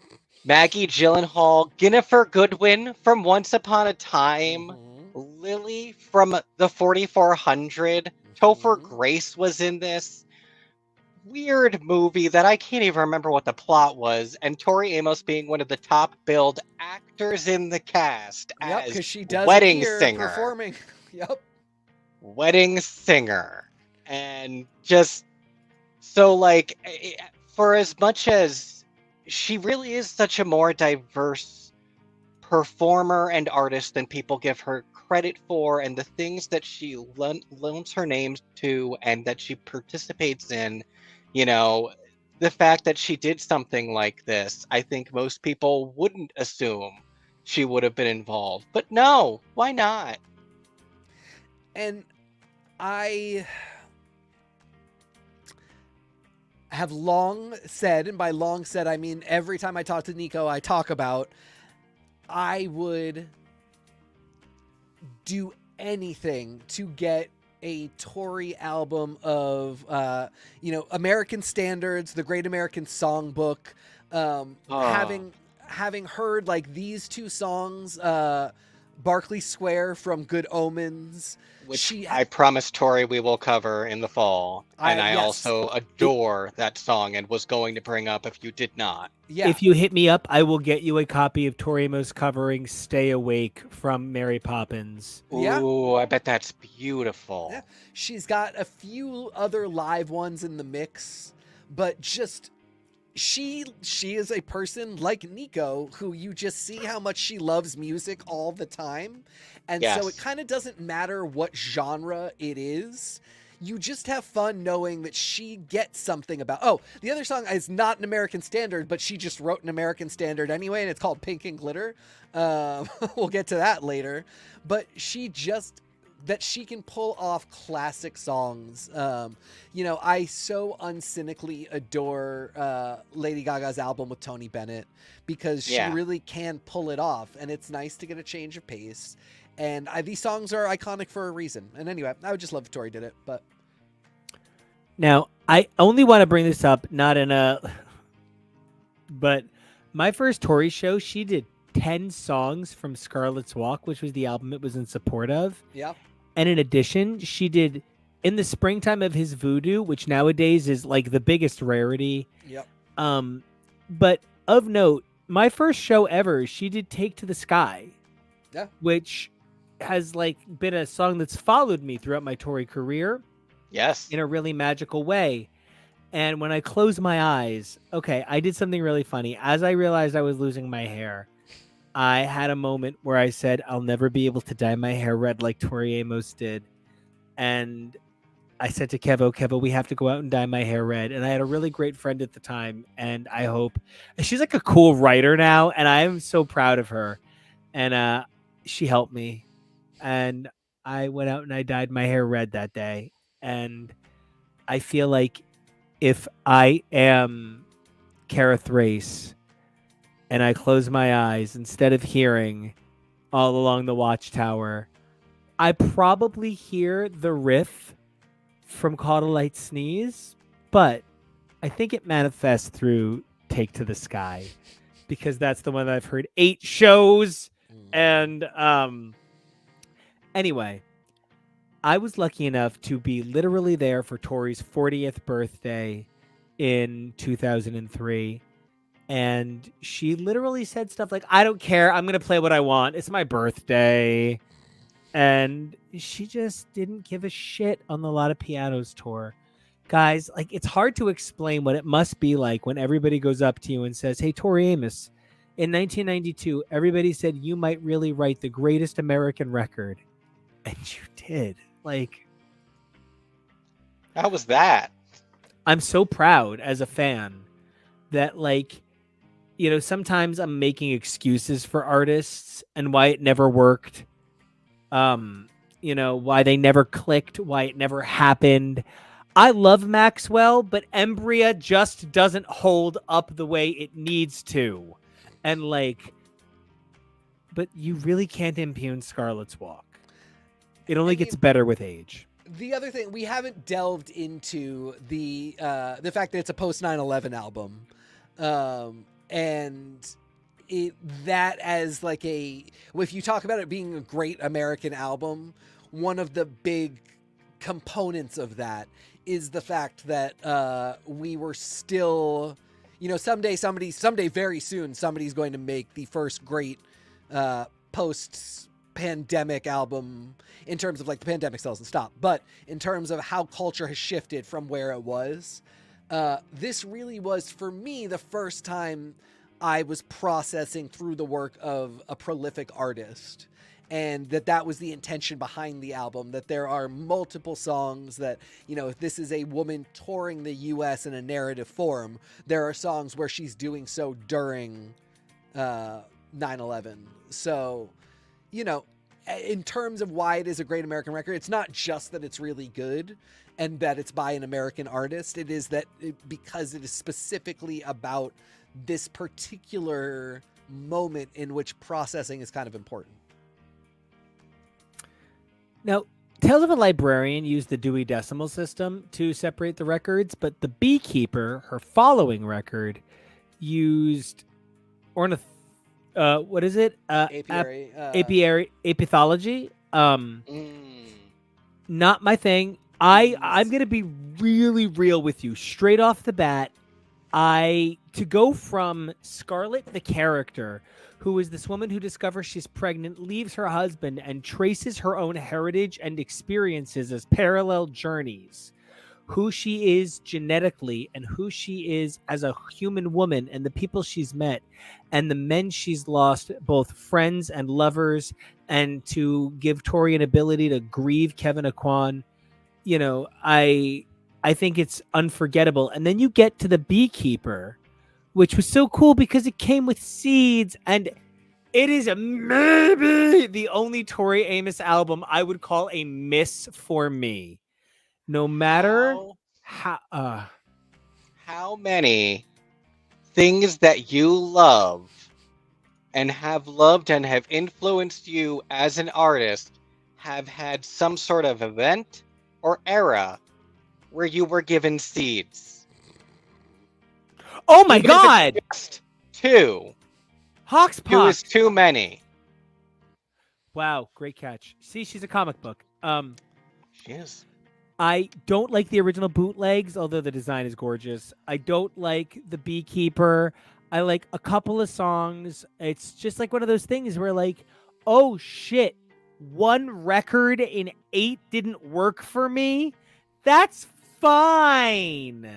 Maggie Gyllenhaal, Guinevere Goodwin from Once Upon a Time, Lily from the 4400, Topher Grace was in this weird movie that I can't even remember what the plot was, and Tori Amos being one of the top billed actors in the cast as because she does wedding singer. Performing. Yep. Wedding singer. And just so for as much as she really is such a more diverse performer and artist than people give her credit for, and the things that she loans her name to and that she participates in, the fact that she did something like this, I think most people wouldn't assume she would have been involved. But no, why not? And I have long said, and by long said, I mean every time I talk to Nico, I talk about I would do anything to get a Tori album of, American Standards, the Great American Songbook, having heard these two songs, Barclay Square from Good Omens, which I promised Tori we will cover in the fall. And I also adore that song and was going to bring up if you did not. Yeah. If you hit me up, I will get you a copy of Tori Amos covering Stay Awake from Mary Poppins. Ooh, I bet that's beautiful. Yeah. She's got a few other live ones in the mix, but just she is a person like Nico who you just see how much she loves music all the time. And so it kind of doesn't matter what genre it is. you just have fun knowing that she gets something about. Oh, the other song is not an American standard, but she just wrote an American standard anyway, and it's called Pink and Glitter. We'll get to that later. But she can pull off classic songs. I so uncynically adore Lady Gaga's album with Tony Bennett because she really can pull it off, and it's nice to get a change of pace. And these songs are iconic for a reason. And anyway, I would just love if Tori did it. But now, I only want to bring this up, but my first Tori show, she did 10 songs from Scarlet's Walk, which was the album it was in support of. Yeah. And in addition, she did In the Springtime of His Voodoo, which nowadays is like the biggest rarity. Yep. But of note, my first show ever, she did Take to the Sky. Yeah. Which has like been a song that's followed me throughout my Tori career. Yes. In a really magical way. And when I close my eyes, okay, I did something really funny. As I realized I was losing my hair, I had a moment where I said, I'll never be able to dye my hair red like Tori Amos did. And I said to Kevo, we have to go out and dye my hair red. And I had a really great friend at the time. And I hope she's like a cool writer now. And I am so proud of her. And she helped me. And I went out and I dyed my hair red that day. And I feel like if I am Cara Thrace and I close my eyes, instead of hearing All Along the Watchtower, I probably hear the riff from Call to Light Sneeze, but I think it manifests through Take to the Sky because that's the one that I've heard 8 shows. And anyway, I was lucky enough to be literally there for Tori's 40th birthday in 2003. And she literally said stuff like, I don't care. I'm going to play what I want. It's my birthday. And she just didn't give a shit on the Lot of Pianos tour. Guys, like, it's hard to explain what it must be like when everybody goes up to you and says, hey, Tori Amos, in 1992, everybody said you might really write the greatest American record. And you did. Like, how was that? I'm so proud as a fan that, like, sometimes I'm making excuses for artists and why it never worked. Why they never clicked, why it never happened. I love Maxwell, but Embria just doesn't hold up the way it needs to. And but you really can't impugn Scarlet's Walk. It only gets better with age. The other thing, we haven't delved into the fact that it's a post 9/11 album, and that as like if you talk about it being a great American album, one of the big components of that is the fact that we were still, someday very soon, somebody's going to make the first great post-pandemic album. In terms of like the pandemic still doesn't stop, but in terms of how culture has shifted from where it was, this really was for me the first time I was processing through the work of a prolific artist, and that was the intention behind the album, that there are multiple songs that, if this is a woman touring the US in a narrative form, there are songs where she's doing so during 9/11. So, in terms of why it is a great American record, it's not just that it's really good and that it's by an American artist. It is that because it is specifically about this particular moment in which processing is kind of important. Now, Tales of a Librarian used the Dewey Decimal System to separate the records, but The Beekeeper, her following record, used what is it? Apiary, apithology. Not my thing. I'm gonna be really real with you straight off the bat. To go from Scarlet, the character, who is this woman who discovers she's pregnant, leaves her husband, and traces her own heritage and experiences as parallel journeys, who she is genetically and who she is as a human woman and the people she's met and the men she's lost, both friends and lovers, and to give Tori an ability to grieve Kevin Aquan. I think it's unforgettable. And then you get to the Beekeeper, which was so cool because it came with seeds, and it is maybe the only Tori Amos album I would call a miss for me. No matter how many things that you love and have loved and have influenced you as an artist have had some sort of event or era where you were given seeds. Oh my Even if God! it's just two. Hawk's Two Pop. is too many. Wow, great catch. See, she's a comic book. She is. I don't like the original bootlegs, although the design is gorgeous. I don't like the Beekeeper. I like a couple of songs. It's just like one of those things where like, oh shit, one record in 8 didn't work for me. That's fine.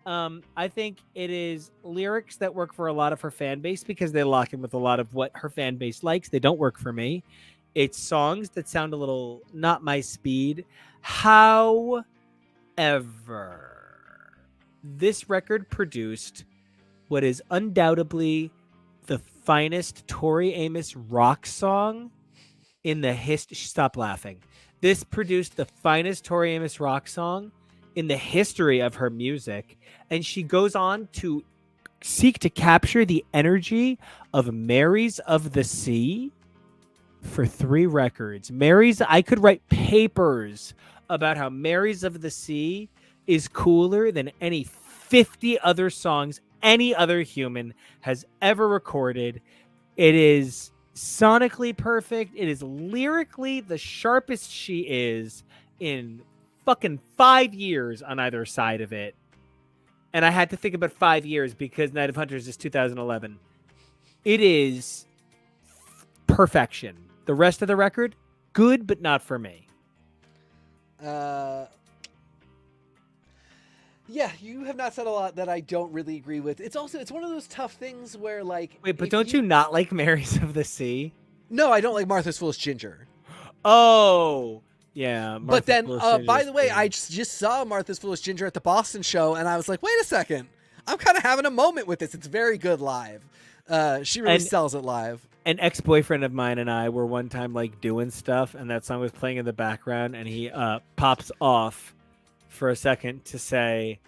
I think it is lyrics that work for a lot of her fan base because they lock in with a lot of what her fan base likes. They don't work for me. It's songs that sound a little not my speed. However, this record produced what is undoubtedly the finest Tori Amos rock song in the history. Stop laughing. This produced the finest Tori Amos rock song in the history of her music, and she goes on to seek to capture the energy of Marys of the Sea for 3 records. I could write papers about how Marys of the Sea is cooler than any 50 other songs any other human has ever recorded. It is sonically perfect. It is lyrically the sharpest she is in fucking 5 years on either side of it. And I had to think about 5 years because Night of Hunters is 2011. It is perfection. The rest of the record, good, but not for me. Yeah, you have not said a lot that I don't really agree with. It's one of those tough things where like... Wait, but don't you not like Marys of the Sea? No, I don't like Martha's Foolish Ginger. Oh, yeah. But then, by the way, I just saw Martha's Foolish Ginger at the Boston show, and I was like, wait a second. I'm kind of having a moment with this. It's very good live. She really sells it live. An ex-boyfriend of mine and I were one time like doing stuff, and that song was playing in the background, and he pops off for a second to say,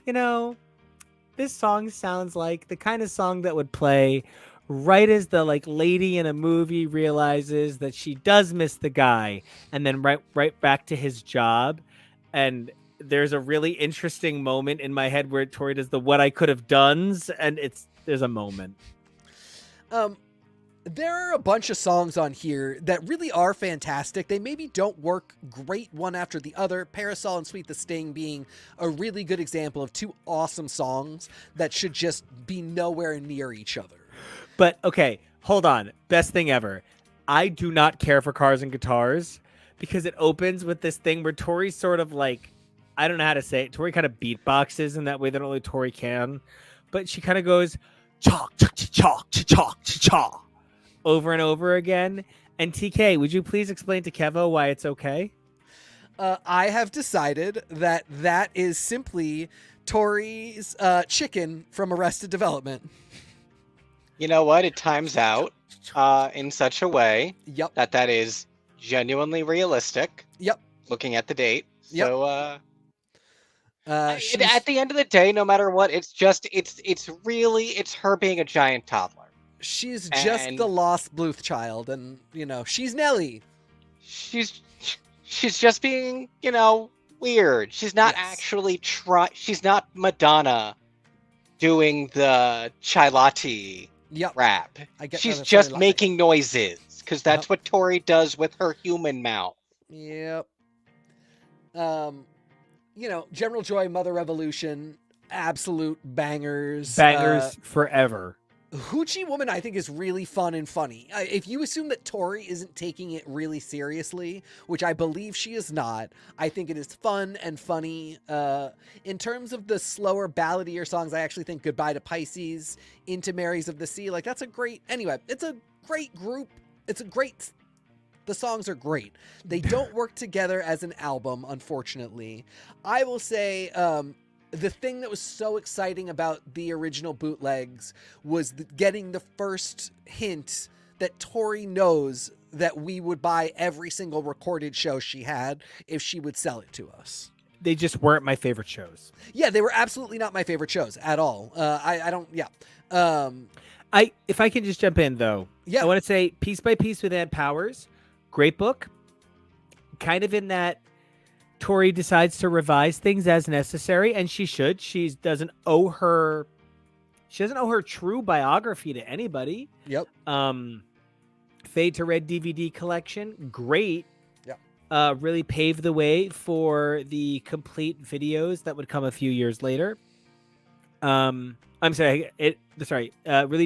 this song sounds like the kind of song that would play right as the like lady in a movie realizes that she does miss the guy, and then right back to his job. And there's a really interesting moment in my head where Tori does the what I could have done's, and there's a moment. There are a bunch of songs on here that really are fantastic. They maybe don't work great one after the other. Parasol and Sweet the Sting being a really good example of 2 awesome songs that should just be nowhere near each other. But, okay, hold on. Best thing ever. I do not care for Cars and Guitars because it opens with this thing where Tori sort of like, I don't know how to say it. Tori kind of beatboxes in that way that only Tori can. But she kind of goes, chalk, chalk, chalk, chalk, chalk, over and over again. And TK, would you please explain to Kevo why it's okay? I have decided that is simply Tori's chicken from Arrested Development. You know what? It times out in such a way that is genuinely realistic. Yep. Looking at the date. Yep. So at the end of the day, no matter what, it's her being a giant toddler. She's just the lost Bluth child, and she's Nelly. She's just being weird. She's not actually she's not Madonna doing the Chai Latte rap. She's just making noises because that's what Tori does with her human mouth. Yep. General Joy, Mother Revolution, absolute bangers. Bangers forever. Hoochie Woman, I think, is really fun and funny. If you assume that Tori isn't taking it really seriously, which I believe she is not, I think it is fun and funny. In terms of the slower, balladier songs, I actually think Goodbye to Pisces, Into Marys of the Sea, like that's a great... Anyway, it's a great group. It's a great The songs are great. They don't work together as an album, unfortunately. I will say the thing that was so exciting about the original bootlegs was getting the first hint that Tori knows that we would buy every single recorded show she had if she would sell it to us. They just weren't my favorite shows. Yeah, they were absolutely not my favorite shows at all. I don't, yeah. If I can just jump in, though, Yeah. I want to say Piece by Piece with Ant Powers, great book. Kind of in that Tori decides to revise things as necessary, and she should. She doesn't owe her true biography to anybody. Yep. Fade to Red DVD collection, great. Yeah. Really paved the way for the complete videos that would come a few years later. Really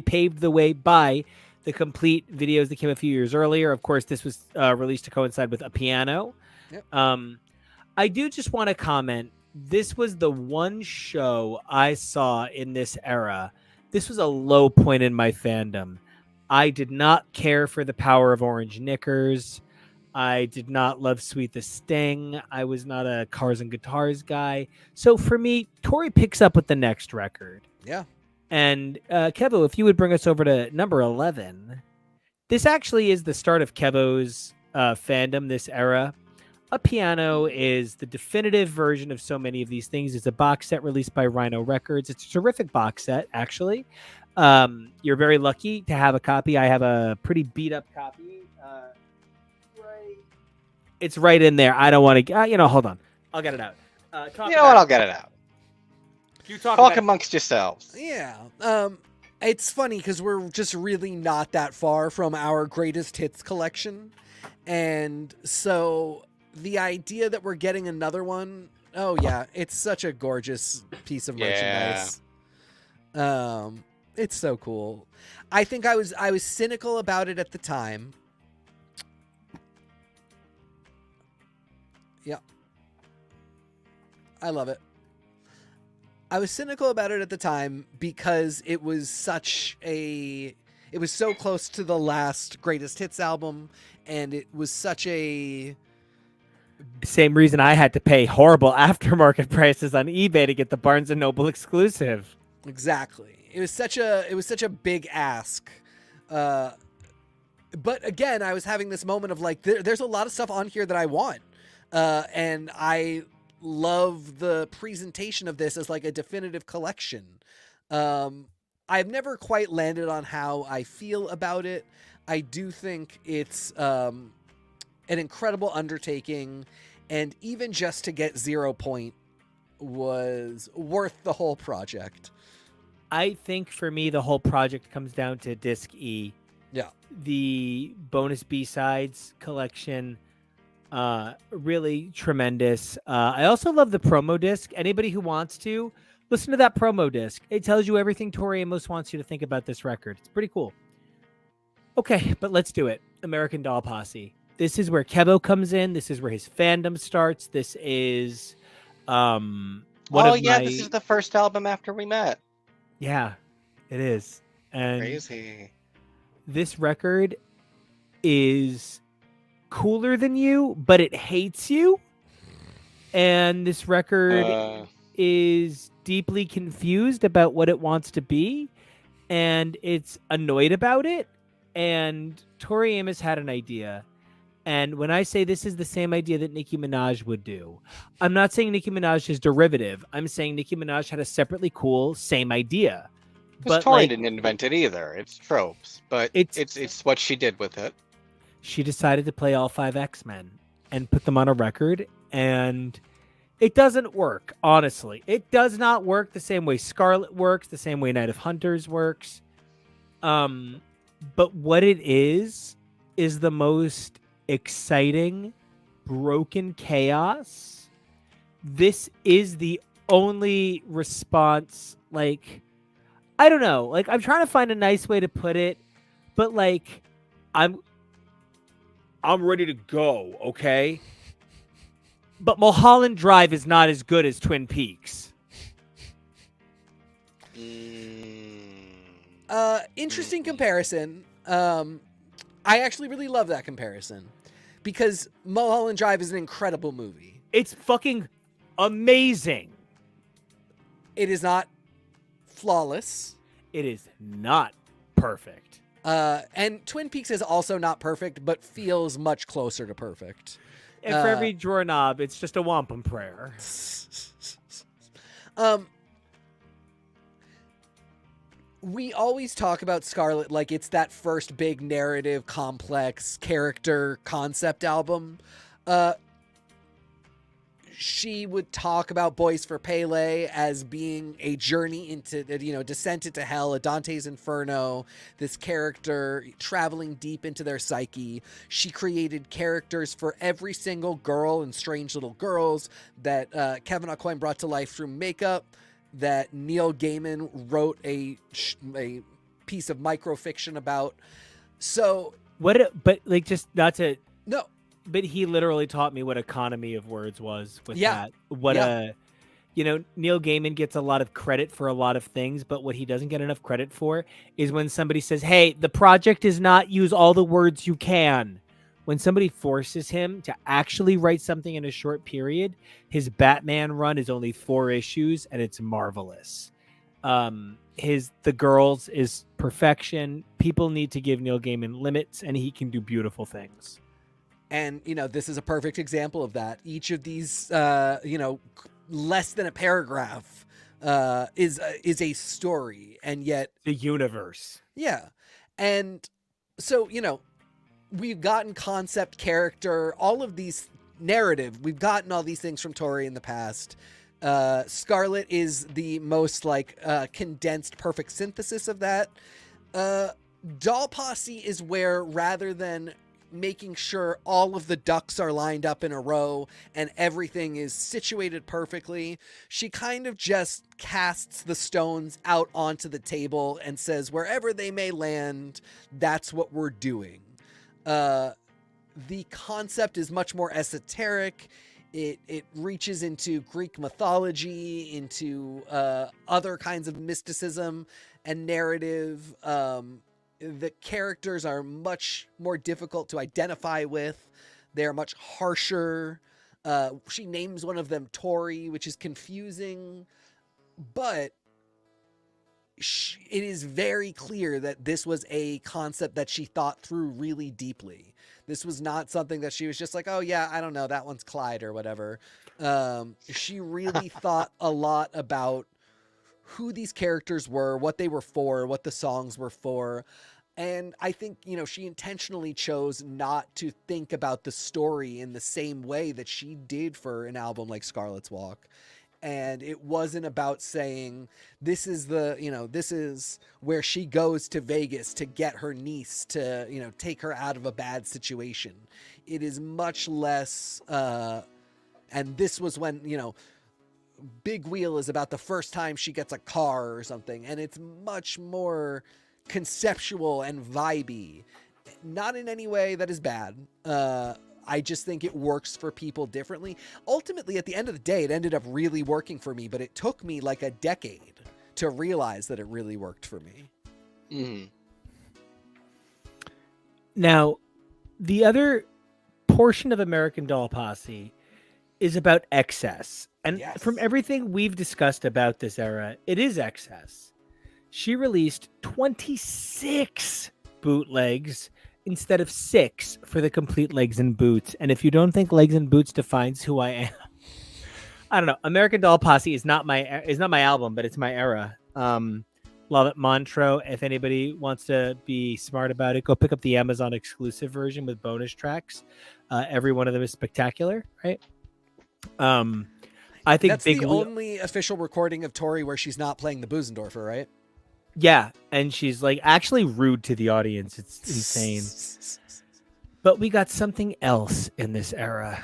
paved the way by the complete videos that came a few years earlier. Of course, this was released to coincide with A Piano. Yep. I do just want to comment. This was the one show I saw in this era. This was a low point in my fandom. I did not care for the Power of Orange Knickers. I did not love Sweet the Sting. I was not a Cars and Guitars guy. So for me, Tori picks up with the next record. Yeah. And Kevo, if you would bring us over to number 11, this actually is the start of Kevo's fandom, this era. A Piano is the definitive version of so many of these things. It's a box set released by Rhino Records. It's a terrific box set, actually. You're very lucky to have a copy. I have a pretty beat up copy. It's right in there. I don't want to, hold on. I'll get it out. I'll get it out. You talk amongst yourselves. Yeah. It's funny because we're just really not that far from our greatest hits collection. And so the idea that we're getting another one, oh yeah, it's such a gorgeous piece of merchandise. It's so cool. I think I was cynical about it at the time. Yeah. I love it. I was cynical about it at the time because it was so close to the last greatest hits album, and it was such a same reason I had to pay horrible aftermarket prices on eBay to get the Barnes and Noble exclusive. Exactly. It was such a big ask. But again, I was having this moment of like, there's a lot of stuff on here that I want. And I love the presentation of this as like a definitive collection. I've never quite landed on how I feel about it. I do think it's an incredible undertaking, and even just to get 0 Point was worth the whole project. I think for me, the whole project comes down to Disc E. Yeah. The bonus B-sides collection, really tremendous. I also love the promo disc. Anybody who wants to, listen to that promo disc. It tells you everything Tori Amos wants you to think about this record. It's pretty cool. Okay, but let's do it. American Doll Posse. This is where Kevo comes in. This is where his fandom starts. This is this is the first album after we met. Yeah, it is. And crazy. This record is cooler than you, but it hates you. And this record is deeply confused about what it wants to be, and it's annoyed about it. And Tori Amos had an idea. And when I say this is the same idea that Nicki Minaj would do, I'm not saying Nicki Minaj is derivative. I'm saying Nicki Minaj had a separately cool same idea. But Tori didn't invent it either. It's tropes, but it's what she did with it. She decided to play all 5 X-Men and put them on a record, and it doesn't work, honestly. It does not work the same way Scarlet works, the same way Night of Hunters works. But what it is the most exciting broken chaos. This is the only response, like, I don't know, like, I'm trying to find a nice way to put it, but like, I'm ready to go, okay? But Mulholland Drive is not as good as Twin Peaks. Interesting comparison. I actually really love that comparison. because Mulholland Drive is an incredible movie. It's fucking amazing. It is not flawless. It is not perfect. And Twin Peaks is also not perfect, but feels much closer to perfect. And for every doorknob, it's just a wampum prayer. We always talk about Scarlett like it's that first big narrative, complex character concept album. She would talk about Boys for Pele as being a journey into, descent into hell, a Dante's Inferno, this character traveling deep into their psyche. She created characters for every single girl and strange little girls that Kevin Aucoin brought to life through makeup, that Neil Gaiman wrote a piece of microfiction about. So Just not to... No. But he literally taught me what economy of words was with that. Neil Gaiman gets a lot of credit for a lot of things, but what he doesn't get enough credit for is when somebody says, hey, the project is not use all the words you can. When somebody forces him to actually write something in a short period, his Batman run is only 4 issues and it's marvelous. The Girls is perfection. People need to give Neil Gaiman limits and he can do beautiful things. And, this is a perfect example of that. Each of these, less than a paragraph is a story, and yet... The universe. Yeah. And so, we've gotten concept, character, all of these narrative. We've gotten all these things from Tori in the past. Scarlett is the most, condensed, perfect synthesis of that. Doll Posse is where, rather than making sure all of the ducks are lined up in a row and everything is situated perfectly, she kind of just casts the stones out onto the table and says, wherever they may land, that's what we're doing. The concept is much more esoteric. It reaches into Greek mythology, into other kinds of mysticism and narrative. The characters are much more difficult to identify with. They're much harsher. She names one of them Tori, which is confusing, but it is very clear that this was a concept that she thought through really deeply. This was not something that she was just like, oh yeah, I don't know, that one's Clyde or whatever. She really thought a lot about who these characters were, what they were for, what the songs were for. And I think, she intentionally chose not to think about the story in the same way that she did for an album like Scarlet's Walk. And it wasn't about saying, this is where she goes to Vegas to get her niece to, take her out of a bad situation. It is much less, and this was when, Big Wheel is about the first time she gets a car or something, and it's much more conceptual and vibey. Not in any way that is bad. I just think it works for people differently. Ultimately, at the end of the day, it ended up really working for me, but it took me like a decade to realize that it really worked for me. Mm. Now, the other portion of American Doll Posse is about excess. And Yes. From everything we've discussed about this era, it is excess. She released 26 bootlegs instead of 6 for the complete Legs and Boots. And if you don't think Legs and Boots defines who I am, I don't know. American Doll Posse is not my album, but it's my era. Love it, Montreux. If anybody wants to be smart about it, go pick up the Amazon exclusive version with bonus tracks. Every one of them is spectacular, right? I think that's the only official recording of Tori where she's not playing the Busendorfer, right? Yeah, and she's like actually rude to the audience. It's insane. But we got something else in this era.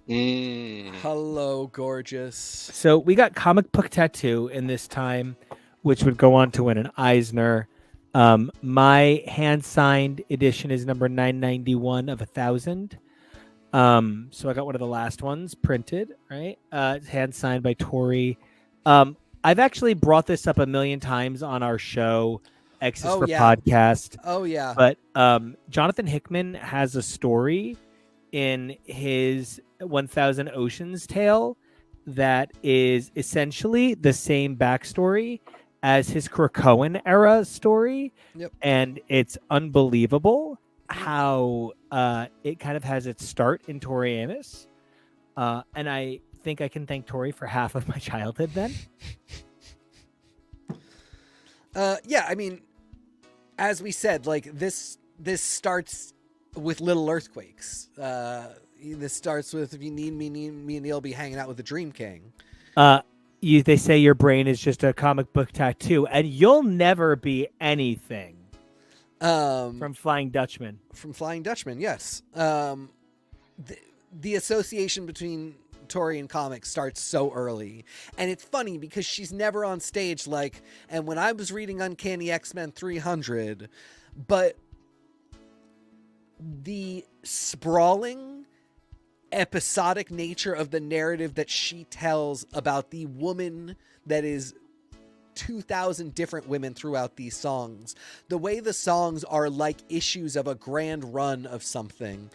Hello, gorgeous. So we got Comic Book Tattoo in this time, which would go on to win an Eisner. My hand-signed edition is number 991 of 1,000. So I got one of the last ones printed, right? Hand-signed by Tori. I I've actually brought this up a million times on our show, X is for yeah. Podcast. Oh yeah. But Jonathan Hickman has a story in his 1000 Oceans tale that is essentially the same backstory as his Krakoan era story. Yep. And it's unbelievable how it kind of has its start in Tori Amos. And I think I can thank Tori for half of my childhood then. Yeah, I mean, as we said, like this starts with little earthquakes. This starts with, if you need me and you'll be hanging out with the Dream King. They say your brain is just a comic book tattoo, and you'll never be anything. From Flying Dutchman. From Flying Dutchman, yes. The association between Tori and comics starts so early. And it's funny because she's never on stage like, and when I was reading Uncanny X-Men 300, but the sprawling, episodic nature of the narrative that she tells about the woman that is 2,000 different women throughout these songs, the way the songs are like issues of a grand run of something,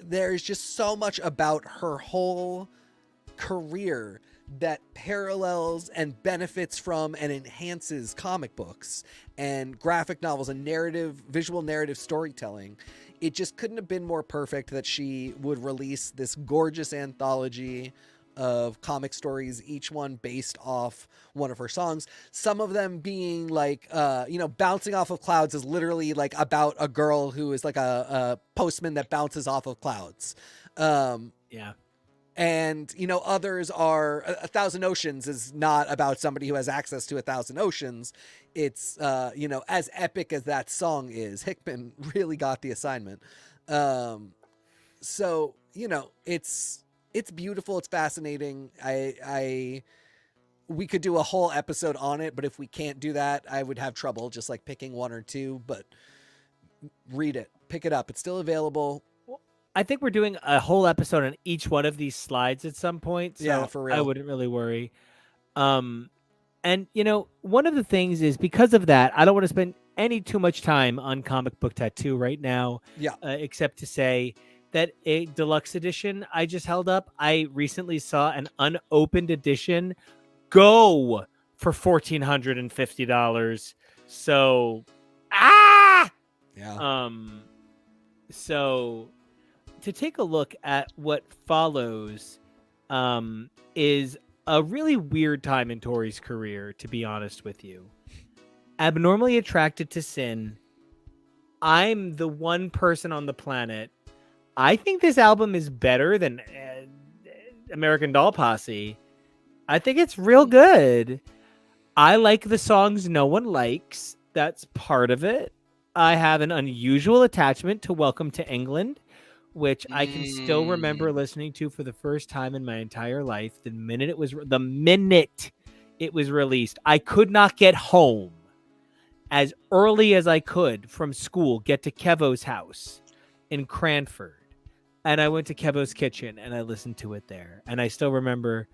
there's just so much about her whole career that parallels and benefits from and enhances comic books and graphic novels and visual narrative storytelling. It just couldn't have been more perfect that she would release this gorgeous anthology of comic stories, each one based off one of her songs. Some of them being like, Bouncing Off of Clouds is literally like about a girl who is like a postman that bounces off of clouds. Yeah. And, others are 1,000 Oceans is not about somebody who has access to 1,000 oceans. It's, as epic as that song is, Hickman really got the assignment. So, it's beautiful. It's fascinating. We could do a whole episode on it, but if we can't do that, I would have trouble just like picking one or two, but read it, pick it up. It's still available. I think we're doing a whole episode on each one of these slides at some point. So yeah, for real. I wouldn't really worry. And one of the things is because of that, I don't want to spend too much time on Comic Book Tattoo right now. Yeah. Except to say that a deluxe edition I just held up, I recently saw an unopened edition go for $1,450. So, yeah. So to take a look at what follows, is a really weird time in Tori's career, to be honest with you. Abnormally Attracted to Sin. I'm the one person on the planet. I think this album is better than American Doll Posse. I think it's real good. I like the songs no one likes. That's part of it. I have an unusual attachment to Welcome to England, which I can still remember listening to for the first time in my entire life. The minute it was released, I could not get home as early as I could from school, get to Kevo's house in Cranford. And I went to Kevo's kitchen and I listened to it there. And I still remember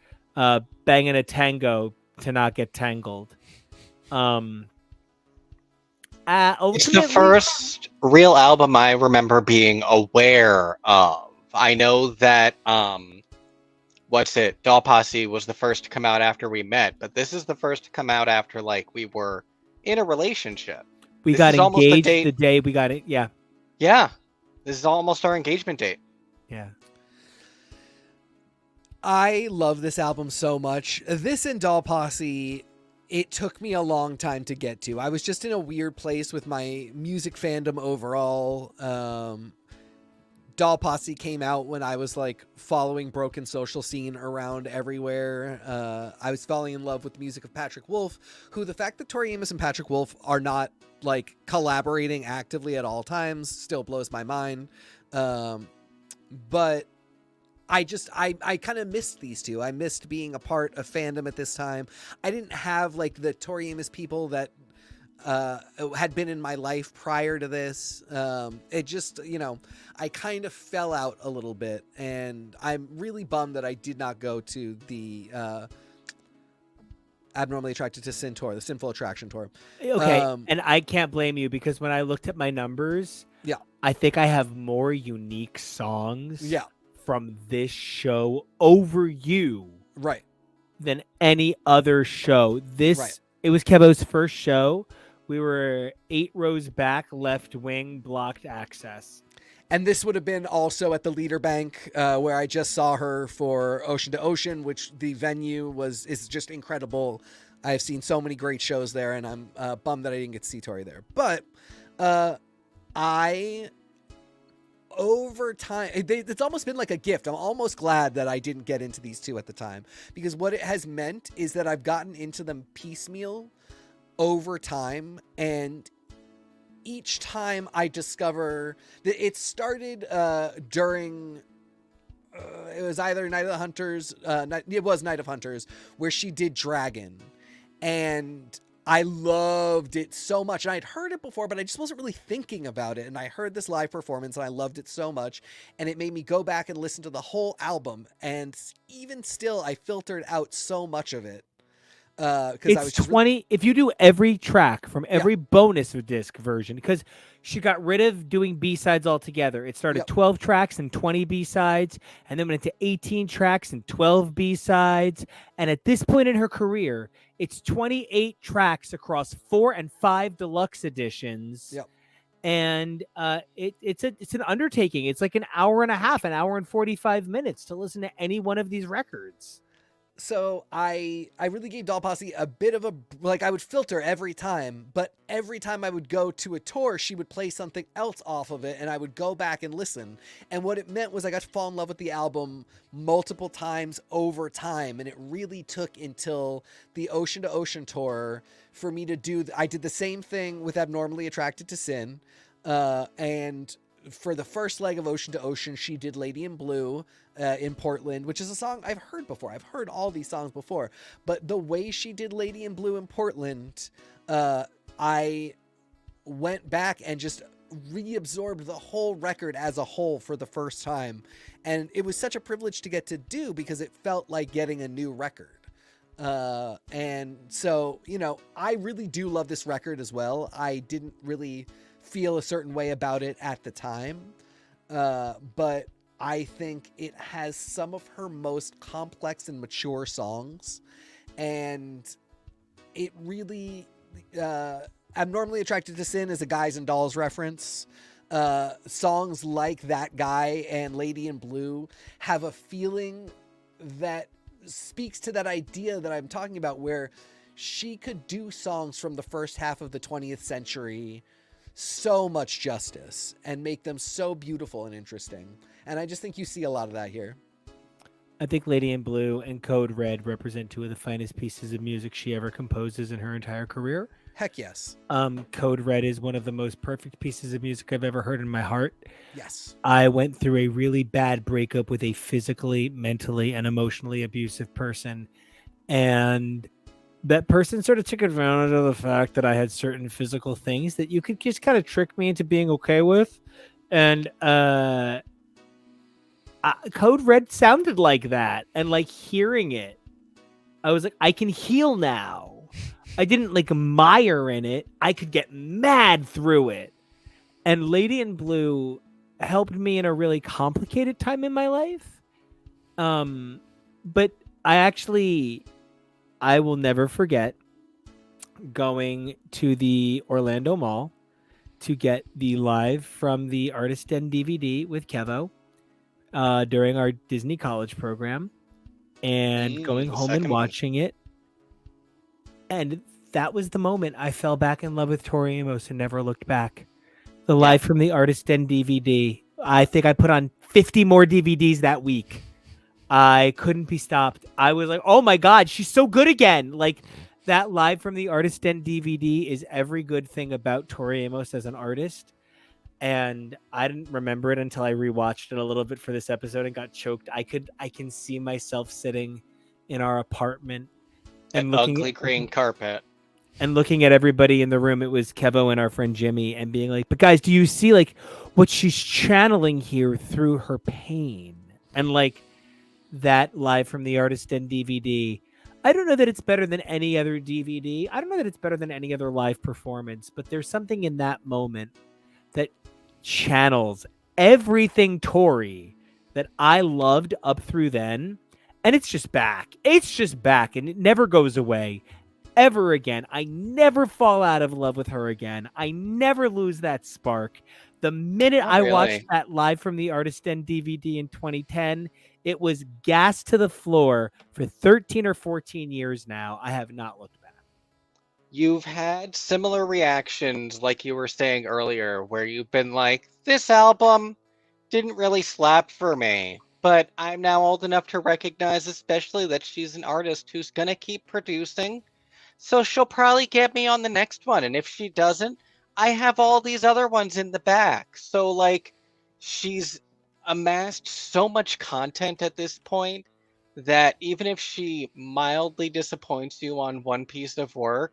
banging a tango to not get tangled. It's the first real album I remember being aware of. I know that Doll Posse was the first to come out after we met, but this is the first to come out after like we were in a relationship. We got engaged the day we got it. Yeah. Yeah. This is almost our engagement date. Yeah. I love this album so much. This and Doll Posse, it took me a long time to get to. I was just in a weird place with my music fandom overall. Doll Posse came out when I was like following Broken Social Scene around everywhere. I was falling in love with the music of Patrick Wolf, who the fact that Tori Amos and Patrick Wolf are not like collaborating actively at all times still blows my mind. But I kind of missed these two. I missed being a part of fandom at this time. I didn't have like the Tori Amos people that had been in my life prior to this. It just, I kind of fell out a little bit, and I'm really bummed that I did not go to the Abnormally Attracted to Sin tour, the Sinful Attraction tour. Okay, and I can't blame you because when I looked at my numbers, Yeah. I think I have more unique songs Yeah. from this show over you Right. than any other show. Right. It was Kevo's first show. We were 8 rows back, left wing, blocked access. And this would have been also at the Leader Bank, where I just saw her for Ocean to Ocean, which the venue is just incredible. I've seen so many great shows there, and I'm bummed that I didn't get to see Tori there. But over time, it's almost been like a gift. I'm almost glad that I didn't get into these two at the time, because what it has meant is that I've gotten into them piecemeal over time, and each time I discover that it started during it was either Night of the Hunters, it was Night of Hunters, where she did Dragon, and I loved it so much. And I'd heard it before, but I just wasn't really thinking about it. And I heard this live performance and I loved it so much. And it made me go back and listen to the whole album. And even still, I filtered out so much of it. It's I was 20. If you do every track from every bonus disc version, because she got rid of doing B-sides altogether. It started 12 tracks and 20 B-sides, and then went into 18 tracks and 12 B-sides. And at this point in her career, it's 28 tracks across 4 and 5 deluxe editions. Yep. And it's an undertaking. It's like an hour and a half, an hour and 45 minutes to listen to any one of these records. So I really gave Doll Posse a bit of I would filter every time, but every time I would go to a tour, she would play something else off of it, and I would go back and listen. And what it meant was I got to fall in love with the album multiple times over time, and it really took until the Ocean to Ocean tour for me to do. I did the same thing with Abnormally Attracted to Sin, and for the first leg of Ocean to Ocean, she did Lady in Blue in Portland, which is a song I've heard before. I've heard all these songs before, but the way she did Lady in Blue in Portland, I went back and just reabsorbed the whole record as a whole for the first time. And it was such a privilege to get to do, because it felt like getting a new record. And so, I really do love this record as well. I didn't really feel a certain way about it at the time, but I think it has some of her most complex and mature songs, and it really Abnormally Attracted to Sin is a Guys and Dolls reference. Songs like That Guy and Lady in Blue have a feeling that speaks to that idea that I'm talking about, where she could do songs from the first half of the 20th century so much justice and make them so beautiful and interesting. And I just think you see a lot of that here. I think Lady in Blue and Code Red represent two of the finest pieces of music she ever composes in her entire career. Heck yes. Code Red is one of the most perfect pieces of music I've ever heard in my heart. Yes. I went through a really bad breakup with a physically, mentally, and emotionally abusive person. And that person sort of took advantage of the fact that I had certain physical things that you could just kind of trick me into being okay with. And Code Red sounded like that. And like hearing it, I was like, I can heal now. I didn't like mire in it. I could get mad through it. And Lady in Blue helped me in a really complicated time in my life. But I will never forget going to the Orlando Mall to get the Live from the Artist Den DVD with Kevo during our Disney College program, and going home and watching it. And that was the moment I fell back in love with Tori Amos and never looked back. The Live from the Artist Den DVD. I think I put on 50 more DVDs that week. I couldn't be stopped. I was like, oh my God, she's so good again. Like, that Live from the Artist Den DVD is every good thing about Tori Amos as an artist. And I didn't remember it until I rewatched it a little bit for this episode and got choked. I can see myself sitting in our apartment and looking ugly green carpet and looking at everybody in the room. It was Kevo and our friend Jimmy, and being like, but guys, do you see like what she's channeling here through her pain? And like that Live from the Artist Den DVD, I don't know that it's better than any other DVD. I don't know that it's better than any other live performance, but there's something in that moment that channels everything Tori that I loved up through then, and it's just back. It's just back, and it never goes away ever again. I never fall out of love with her again. I never lose that spark. The minute Not I watched really. that Live from the Artist Den DVD in 2010, it was gas to the floor for 13 or 14 years now. I have not looked back. You've had similar reactions, like you were saying earlier, where you've been like, this album didn't really slap for me. But I'm now old enough to recognize, especially, that she's an artist who's going to keep producing. So she'll probably get me on the next one. And if she doesn't, I have all these other ones in the back. So, like, she's amassed so much content at this point that even if she mildly disappoints you on one piece of work,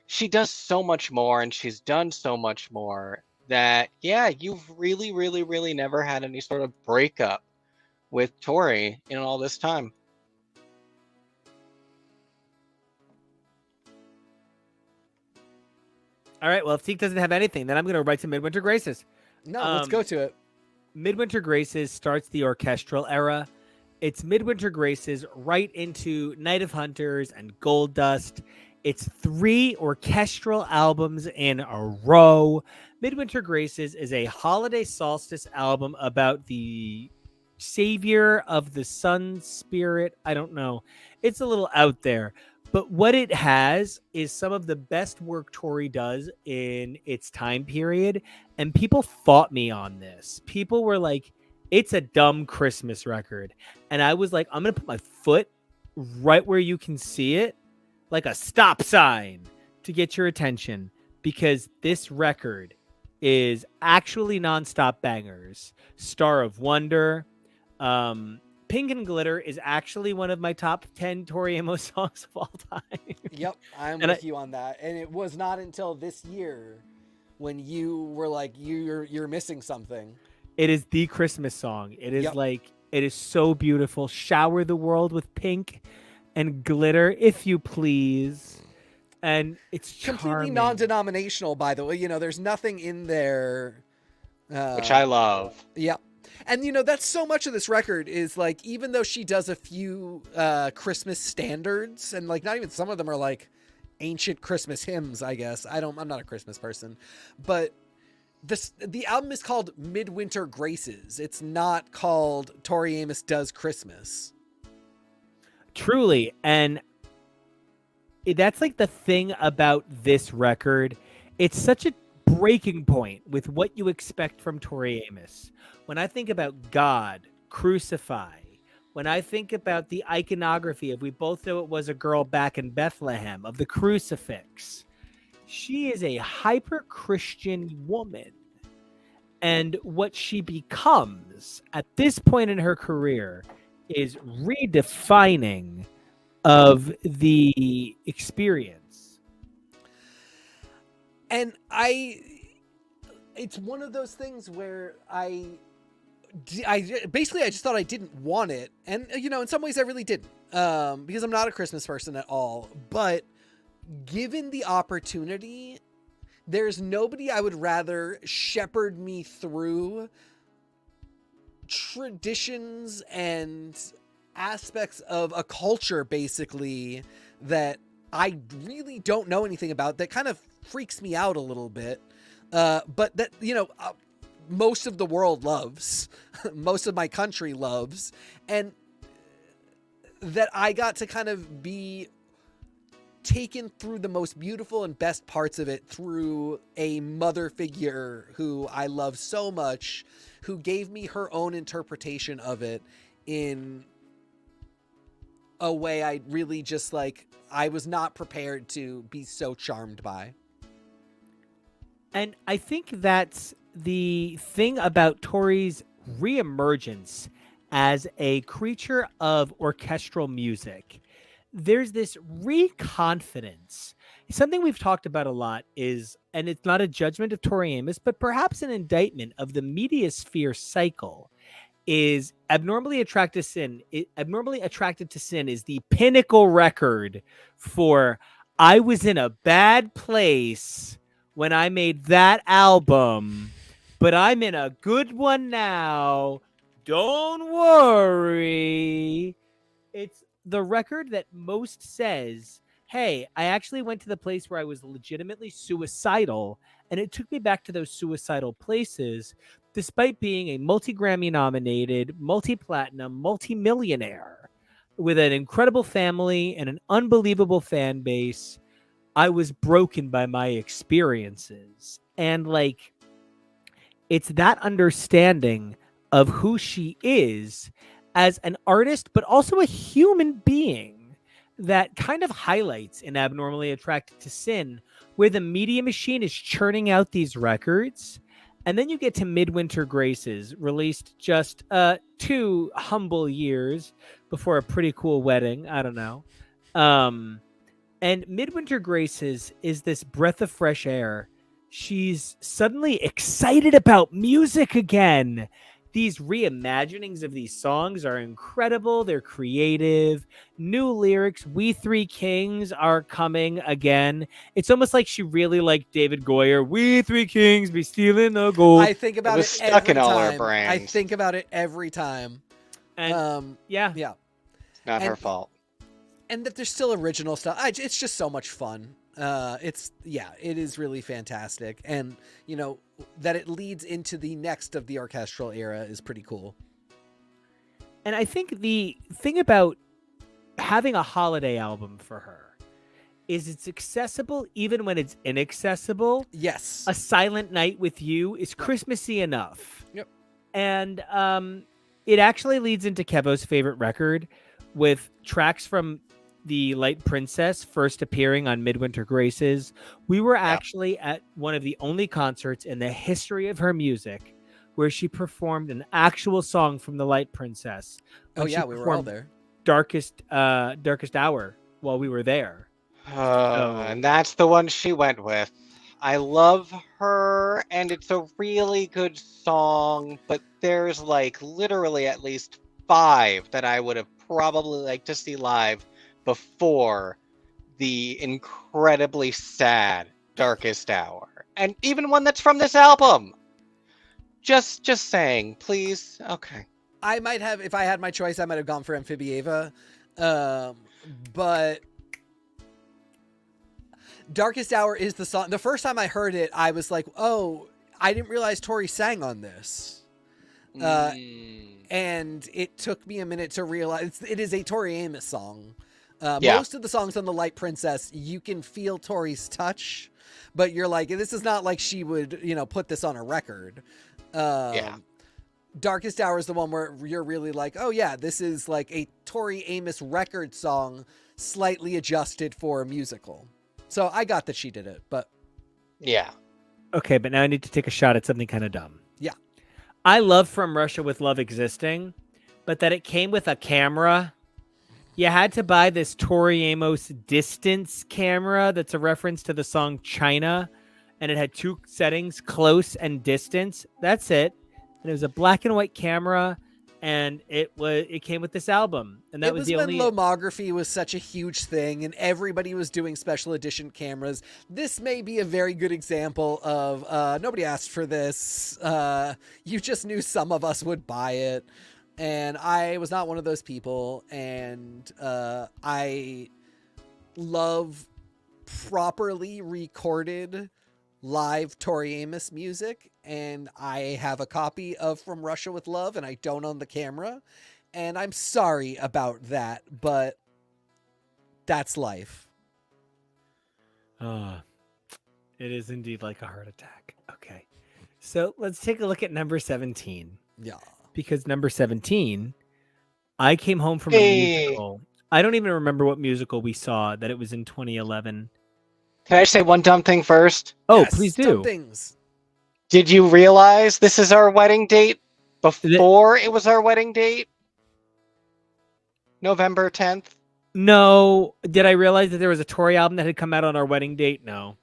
she does so much more and she's done so much more that, yeah, you've really, really, really never had any sort of breakup with Tori in all this time. All right, well, if Teak doesn't have anything, then I'm going to write some Midwinter Graces. No, let's go to it. Midwinter Graces starts the orchestral era. It's Midwinter Graces right into Night of Hunters and Gold Dust. It's 3 orchestral albums in a row. Midwinter Graces is a holiday solstice album about the savior of the sun spirit. I don't know. It's a little out there. But what it has is some of the best work Tori does in its time period. And people fought me on this. People were like, it's a dumb Christmas record. And I was like, I'm going to put my foot right where you can see it, like a stop sign, to get your attention. Because this record is actually nonstop bangers. Star of Wonder, Pink and Glitter is actually one of my top 10 Tori Amos songs of all time. Yep, I'm And with you on that. And it was not until this year when you were like, you're missing something. It is the Christmas song. It is Yep. like, it is so beautiful. Shower the world with pink and glitter, if you please. And it's Completely charming. non-denominational, by the way. You know, there's nothing in there. Which I love. Yep. And, you know, that's so much of this record is like, even though she does a few Christmas standards, and like not even some of them are like ancient Christmas hymns, I guess. I'm not a Christmas person, but the album is called Midwinter Graces. It's not called Tori Amos Does Christmas. Truly. And that's like the thing about this record. It's such a breaking point with what you expect from Tori Amos. When I think about God, Crucify, when I think about the iconography of We Both Know It Was a Girl Back in Bethlehem, of the crucifix, she is a hyper-Christian woman. And what she becomes at this point in her career is redefining of the experience. And it's one of those things where I just thought I didn't want it. And, you know, in some ways I really didn't, because I'm not a Christmas person at all, but given the opportunity, there's nobody I would rather shepherd me through traditions and aspects of a culture, basically, that I really don't know anything about, that kind of freaks me out a little bit. But that, you know, most of the world loves, most of my country loves, and that I got to kind of be taken through the most beautiful and best parts of it through a mother figure who I love so much, who gave me her own interpretation of it in a way I really just I was not prepared to be so charmed by. And I think that's the thing about Tori's reemergence as a creature of orchestral music. There's this reconfidence. Something we've talked about a lot is, and it's not a judgment of Tori Amos, but perhaps an indictment of the media sphere cycle, is Abnormally Attracted to Sin. Abnormally Attracted to Sin is the pinnacle record for I was in a bad place when I made that album, but I'm in a good one now. Don't worry. It's the record that most says, hey, I actually went to the place where I was legitimately suicidal, and it took me back to those suicidal places, despite being a multi-Grammy nominated, multi-platinum, multi-millionaire with an incredible family and an unbelievable fan base. I was broken by my experiences. And like, it's that understanding of who she is as an artist, but also a human being that kind of highlights in Abnormally Attracted to Sin, where the Media Machine is churning out these records. And then you get to Midwinter Graces, released just 2 humble years before a pretty cool wedding. I don't know. And Midwinter Graces is this breath of fresh air. She's suddenly excited about music again. These reimaginings of these songs are incredible. They're creative. New lyrics. We Three Kings are coming again. It's almost like she really liked David Goyer. We Three Kings be stealing the gold. I think about it stuck every in all our time. brains. I think about it every time. And yeah. Not her fault. And that there's still original stuff. It's just so much fun. It is really fantastic. And, you know, that it leads into the next of the orchestral era is pretty cool. And I think the thing about having a holiday album for her is it's accessible even when it's inaccessible. Yes. A Silent Night with You is Christmassy enough. Yep. And it actually leads into Kevo's favorite record, with tracks from the Light Princess first appearing on Midwinter Graces. We were actually at one of the only concerts in the history of her music where she performed an actual song from the Light Princess. Oh yeah, we were all there. Darkest Hour while we were there. And that's the one she went with. I love her, and it's a really good song, but there's like literally at least 5 that I would have probably liked to see live before the incredibly sad Darkest Hour. And even one that's from this album. Just saying, please. Okay. I might have, if I had my choice, I might have gone for Amphibieva. But Darkest Hour is the song. The first time I heard it, I was like, oh, I didn't realize Tori sang on this. And it took me a minute to realize it is a Tori Amos song. Most of the songs on The Light Princess, you can feel Tori's touch, but you're like, this is not like she would, put this on a record. Darkest Hour is the one where you're really like, oh yeah, this is like a Tori Amos record song, slightly adjusted for a musical. So I got that she did it, but yeah. Okay, but now I need to take a shot at something kind of dumb. Yeah. I love From Russia with Love Existing, but that it came with a camera. You had to buy this Tori Amos distance camera that's a reference to the song China, and it had 2 settings, close and distance. That's it. And it was a black and white camera, and it came with this album. And that was the only. When lomography was such a huge thing, and everybody was doing special edition cameras. This may be a very good example of nobody asked for this. You just knew some of us would buy it. And I was not one of those people, and I love properly recorded live Tori Amos music, and I have a copy of From Russia with Love, and I don't own the camera, and I'm sorry about that, but that's life. It is indeed like a heart attack. Okay, so let's take a look at number 17. Yeah. Because number 17, I came home from a musical. I don't even remember what musical we saw, that it was in 2011. Can I say one dumb thing first? Oh, Yes, please do. dumb things. Did you realize this is our wedding date before it was our wedding date? November 10th? No. Did I realize that there was a Tori album that had come out on our wedding date? No.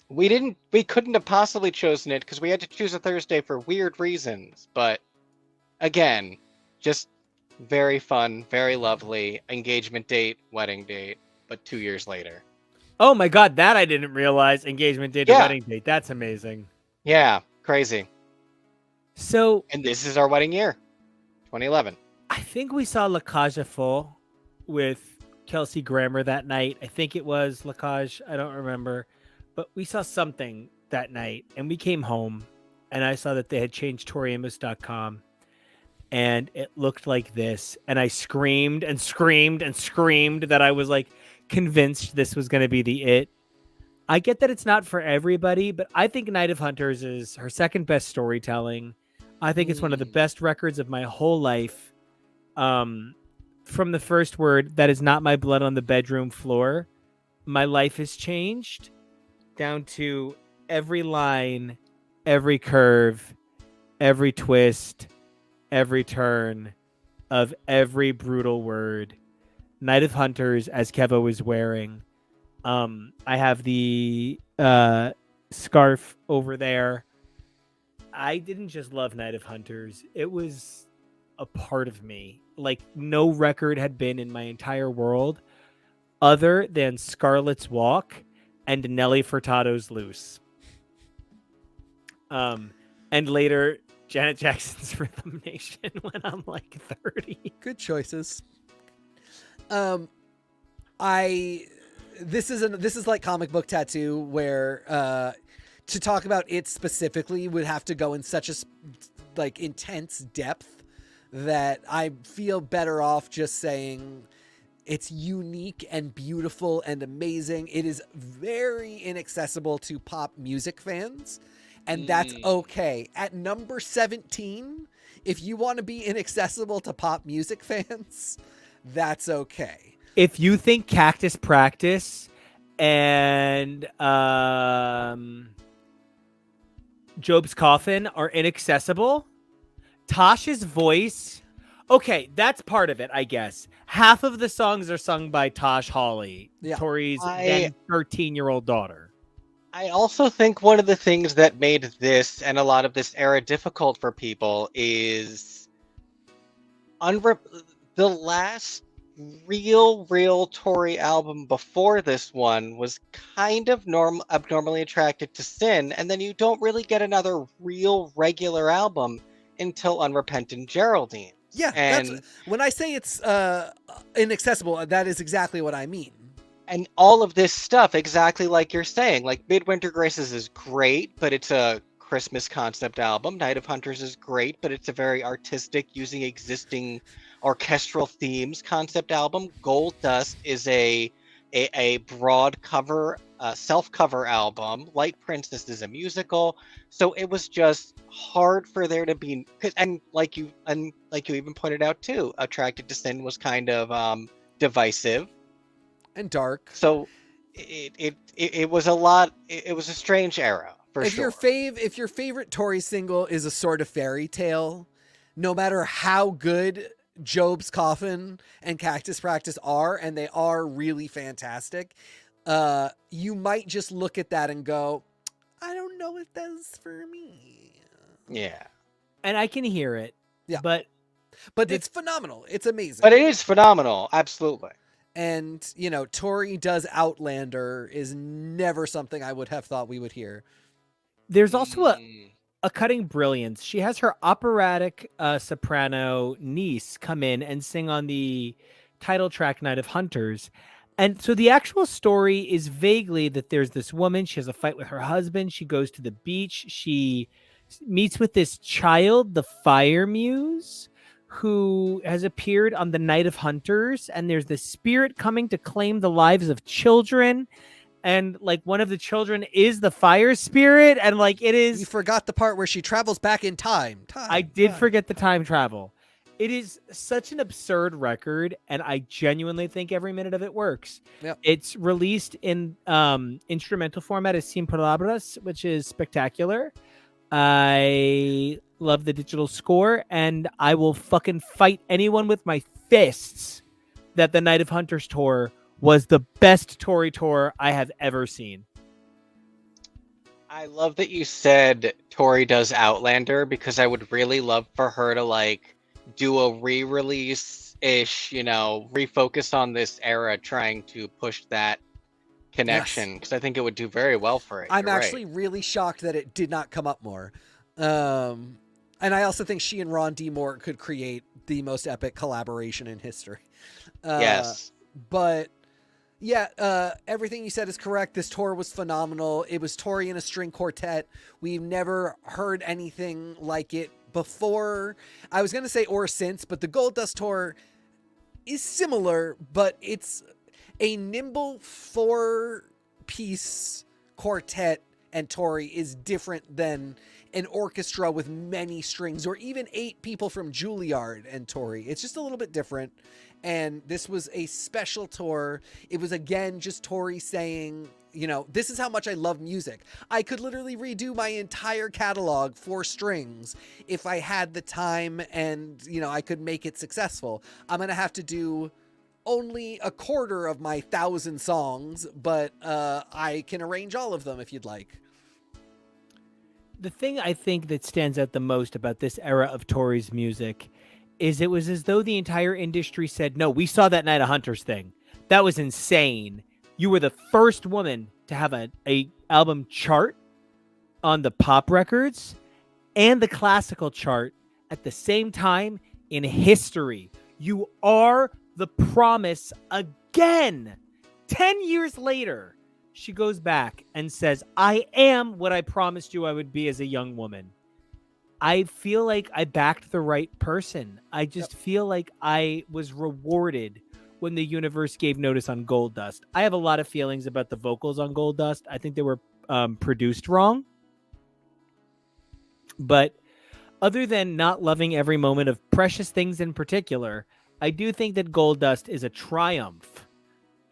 We couldn't have possibly chosen it because we had to choose a Thursday for weird reasons, but again, just very fun, very lovely. Engagement date, wedding date, but 2 years later. Oh my God, that I didn't realize. Engagement date to Yeah. wedding date. That's amazing. Yeah, crazy. So And this is our wedding year, 2011. I think we saw La Cage aux Folles with Kelsey Grammer that night. I think it was La Cage. I don't remember. But we saw something that night, and we came home, and I saw that they had changed ToriAmos.com, and it looked like this. And I screamed and screamed and screamed that I was like convinced this was going to be the it. I get that it's not for everybody, but I think Night of Hunters is her second best storytelling. I think it's one of the best records of my whole life. From the first word, that is not my blood on the bedroom floor. My life has changed down to every line, every curve, every twist, every turn of every brutal word. Night of Hunters, as Kevo is wearing. I have the scarf over there. I didn't just love Night of Hunters. It was a part of me. Like no record had been in my entire world other than Scarlet's Walk and Nelly Furtado's Loose. And later Janet Jackson's Rhythm Nation when I'm like 30. Good choices. This is like Comic Book Tattoo, where to talk about it specifically would have to go in such a like intense depth that I feel better off just saying it's unique and beautiful and amazing. It is very inaccessible to pop music fans, and that's okay. At number 17, if you want to be inaccessible to pop music fans, that's okay. If you think Cactus Practice and Job's Coffin are inaccessible, Tosh's voice, okay, that's part of it, I guess. Half of the songs are sung by Tosh Hawley, Tori's then 13-year-old daughter. I also think one of the things that made this and a lot of this era difficult for people is the last real Tori album before this one was kind of abnormally attracted to sin, and then you don't really get another real regular album until Unrepentant Geraldine. Yeah, that's, when I say it's inaccessible, that is exactly what I mean. And all of this stuff, exactly like you're saying, like Midwinter Graces is great, but it's a Christmas concept album. Night of Hunters is great, but it's a very artistic, using existing orchestral themes concept album. Gold Dust is a broad cover, self-cover album. Light Princess is a musical. So it was just hard for there to be, and like you even pointed out too, Attracted to Sin was kind of divisive and dark. So it was a lot. It was a strange era for sure. If your favorite Tori single is a sort of fairy tale, no matter how good Job's Coffin and Cactus Practice are, and they are really fantastic, you might just look at that and go, I don't know if that's for me. Yeah. And I can hear it. Yeah. But it's phenomenal. It's amazing. But it is phenomenal. Absolutely. And, you know, Tori does Outlander is never something I would have thought we would hear. There's also a cutting brilliance. She has her operatic soprano niece come in and sing on the title track Night of Hunters. And so the actual story is vaguely that there's this woman, she has a fight with her husband, she goes to the beach, she meets with this child, the Fire Muse, who has appeared on the Night of Hunters, and there's this spirit coming to claim the lives of children. And like one of the children is the fire spirit, and like it is. You forgot the part where she travels back in time. I did forget the time travel. It is such an absurd record, and I genuinely think every minute of it works. Yep. It's released in instrumental format as Sin Palabras, which is spectacular. I love the digital score, and I will fucking fight anyone with my fists that the Night of Hunters tour was the best Tori tour I have ever seen. I love that you said Tori does Outlander because I would really love for her to like do a re-release ish, refocus on this era, trying to push that Yes. connection because I think it would do very well for it. I'm You're actually right. really shocked that it did not come up more. And I also think she and Ron D. Moore could create the most epic collaboration in history. Yes. But yeah, everything you said is correct. This tour was phenomenal. It was Tori in a string quartet. We've never heard anything like it before. I was going to say or since, but the Gold Dust tour is similar, but it's a nimble 4-piece quartet, and Tori is different than an orchestra with many strings, or even 8 people from Juilliard and Tori. It's just a little bit different. And this was a special tour. It was, again, just Tori saying, this is how much I love music. I could literally redo my entire catalog for strings if I had the time and, I could make it successful. I'm going to have to do only a quarter of my 1,000 songs, but I can arrange all of them if you'd like. The thing I think that stands out the most about this era of Tori's music is it was as though the entire industry said, no, we saw that Night of Hunters thing. That was insane. You were the first woman to have a album chart on the pop records and the classical chart at the same time in history. You are the promise again. 10 years later, she goes back and says, I am what I promised you I would be as a young woman. I feel like I backed the right person. I just feel like I was rewarded when the universe gave notice on Gold Dust. I have a lot of feelings about the vocals on Gold Dust. I think they were produced wrong. But other than not loving every moment of Precious Things in particular, I do think that Gold Dust is a triumph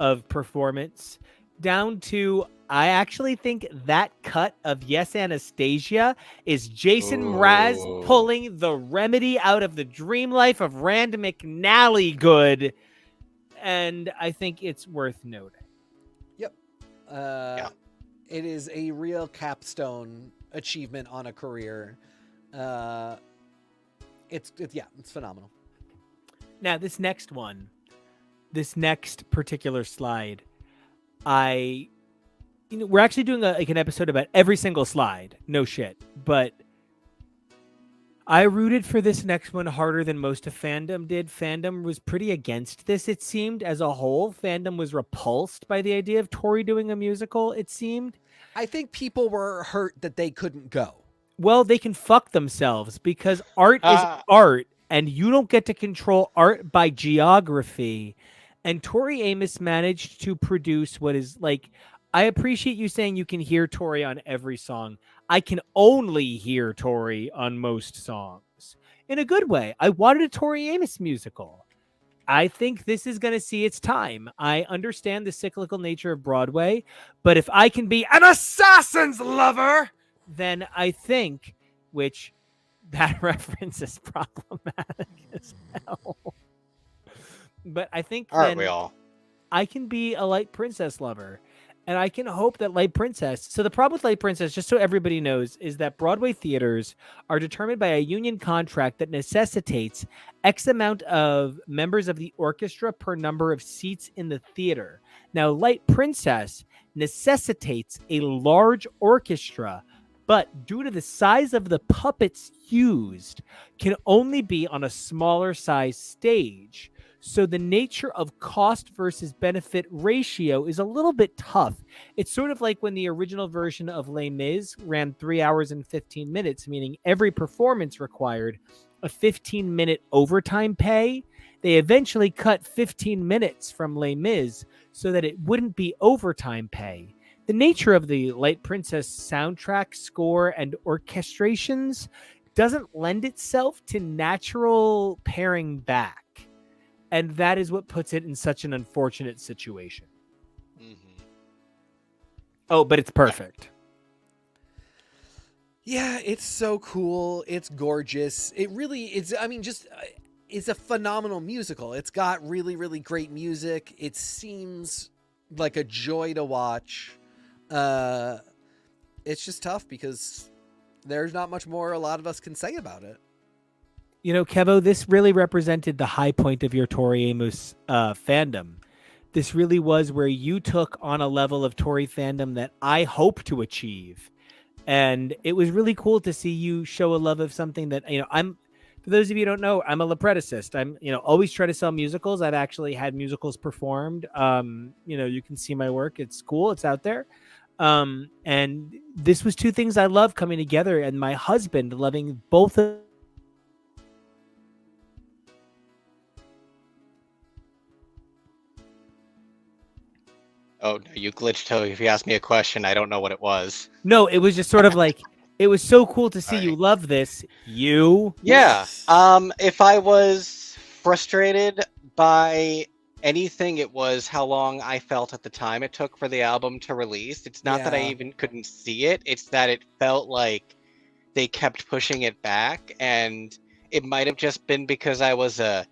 of performance, down to I actually think that cut of Yes Anastasia is Jason Mraz pulling the Remedy out of the dream life of Rand McNally good, and I think it's worth noting. Yep. It is a real capstone achievement on a career. It's phenomenal. Now, this next particular slide, we're actually doing an episode about every single slide. No shit. But I rooted for this next one harder than most of fandom did. Fandom was pretty against this, it seemed, as a whole. Fandom was repulsed by the idea of Tori doing a musical, it seemed. I think people were hurt that they couldn't go. Well, they can fuck themselves because art is art, and you don't get to control art by geography. And Tori Amos managed to produce what is like, I appreciate you saying you can hear Tori on every song. I can only hear Tori on most songs. In a good way. I wanted a Tori Amos musical. I think this is going to see its time. I understand the cyclical nature of Broadway, but if I can be an assassin's lover, then I think, which that reference is problematic as hell. But I think Aren't we all? I can be a Light Princess lover. And I can hope that Light Princess... So the problem with Light Princess, just so everybody knows, is that Broadway theaters are determined by a union contract that necessitates X amount of members of the orchestra per number of seats in the theater. Now, Light Princess necessitates a large orchestra, but due to the size of the puppets used, can only be on a smaller size stage. So the nature of cost versus benefit ratio is a little bit tough. It's sort of like when the original version of Les Mis ran 3 hours and 15 minutes, meaning every performance required a 15-minute overtime pay. They eventually cut 15 minutes from Les Mis so that it wouldn't be overtime pay. The nature of the Light Princess soundtrack, score, and orchestrations doesn't lend itself to natural paring back. And that is what puts it in such an unfortunate situation. Mm-hmm. Oh, but it's perfect. Yeah, it's so cool. It's gorgeous. It really is. I mean, just it's a phenomenal musical. It's got really, really great music. It seems like a joy to watch. it's just tough because there's not much more a lot of us can say about it. You know, Kevo, this really represented the high point of your Tori Amos fandom. This really was where you took on a level of Tori fandom that I hope to achieve. And it was really cool to see you show a love of something that, for those of you who don't know, I'm a librettist. I'm, always try to sell musicals. I've actually had musicals performed. You can see my work. It's cool. It's out there. And this was two things I love coming together, and my husband loving both of. Oh, no, you glitched, Toby. If you asked me a question, I don't know what it was. No, it was just sort of like, it was so cool to see you love this. Yeah. If I was frustrated by anything, it was how long I felt at the time it took for the album to release. It's not that I even couldn't see it. It's that it felt like they kept pushing it back, and it might have just been because I was a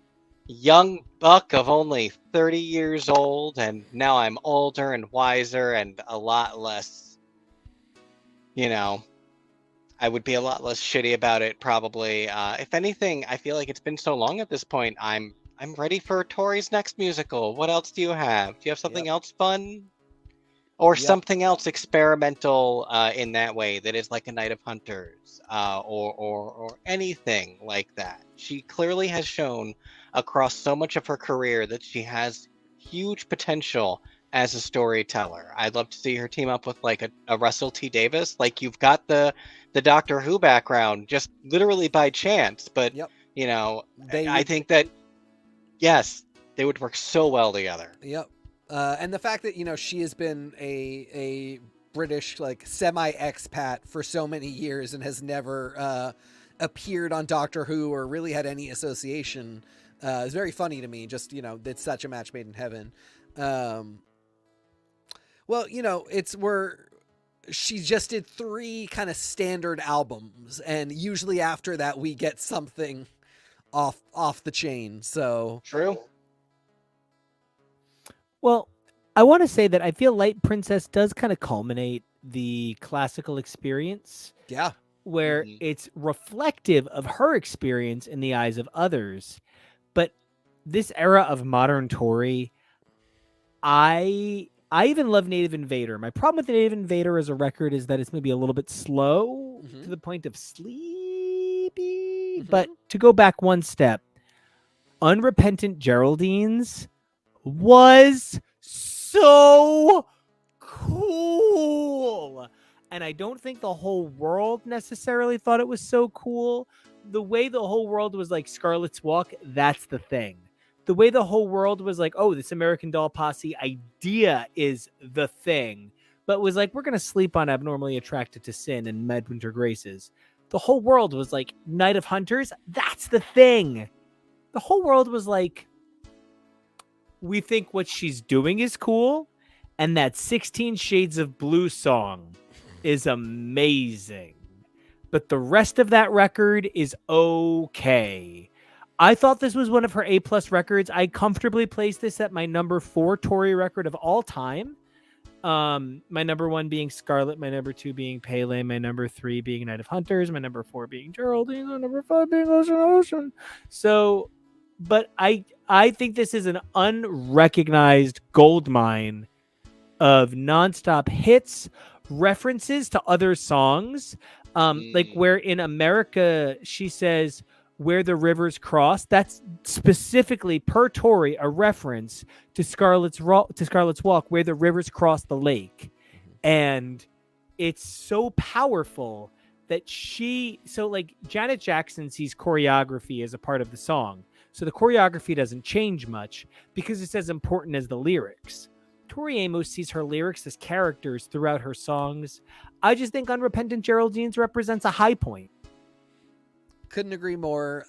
young buck of only 30 years old, and now I'm older and wiser and a lot less, I would be a lot less shitty about it probably. If anything, I feel like it's been so long at this point. I'm ready for Tori's next musical. What else do you have? Do you have something else fun? Or something else experimental in that way that is like a Night of Hunters or anything like that? She clearly has shown across so much of her career that she has huge potential as a storyteller. I'd love to see her team up with like a Russell T Davis. Like, you've got the Doctor Who background just literally by chance, but I think that yes, they would work so well together. Yep. And the fact that, she has been a British, like, semi-expat for so many years and has never appeared on Doctor Who or really had any association is very funny to me. Just, it's such a match made in heaven. She just did 3 kind of standard albums, and usually after that we get something off the chain. So true. Well, I want to say that I feel Light Princess does kind of culminate the classical experience. Yeah. Where it's reflective of her experience in the eyes of others. But this era of modern Tori, I even love Native Invader. My problem with Native Invader as a record is that it's maybe a little bit slow to the point of sleepy. But to go back one step, Unrepentant Geraldines was so cool. And I don't think the whole world necessarily thought it was so cool. The way the whole world was like Scarlet's Walk, that's the thing. The way the whole world was like, oh, this American Doll Posse idea is the thing. But was like, we're going to sleep on Abnormally Attracted to Sin and Midwinter Graces. The whole world was like, Night of Hunters, that's the thing. The whole world was like, we think what she's doing is cool. And that 16 Shades of Blue song is amazing. But the rest of that record is okay. I thought this was one of her A+ records. I comfortably placed this at my number 4 Tori record of all time. My number 1 being Scarlet, my number 2 being Pele, my number 3 being Night of Hunters, my number 4 being Geraldine, my number 5 being Ocean. So, but I think this is an unrecognized gold mine of nonstop hits, references to other songs, like where in America she says where the rivers cross. That's specifically per Tori a reference to Scarlet's Walk, where the rivers cross the lake. And it's so powerful that Janet Jackson sees choreography as a part of the song, so the choreography doesn't change much because it's as important as the lyrics. Tori Amos sees her lyrics as characters throughout her songs. I just think Unrepentant Geraldines represents a high point. Couldn't agree more.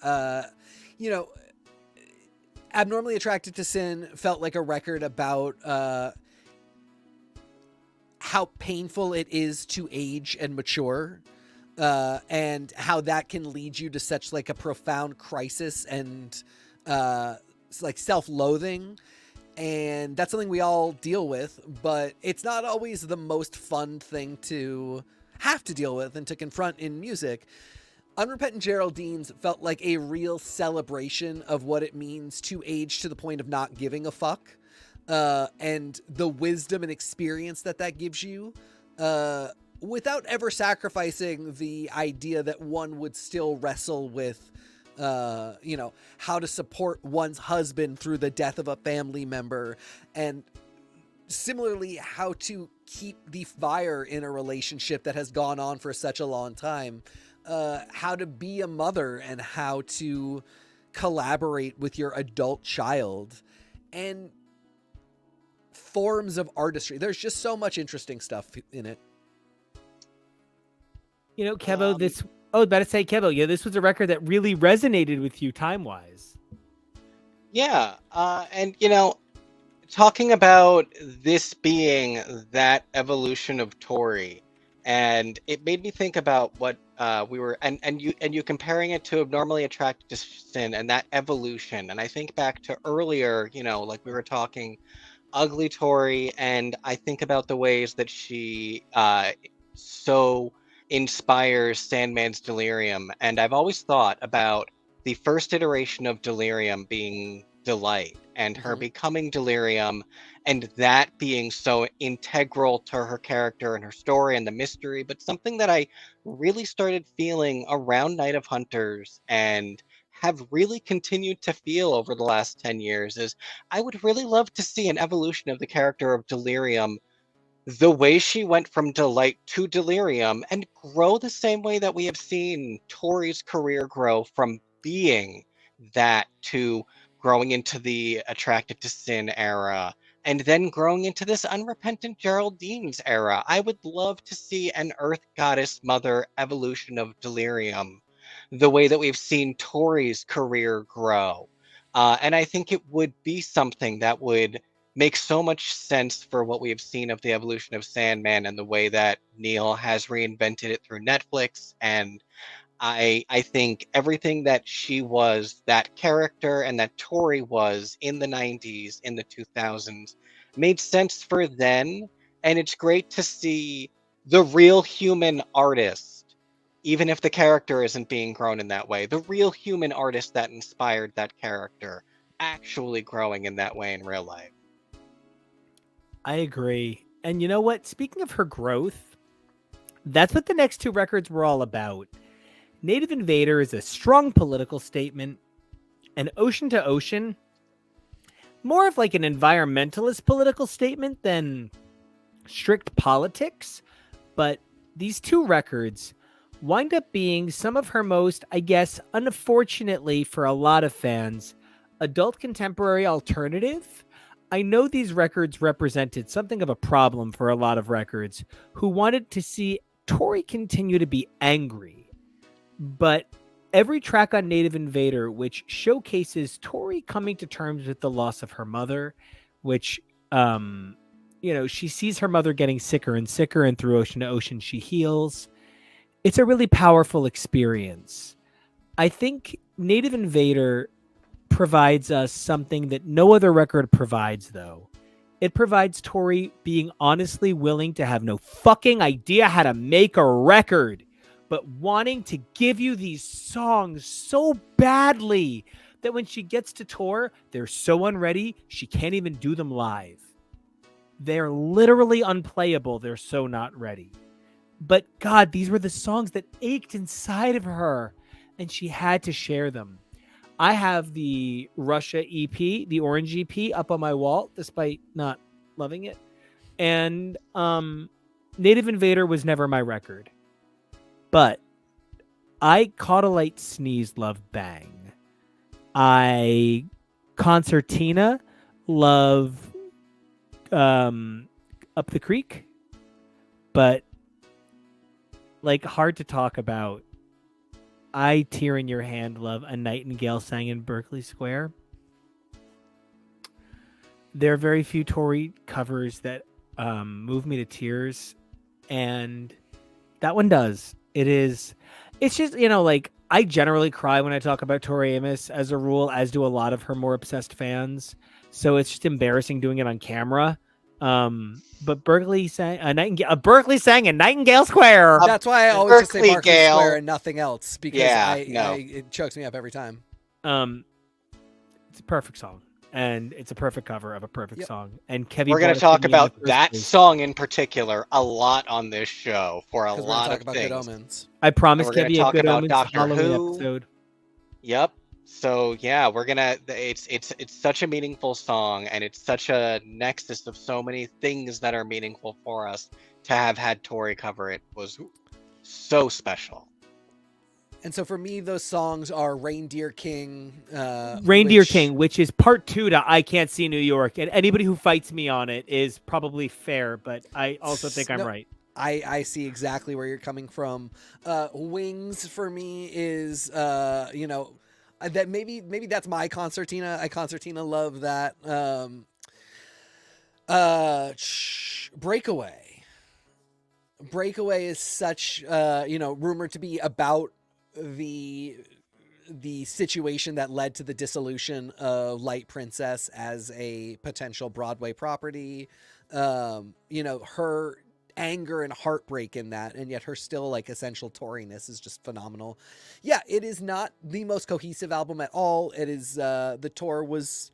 Abnormally Attracted to Sin felt like a record about how painful it is to age and mature, and how that can lead you to such like a profound crisis and like self-loathing. And that's something we all deal with, but it's not always the most fun thing to have to deal with and to confront in music. Unrepentant Geraldines felt like a real celebration of what it means to age to the point of not giving a fuck, and the wisdom and experience that gives you, without ever sacrificing the idea that one would still wrestle with, how to support one's husband through the death of a family member, and similarly how to keep the fire in a relationship that has gone on for such a long time, how to be a mother and how to collaborate with your adult child, and forms of artistry. There's just so much interesting stuff in it. Kevo, I was about to say, Kevo, this was a record that really resonated with you time-wise. Yeah, and talking about this being that evolution of Tori, and it made me think about what we were, and you comparing it to Abnormally Attracted to Sin and that evolution, and I think back to earlier, like we were talking Ugly Tori, and I think about the ways that she so inspires Sandman's Delirium, and I've always thought about the first iteration of Delirium being Delight, and her becoming Delirium, and that being so integral to her character and her story and the mystery. But something that I really started feeling around Night of Hunters and have really continued to feel over the last 10 years is I would really love to see an evolution of the character of Delirium, the way she went from Delight to Delirium, and grow the same way that we have seen Tori's career grow from being that to growing into the Attracted to Sin era, and then growing into this Unrepentant Geraldines era. I would love to see an Earth Goddess Mother evolution of Delirium, the way that we've seen Tori's career grow. And I think it would be something that would make so much sense for what we have seen of the evolution of Sandman and the way that Neil has reinvented it through Netflix. And I think everything that she was, that character, and that Tori was in the 90s, in the 2000s, made sense for then. And it's great to see the real human artist, even if the character isn't being grown in that way, the real human artist that inspired that character actually growing in that way in real life. I agree. And you know what? Speaking of her growth, that's what the next two records were all about. Native Invader is a strong political statement, and Ocean to Ocean, more of like an environmentalist political statement than strict politics. But these two records wind up being some of her most, I guess, unfortunately for a lot of fans, adult contemporary alternative. I know these records represented something of a problem for a lot of records who wanted to see Tori continue to be angry. But every track on Native Invader, which showcases Tori coming to terms with the loss of her mother, which, she sees her mother getting sicker and sicker, and through Ocean to Ocean, she heals. It's a really powerful experience. I think Native Invader provides us something that no other record provides, though. It provides Tori being honestly willing to have no fucking idea how to make a record, but wanting to give you these songs so badly that when she gets to tour, they're so unready, she can't even do them live. They're literally unplayable. They're so not ready. But God, these were the songs that ached inside of her, and she had to share them. I have the Russia EP, the Orange EP, up on my wall, despite not loving it. And Native Invader was never my record. But I Caught a Light Sneeze love Bang. I Concertina love Up the Creek. But like hard to talk about. I Tear in Your Hand love A Nightingale Sang in Berkeley Square. There are very few Tori covers that move me to tears, and that one does. It's just, I generally cry when I talk about Tori Amos as a rule, as do a lot of her more obsessed fans. So it's just embarrassing doing it on camera. But Berkeley sang Berkeley sang in Nightingale Square. That's why I always just say Berkeley Barclay Gale. Square and nothing else, because Yeah, it chokes me up every time. It's a perfect song, and it's a perfect cover of a perfect song. And Kevo, We're going to talk about that song in particular a lot on this show for a lot of about things. Good Omens. I promise We're going to Kevo a talk Good about Omens Doctor Halloween Who. episode. Yep. So yeah, we're gonna. It's such a meaningful song, and it's such a nexus of so many things that are meaningful for us. To have had Tori cover it was so special. And so for me, those songs are Reindeer King. King, which is part 2 to I Can't See New York. And anybody who fights me on it is probably fair, but I also think I'm right. I see exactly where you're coming from. Wings for me is, that maybe that's my concertina. I concertina love that. Breakaway is such, rumored to be about the situation that led to the dissolution of Light Princess as a potential Broadway property. Her anger and heartbreak in that, and yet her still like essential Toriness is just phenomenal. Yeah, it is not the most cohesive album at all. It is the tour was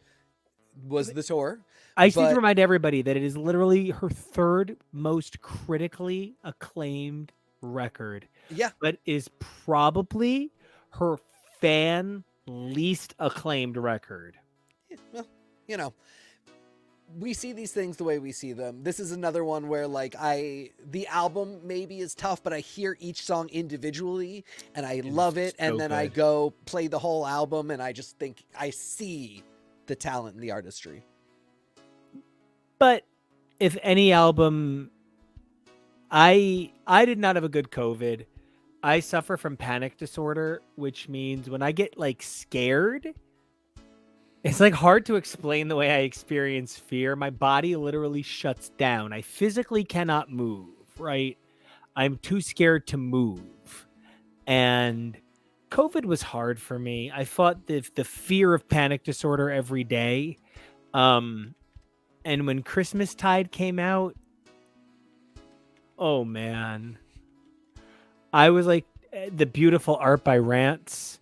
the tour. I just need to remind everybody that it is literally her third most critically acclaimed record. Yeah. But is probably her fan least acclaimed record. Well, we see these things the way we see them. This is another one where the album maybe is tough, but I hear each song individually and I love it. And then I go play the whole album and I just think I see the talent and the artistry. But if any album, I did not have a good COVID. I suffer from panic disorder, which means when I get scared, it's hard to explain the way I experience fear. My body literally shuts down. I physically cannot move, right? I'm too scared to move. And COVID was hard for me. I fought the fear of panic disorder every day. And when Christmastide came out, oh man, I was the beautiful art by Rance,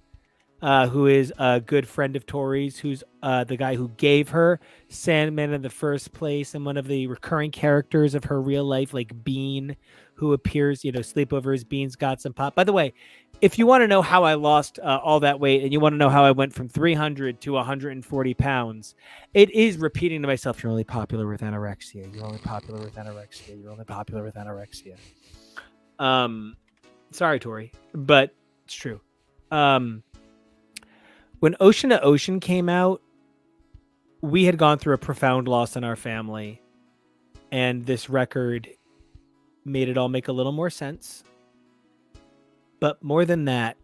who is a good friend of Tori's, who's the guy who gave her Sandman in the first place, and one of the recurring characters of her real life, Bean, who appears, Sleepovers, Bean's got some pop. By the way, if you want to know how I lost all that weight, and you want to know how I went from 300 to 140 pounds, it is repeating to myself, you're only popular with anorexia. You're only popular with anorexia. You're only popular with anorexia. Sorry, Tori, but it's true. When Ocean to Ocean came out, we had gone through a profound loss in our family, and this record made it all make a little more sense. But more than that,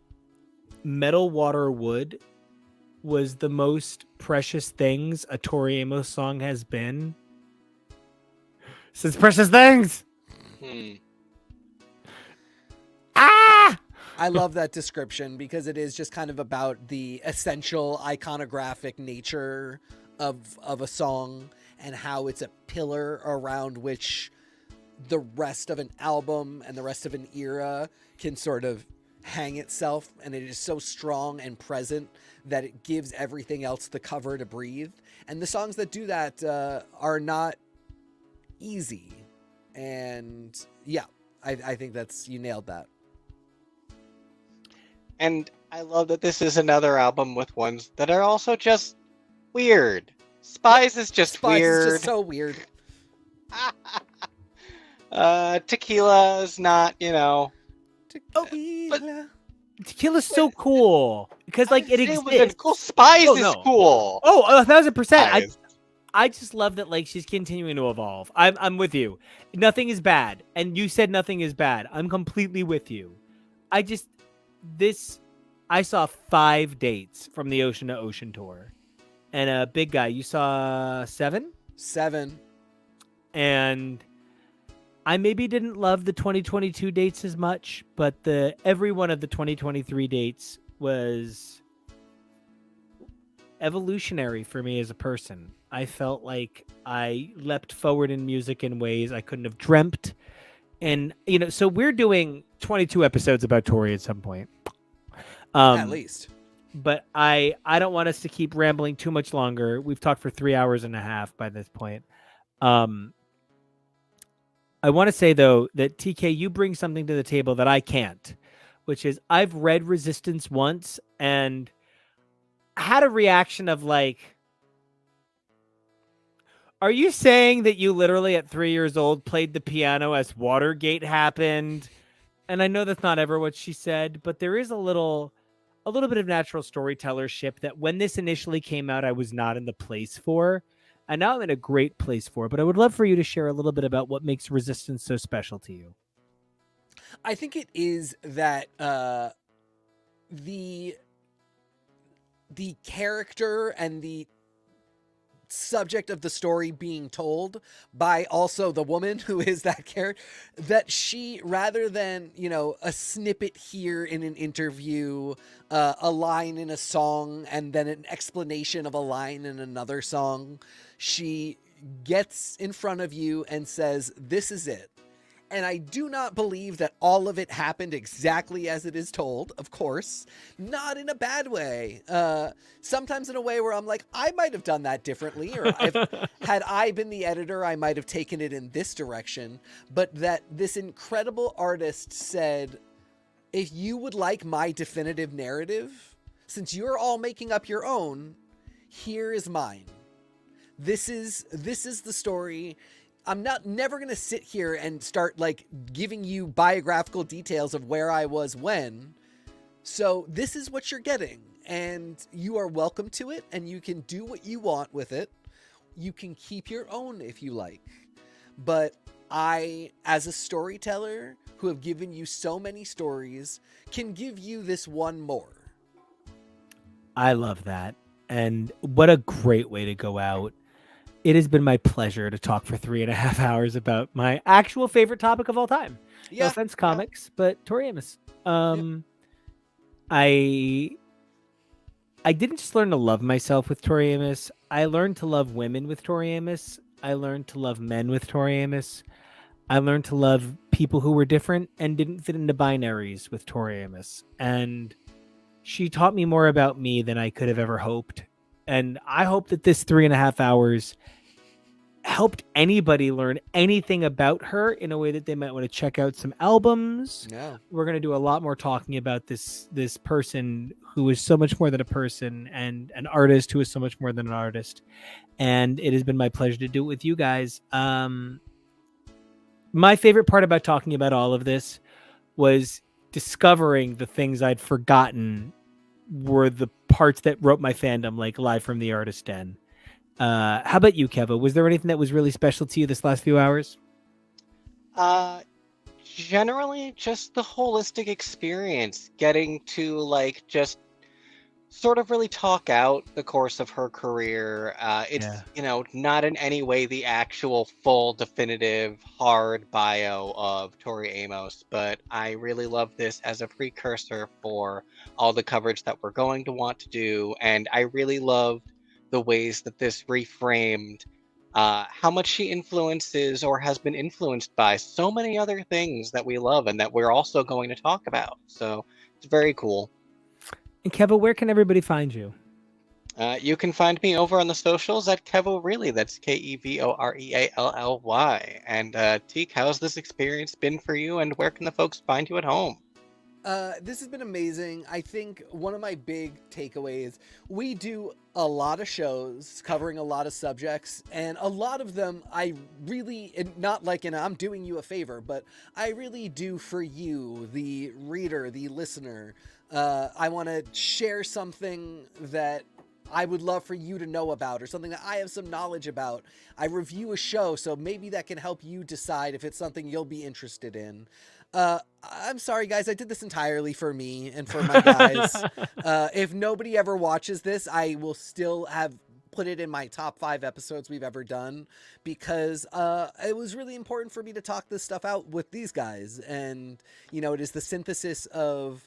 Metal, Water, Wood was the most precious things a Tori Amos song has been since Precious Things. I love that description because it is just kind of about the essential iconographic nature of a song and how it's a pillar around which the rest of an album and the rest of an era can sort of hang itself, and it is so strong and present that it gives everything else the cover to breathe. And the songs that do that are not easy. And yeah, I think you nailed that. And I love that this is another album with ones that are also just weird. Spies is just weird. Is just so weird. Tequila is not, Tequila's so cool because it exists. Cool. Spies is cool. Oh, 1,000%. I just love that she's continuing to evolve. I'm with you. Nothing is bad, and you said nothing is bad. I'm completely with you. I saw 5 dates from the Ocean to Ocean tour, and a big guy. You saw 7? 7. And I maybe didn't love the 2022 dates as much, but every one of the 2023 dates was evolutionary for me as a person. I felt like I leapt forward in music in ways I couldn't have dreamt. And, so we're doing 22 episodes about Tori at some point. At least. But I don't want us to keep rambling too much longer. We've talked for 3 hours and a half by this point. I want to say, though, that TK, you bring something to the table that I can't, which is I've read Resistance once and had a reaction of like, are you saying that you literally at 3 years old played the piano as Watergate happened? And I know that's not ever what she said, but there is a little bit of natural storytellership that when this initially came out, I was not in the place for. And now I'm in a great place for it. But I would love for you to share a little bit about what makes Resistance so special to you. I think it is that the character and the subject of the story being told by also the woman who is that character, that she, rather than, a snippet here in an interview, a line in a song, and then an explanation of a line in another song, she gets in front of you and says, this is it. And I do not believe that all of it happened exactly as it is told, of course. Not in a bad way. Sometimes in a way where I'm like, I might have done that differently. Or had I been the editor, I might have taken it in this direction. But that this incredible artist said, if you would like my definitive narrative, since you're all making up your own, here is mine. This is the story. I'm never going to sit here and start like giving you biographical details of where I was when. So this is what you're getting, and you are welcome to it, and you can do what you want with it. You can keep your own if you like. But I, as a storyteller who have given you so many stories, can give you this one more. I love that. And what a great way to go out. It has been my pleasure to talk for 3.5 hours about my actual favorite topic of all time. Yeah, no offense, comics, but Tori Amos. I didn't just learn to love myself with Tori Amos. I learned to love women with Tori Amos. I learned to love men with Tori Amos. I learned to love people who were different and didn't fit into binaries with Tori Amos. And she taught me more about me than I could have ever hoped. And I hope that this 3.5 hours helped anybody learn anything about her in a way that they might want to check out some albums. Yeah. We're going to do a lot more talking about this person who is so much more than a person, and an artist who is so much more than an artist. And it has been my pleasure to do it with you guys. My favorite part about talking about all of this was discovering the things I'd forgotten were the parts that wrote my fandom, like Live from the Artist Den. How about you, Kevo? Was there anything that was really special to you this last few hours? Generally, just the holistic experience, getting to like just sort of really talk out the course of her career. It's not in any way the actual full, definitive, hard bio of Tori Amos, but I really love this as a precursor for all the coverage that we're going to want to do, and I really loved the ways that this reframed how much she influences or has been influenced by so many other things that we love and that we're also going to talk about. So it's very cool. And Kevo, where can everybody find you? You can find me over on the socials at Kevo Really. That's KEVOREALLY. And Teak, how's this experience been for you, and where can the folks find you at home? This has been amazing. I think one of my big takeaways, we do a lot of shows covering a lot of subjects, and a lot of them I really, not like I'm doing you a favor, but I really do for you, the reader, the listener. I want to share something that I would love for you to know about, or something that I have some knowledge about. I review a show, so maybe that can help you decide if it's something you'll be interested in. I'm sorry, guys. I did this entirely for me and for my guys. If nobody ever watches this, I will still have put it in my top 5 episodes we've ever done, because it was really important for me to talk this stuff out with these guys. And, it is the synthesis of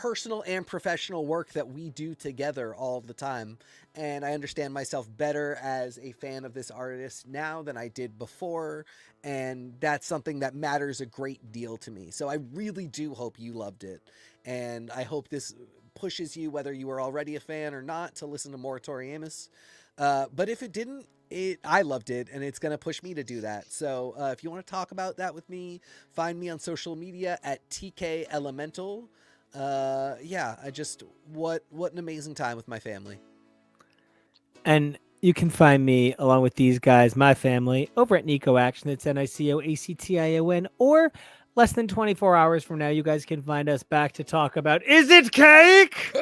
personal and professional work that we do together all the time. And I understand myself better as a fan of this artist now than I did before. And that's something that matters a great deal to me. So I really do hope you loved it. And I hope this pushes you, whether you were already a fan or not, to listen to more Tori Amos. But if it didn't, I loved it, and it's going to push me to do that. So if you want to talk about that with me, find me on social media at TK Elemental. Yeah, what an amazing time with my family. And you can find me along with these guys, my family, over at Nico Action. It's NICOACTION. Or less than 24 hours from now, you guys can find us back to talk about Is It Cake?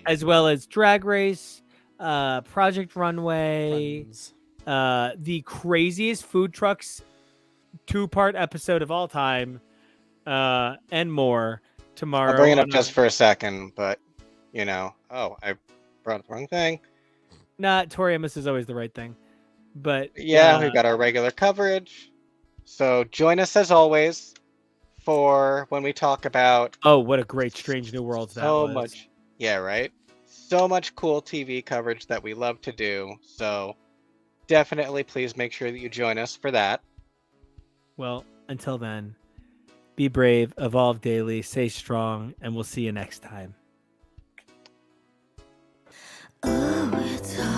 As well as Drag Race, Project Runway, the craziest food trucks 2-part episode of all time, and more tomorrow. I'll bring it up just for a second, but I brought up the wrong thing. Nah, Tori Amos is always the right thing. But yeah, we've got our regular coverage. So join us as always for when we talk about what a great Strange New Worlds that was. Much. Yeah, right? So much cool TV coverage that we love to do. So definitely please make sure that you join us for that. Well, until then, be brave, evolve daily, stay strong, and we'll see you next time. Oh, it's hard.